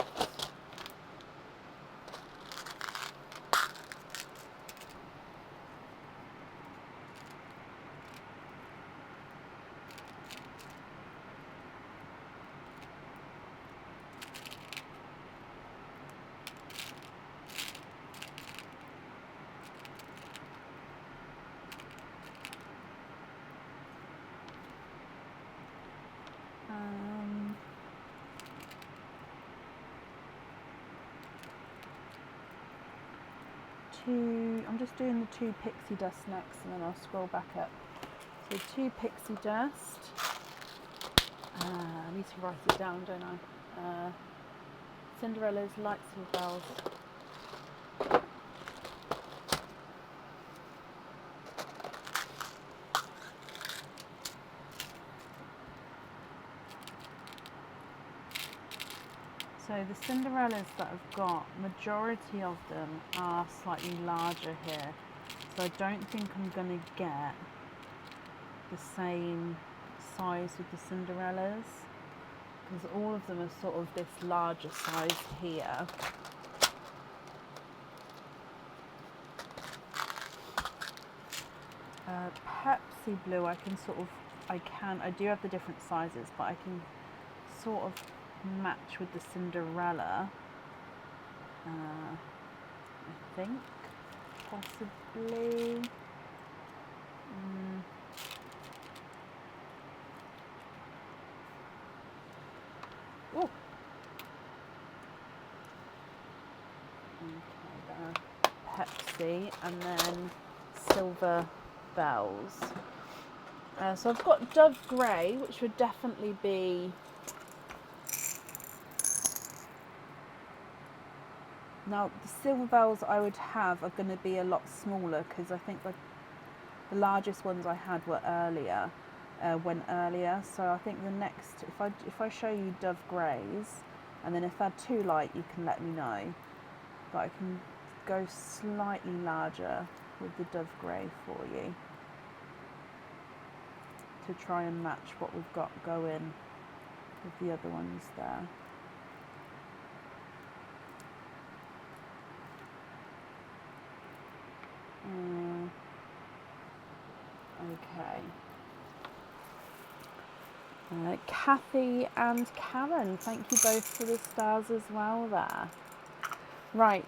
I'm just doing the 2 pixie dust next, and then I'll scroll back up. So 2 pixie dust. I need to write it down, don't I? Cinderella's lights and bells. So the Cinderellas that I've got, majority of them are slightly larger here. So I don't think I'm going to get the same size with the Cinderellas, because all of them are sort of this larger size here. Pepsi blue, I do have the different sizes, but I can sort of match with the Cinderella, I think, possibly. Oh, okay, Pepsi, and then silver bells. So I've got Dove Grey, which would definitely be. Now, the silver bells I would have are going to be a lot smaller, because I think the largest ones I had were went earlier. So I think the next, if I show you Dove Greys, and then if they're too light, you can let me know. But I can go slightly larger with the Dove Grey for you, to try and match what we've got going with the other ones there. Okay. Kathy and Karen, thank you both for the stars as well there. Right.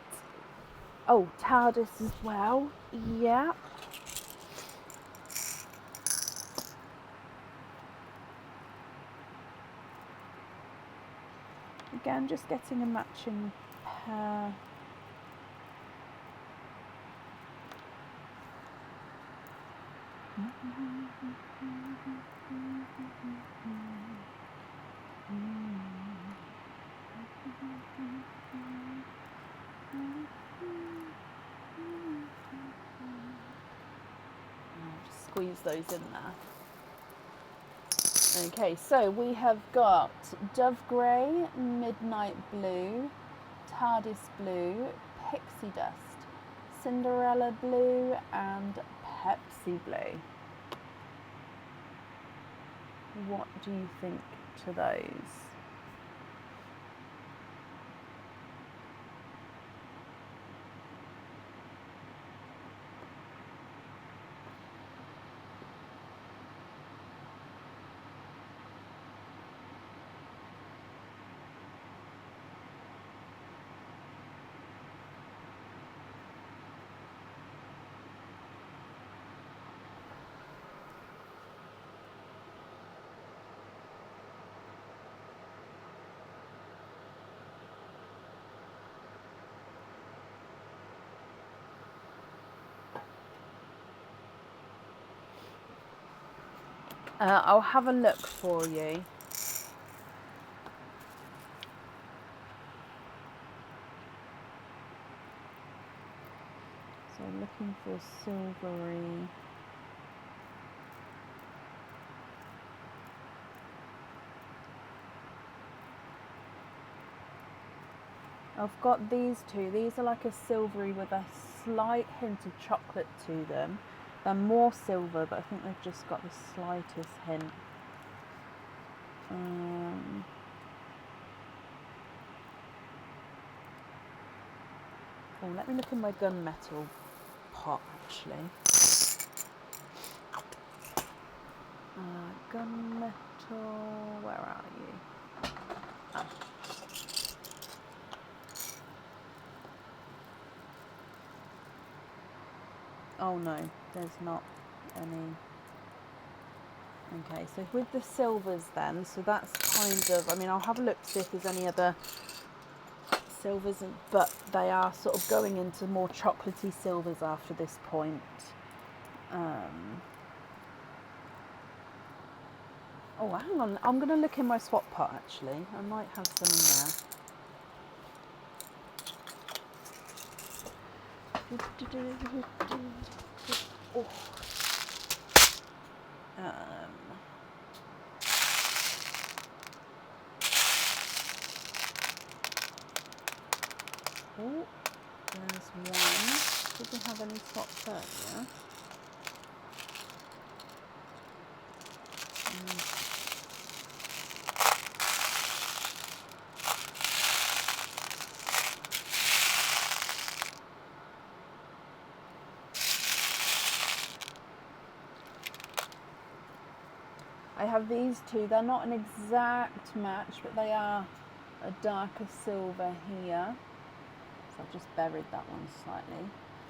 Oh, TARDIS as well. Yeah. Again, just getting a matching pair. I'll just squeeze those in there. Okay, so we have got Dove Grey, Midnight Blue, TARDIS Blue, Pixie Dust, Cinderella Blue, and Pepsi Blue. What do you think to those? I'll have a look for you. So looking for silvery. I've got these two. These are like a silvery with a slight hint of chocolate to them. They're more silver, but I think they've just got the slightest hint. Oh, let me look in my gunmetal pot actually. Gunmetal, where are you? Oh. Oh no, there's not any. Okay, so with the silvers then, so that's kind of, I mean, I'll have a look to see if there's any other silvers, but they are sort of going into more chocolatey silvers after this point. Oh, hang on, I'm going to look in my swap pot actually. I might have some in there. Oh. Oh, there's one. Did we have any swaps earlier? I have these two. They're not an exact match, but they are a darker silver here. So I've just buried that one slightly.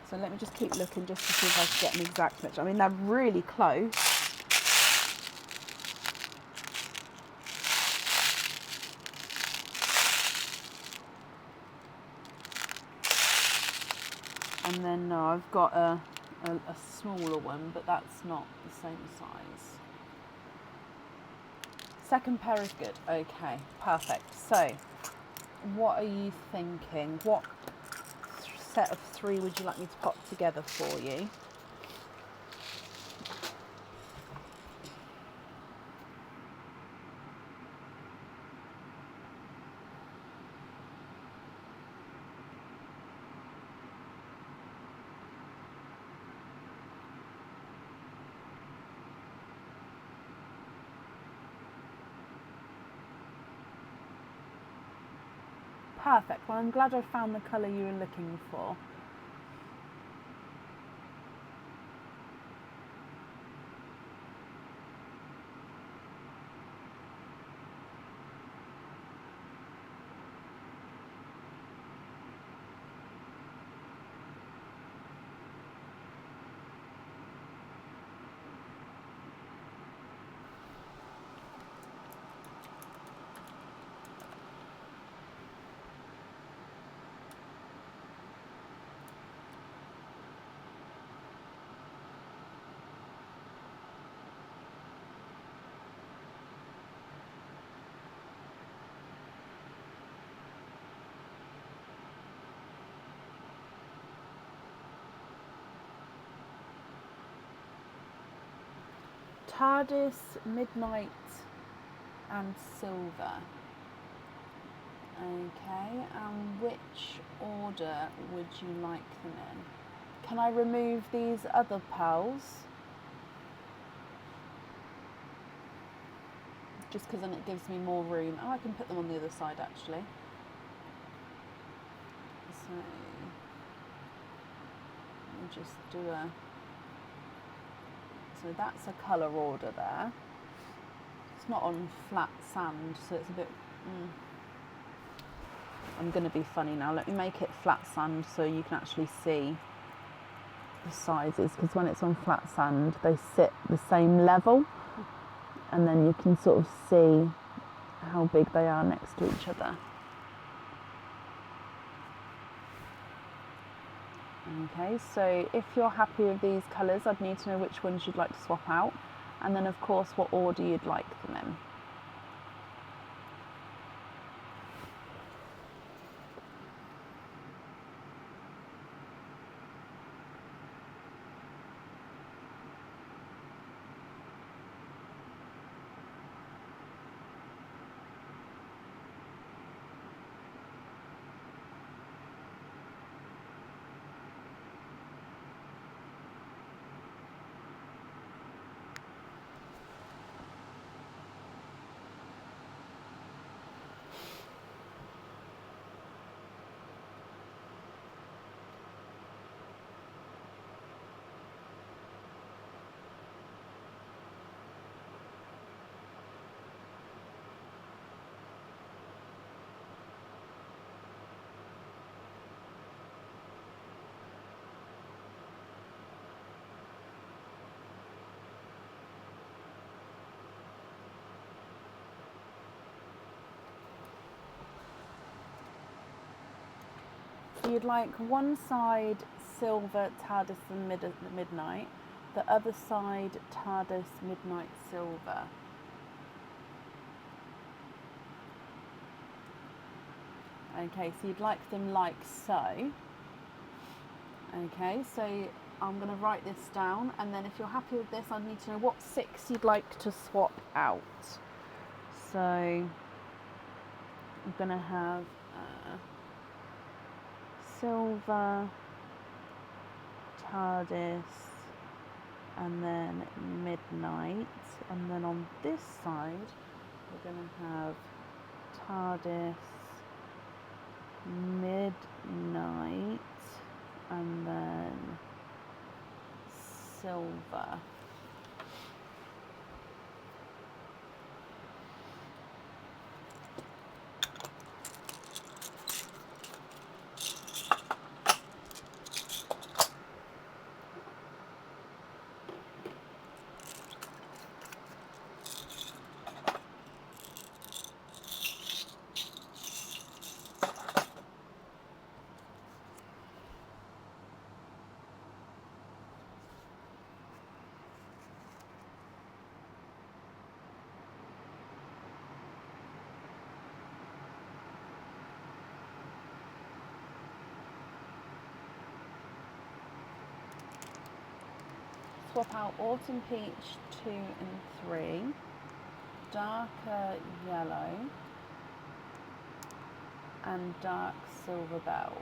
So let me just keep looking just to see if I can get an exact match. I mean, they're really close. And then no, I've got a smaller one, but that's not the same size. Second pair is good. Okay, perfect. So, what are you thinking? What set of 3 would you like me to pop together for you? Perfect. Well, I'm glad I found the colour you were looking for. TARDIS, Midnight and Silver. Okay, and which order would you like them in? Can I remove these other pals? Just because then it gives me more room. Oh, I can put them on the other side actually. So, let me just do a... So that's a colour order there. It's not on flat sand, so it's a bit... I'm going to be funny now. Let me make it flat sand so you can actually see the sizes, because when it's on flat sand they sit the same level and then you can sort of see how big they are next to each other. Okay, so if you're happy with these colours, I'd need to know which ones you'd like to swap out, and then of course what order you'd like them in. So you'd like one side Silver, TARDIS and Midnight, the other side TARDIS, Midnight, Silver. Okay, so you'd like them like so. Okay, so I'm going to write this down, and then if you're happy with this, I need to know what 6 you'd like to swap out. So I'm going to have Silver, TARDIS, and then Midnight, and then on this side we're going to have TARDIS, Midnight, and then Silver. Swap out Autumn Peach 2 and 3, Darker Yellow, and Dark Silver Bells.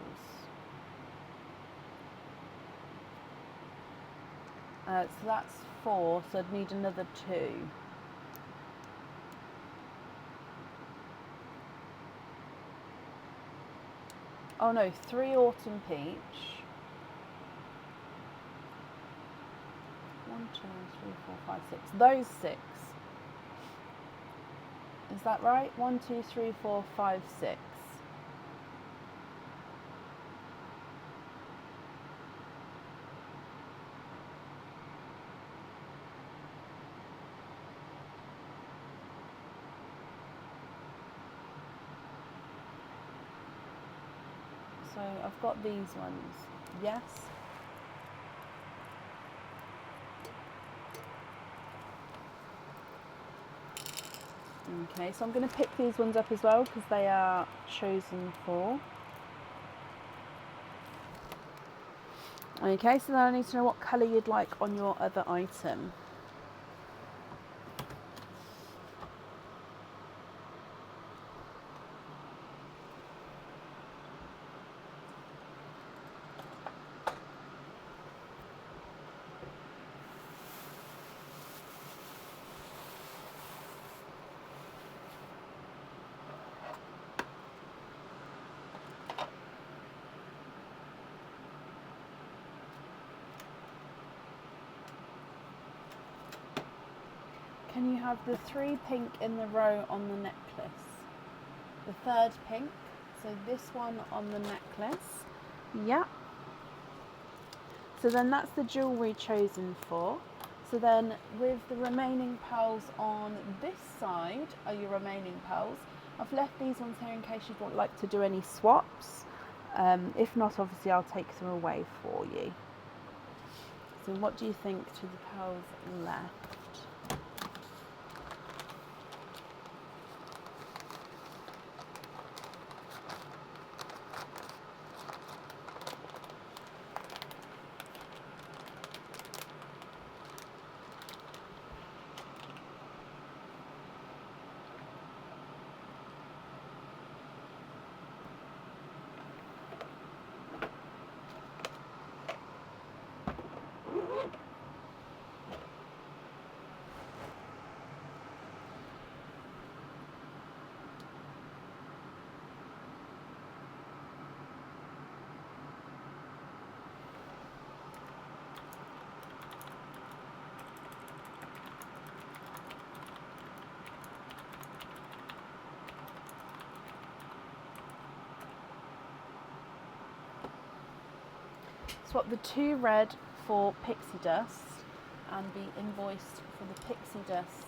So that's 4, so I'd need another 2. Oh no, 3 Autumn Peach. 1, 2, 3, 4, 5, 6. Those 6. Is that right? 1, 2, 3, 4, 5, 6. So I've got these ones. Yes. Okay, so I'm going to pick these ones up as well because they are chosen for. Okay, so then I need to know what colour you'd like on your other item. Can you have the 3 pink in the row on the necklace? The 3rd pink, so this one on the necklace. Yeah. So then that's the jewellery chosen for. So then with the remaining pearls on this side are your remaining pearls. I've left these ones here in case you'd like to do any swaps. If not, obviously I'll take them away for you. So what do you think to the pearls left? Swap the 2 red for pixie dust and be invoiced for the pixie dust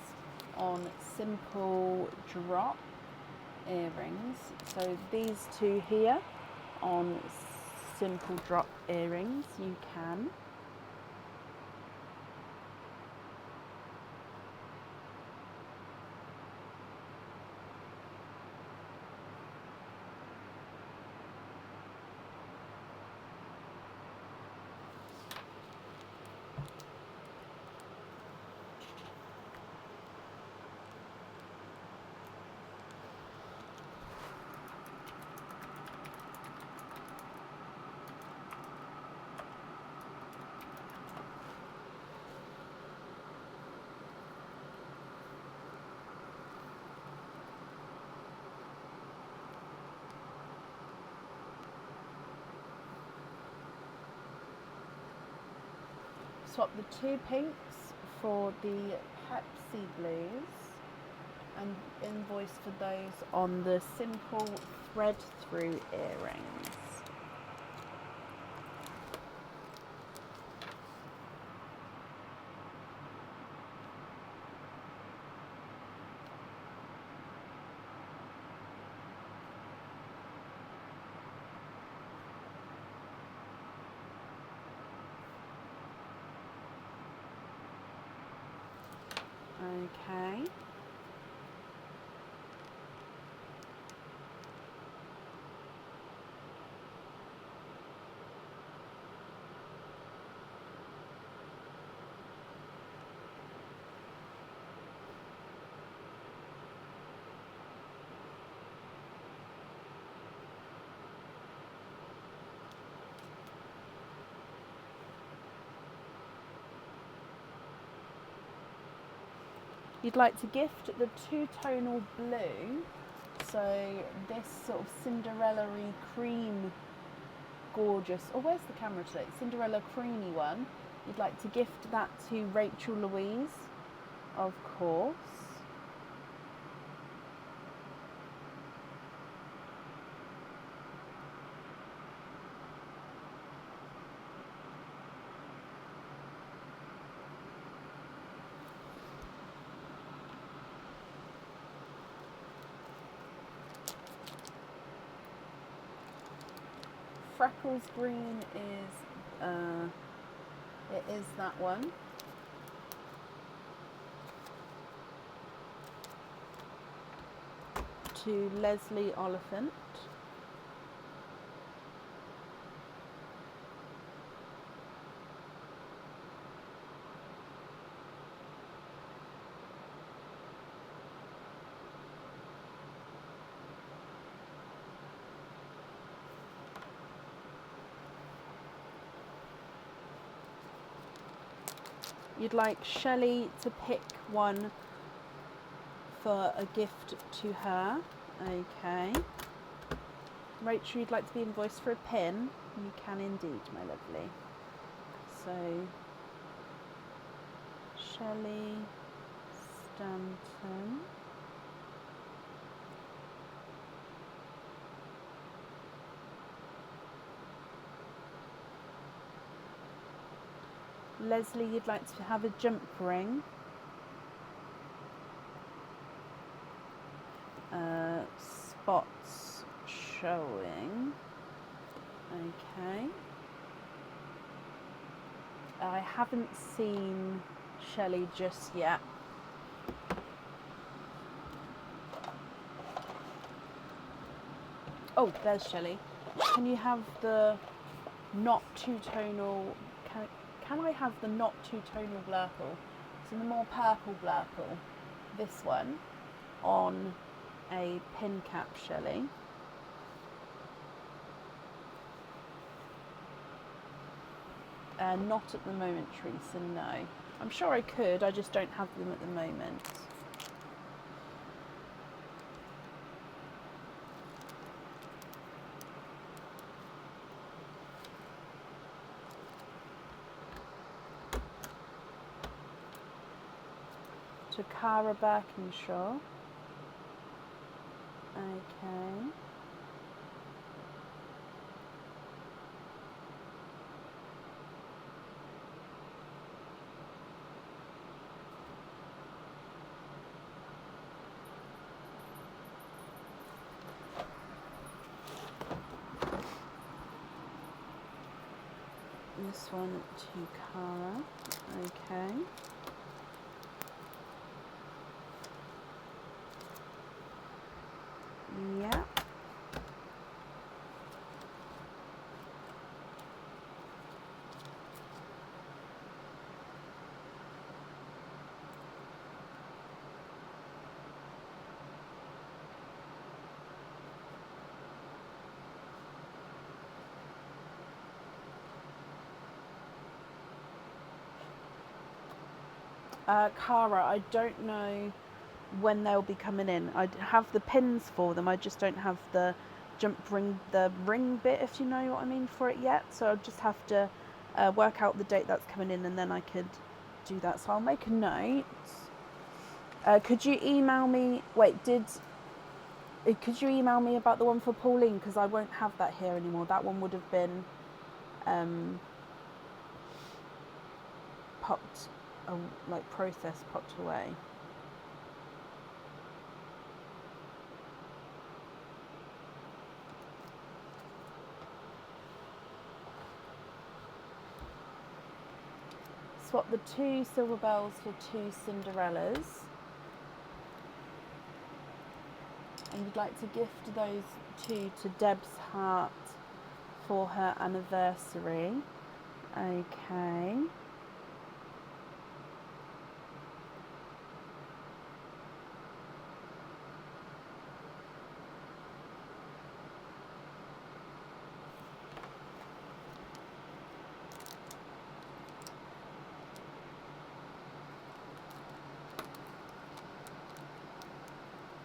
on simple drop earrings. So these 2 here on simple drop earrings, you can. Swap the 2 pinks for the Pepsi blues and invoice for those on the simple thread through earrings. Okay. You'd like to gift the 2-tonal blue, so this sort of Cinderella-y cream gorgeous, oh where's the camera today, Cinderella creamy one. You'd like to gift that to Rachel Louise, of course. Freckles green is, it is that one. To Leslie Oliphant. You'd like Shelley to pick one for a gift to her. Okay. Rachel, you'd like to be invoiced for a pin? You can indeed, my lovely. So, Shelley, Stanton. Leslie, you'd like to have a jump ring. Spots showing. Okay. I haven't seen Shelley just yet. Oh, there's Shelley. Can you have the not two-tonal... Can I have the not two-tonal blurple? So the more purple blurple. This one on a pin cap, Shelley. Not at the moment, Teresa, no. I'm sure I could, I just don't have them at the moment. To Cara Birkinshaw. Okay. This one to Cara. Okay. Yeah. Cara, I don't know when they'll be coming in. I have the pins for them, I just don't have the ring bit, if you know what I mean, for it yet. So I'll just have to work out the date that's coming in, and then I could do that. So I'll make a note. Could you email me, could you email me about the one for Pauline, because I won't have that here anymore. That one would have been popped, processed, popped away. Swap the 2 silver bells for 2 Cinderellas. And you'd like to gift those 2 to Deb's heart for her anniversary. Okay.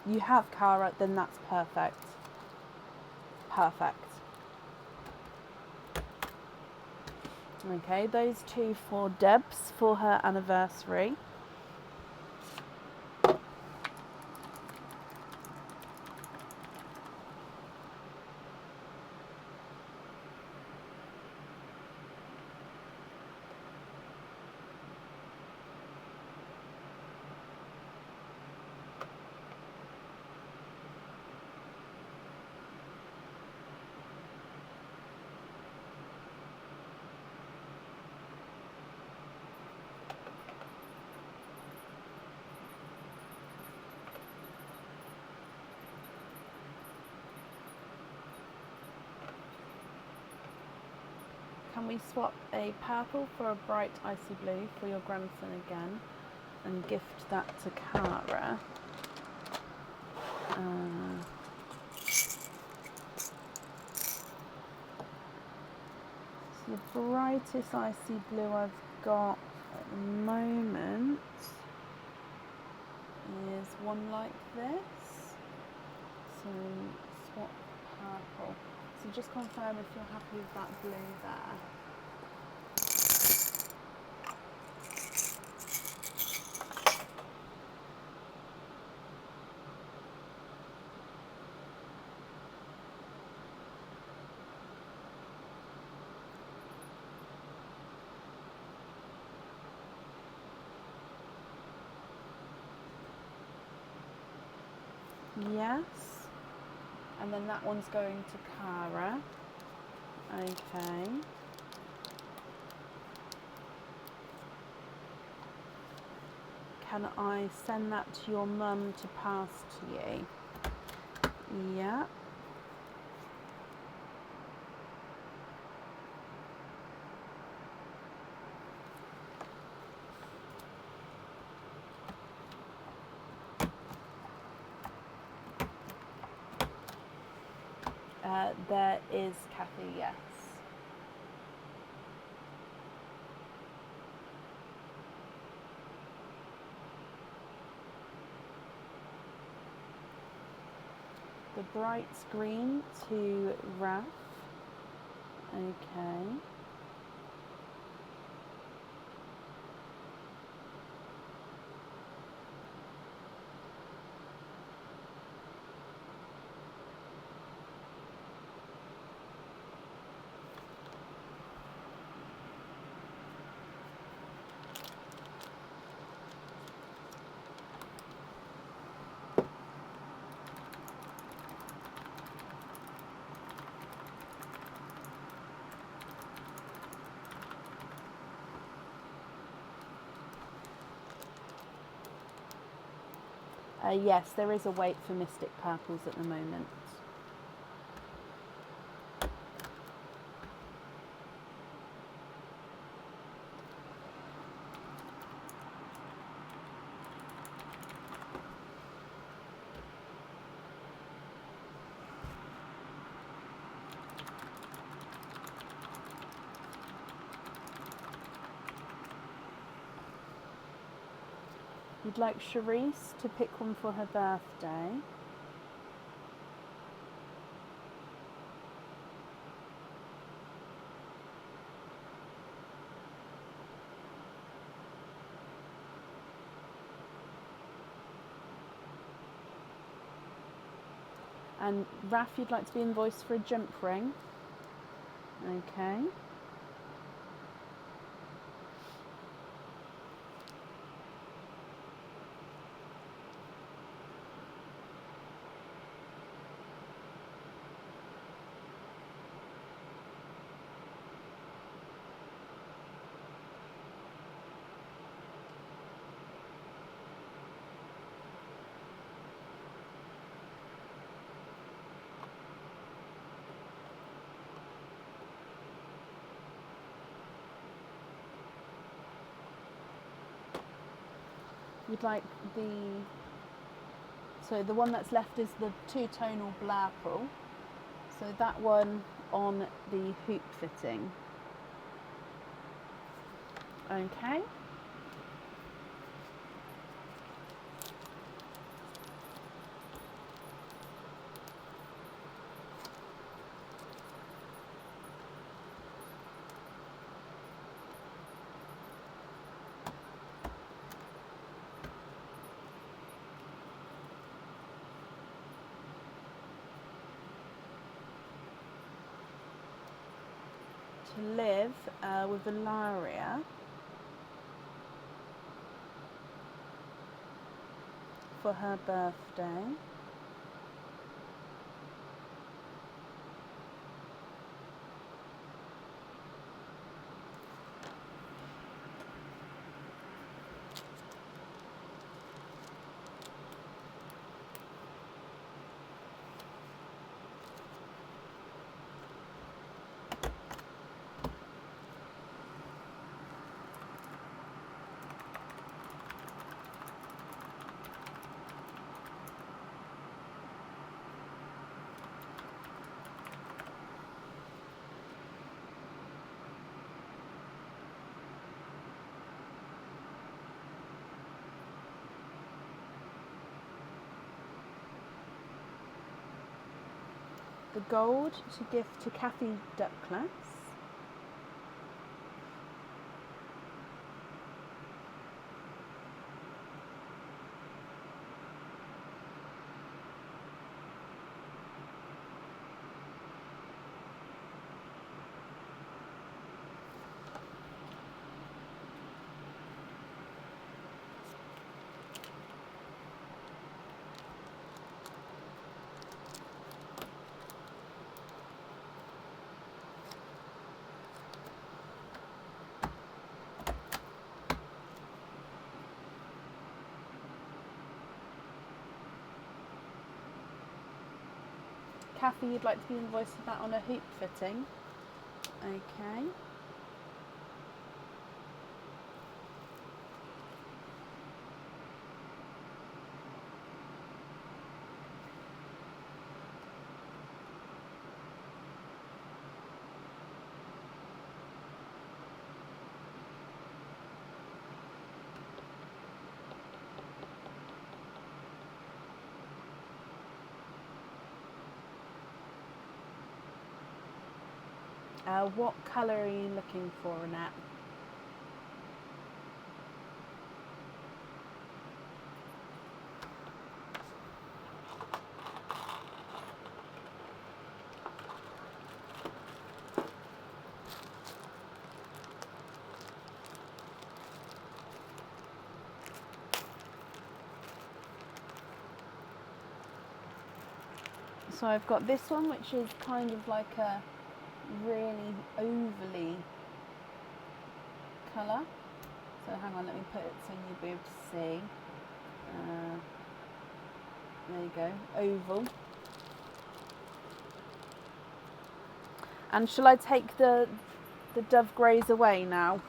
You have, Cara, then that's perfect. Perfect. Okay, those 2 for Debs for her anniversary. Can we swap a purple for a bright icy blue for your grandson again and gift that to Cara? So the brightest icy blue I've got at the moment is one like this. So swap purple. So just confirm if you're happy with that blue there. Yes. And then that one's going to Cara. Okay. Can I send that to your mum to pass to you? Yeah. There is Kathy, yes. The bright green to Raf. Okay. Yes, there is a wait for Mystic Purples at the moment. You'd like Charisse to pick one for her birthday. And Raf, you'd like to be invoiced for a jump ring. Okay. You'd like so the one that's left is the two-tonal Blurple. So that one on the hoop fitting. Okay. To live with Ilaria for her birthday. The gold to give to Kathy Duckless. Kathy, you'd like to be invoiced for that on a hoop fitting. Okay. What colour are you looking for, Annette? So I've got this one, which is kind of like a really overly colour. So hang on, let me put it so you'll be able to see. There you go, oval. And shall I take the dove greys away now?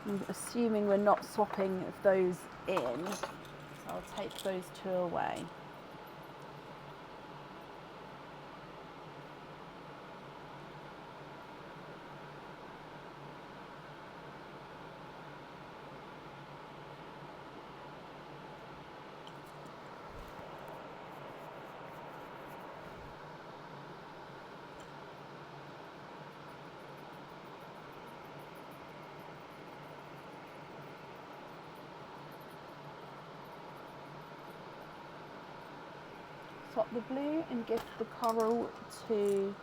I'm assuming we're not swapping those in, so I'll take those two away. Swap the blue and gift the coral to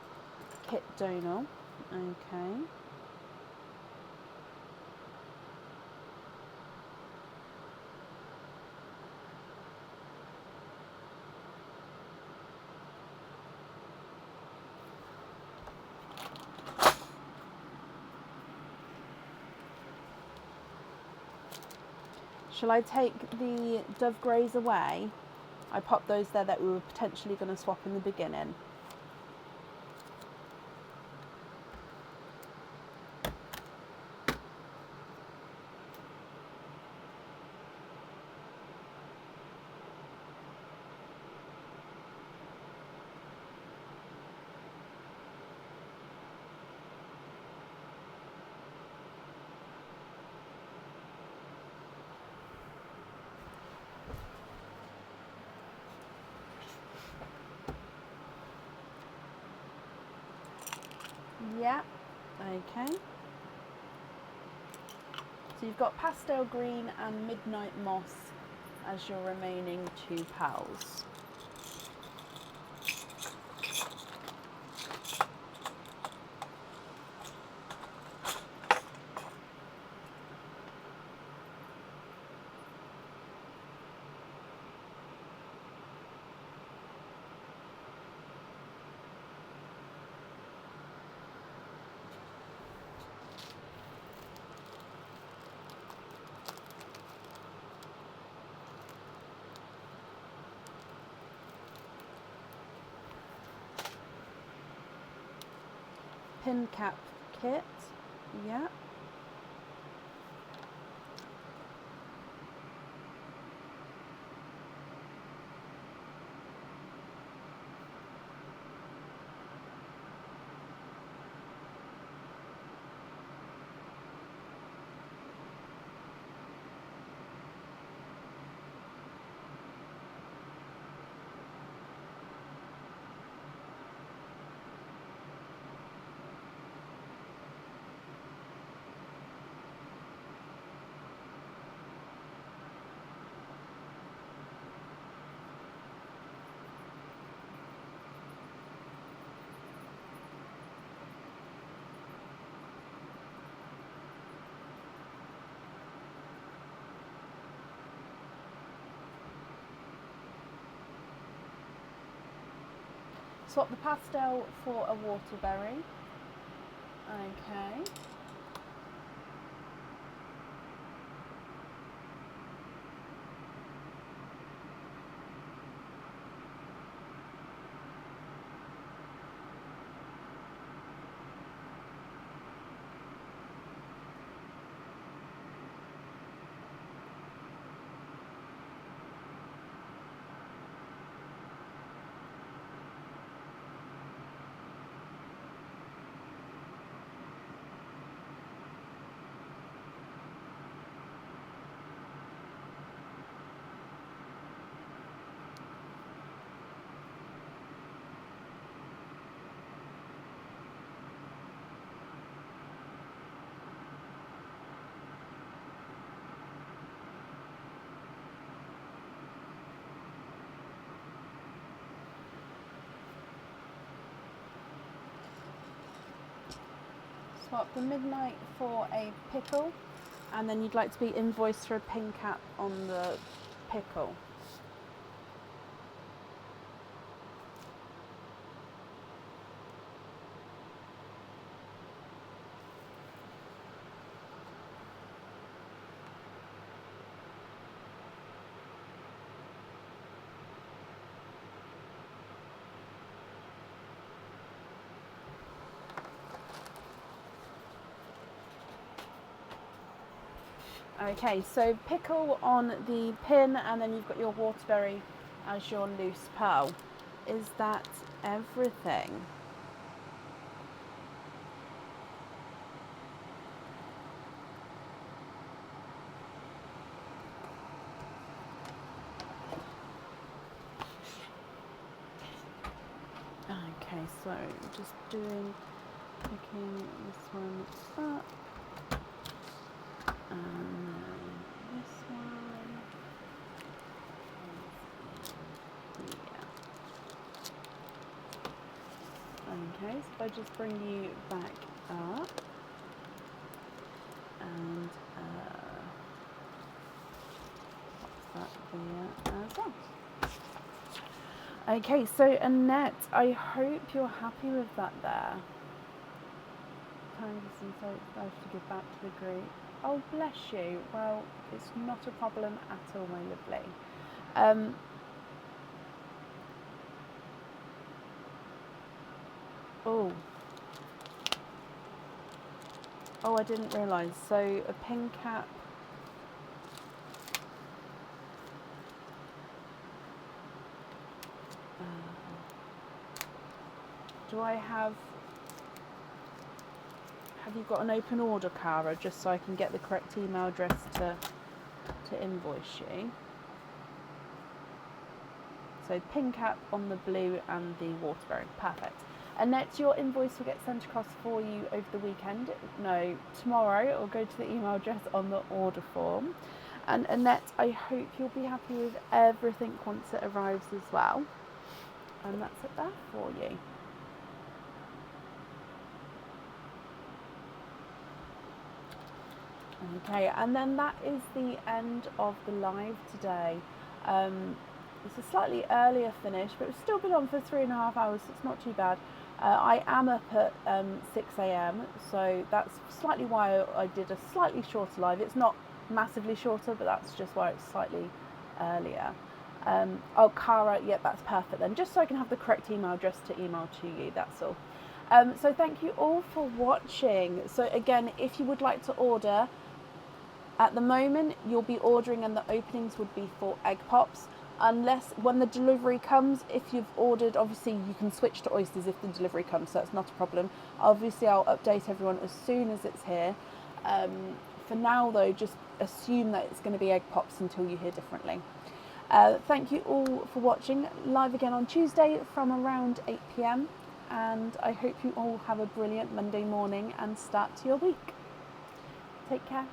Kit Donal. Okay. Shall I take the dove greys away? I popped those there that we were potentially going to swap in the beginning. Yeah, okay. So you've got pastel green and midnight moss as your remaining two pals. Pin cap kit, yeah. Swap the pastel for a waterberry. Okay. swap the midnight for a pickle, and then you'd like to be invoiced for a pin cap on the pickle. Okay, so pickle on the pin, and then you've got your waterberry as your loose pearl. Is that everything? Okay, so just picking this one up. And then this one. Yeah. Okay, so if I just bring you back up and pop that there as well. Okay, so Annette, I hope you're happy with that there. Time so nice to give back to the group. Oh, bless you. Well, it's not a problem at all, my lovely. Oh, I didn't realise. So a pin cap. Do I have you got an open order, Cara, just so I can get the correct email address to invoice you? So pin cap on the blue and the waterberry. Perfect. Annette, your invoice will get sent across for you over the weekend. No, tomorrow. It will go to the email address on the order form. And Annette, I hope you'll be happy with everything once it arrives as well. And that's it there for you. Okay, and then that is the end of the live today. It's a slightly earlier finish, but it's still been on for 3.5 hours, so it's not too bad. I am up at 6 a.m, so that's slightly why I did a slightly shorter live. It's not massively shorter, but that's just why it's slightly earlier. Oh, Cara, yeah, that's perfect then. Just so I can have the correct email address to email to you, that's all. So thank you all for watching. So again, if you would like to order, at the moment you'll be ordering and the openings would be for egg pops. Unless when the delivery comes, if you've ordered, obviously you can switch to oysters if the delivery comes, so that's not a problem. Obviously I'll update everyone as soon as it's here. For now though, just assume that it's going to be egg pops until you hear differently. Thank you all for watching. Live again on Tuesday from around 8 p.m. and I hope you all have a brilliant Monday morning and start to your week. Take care.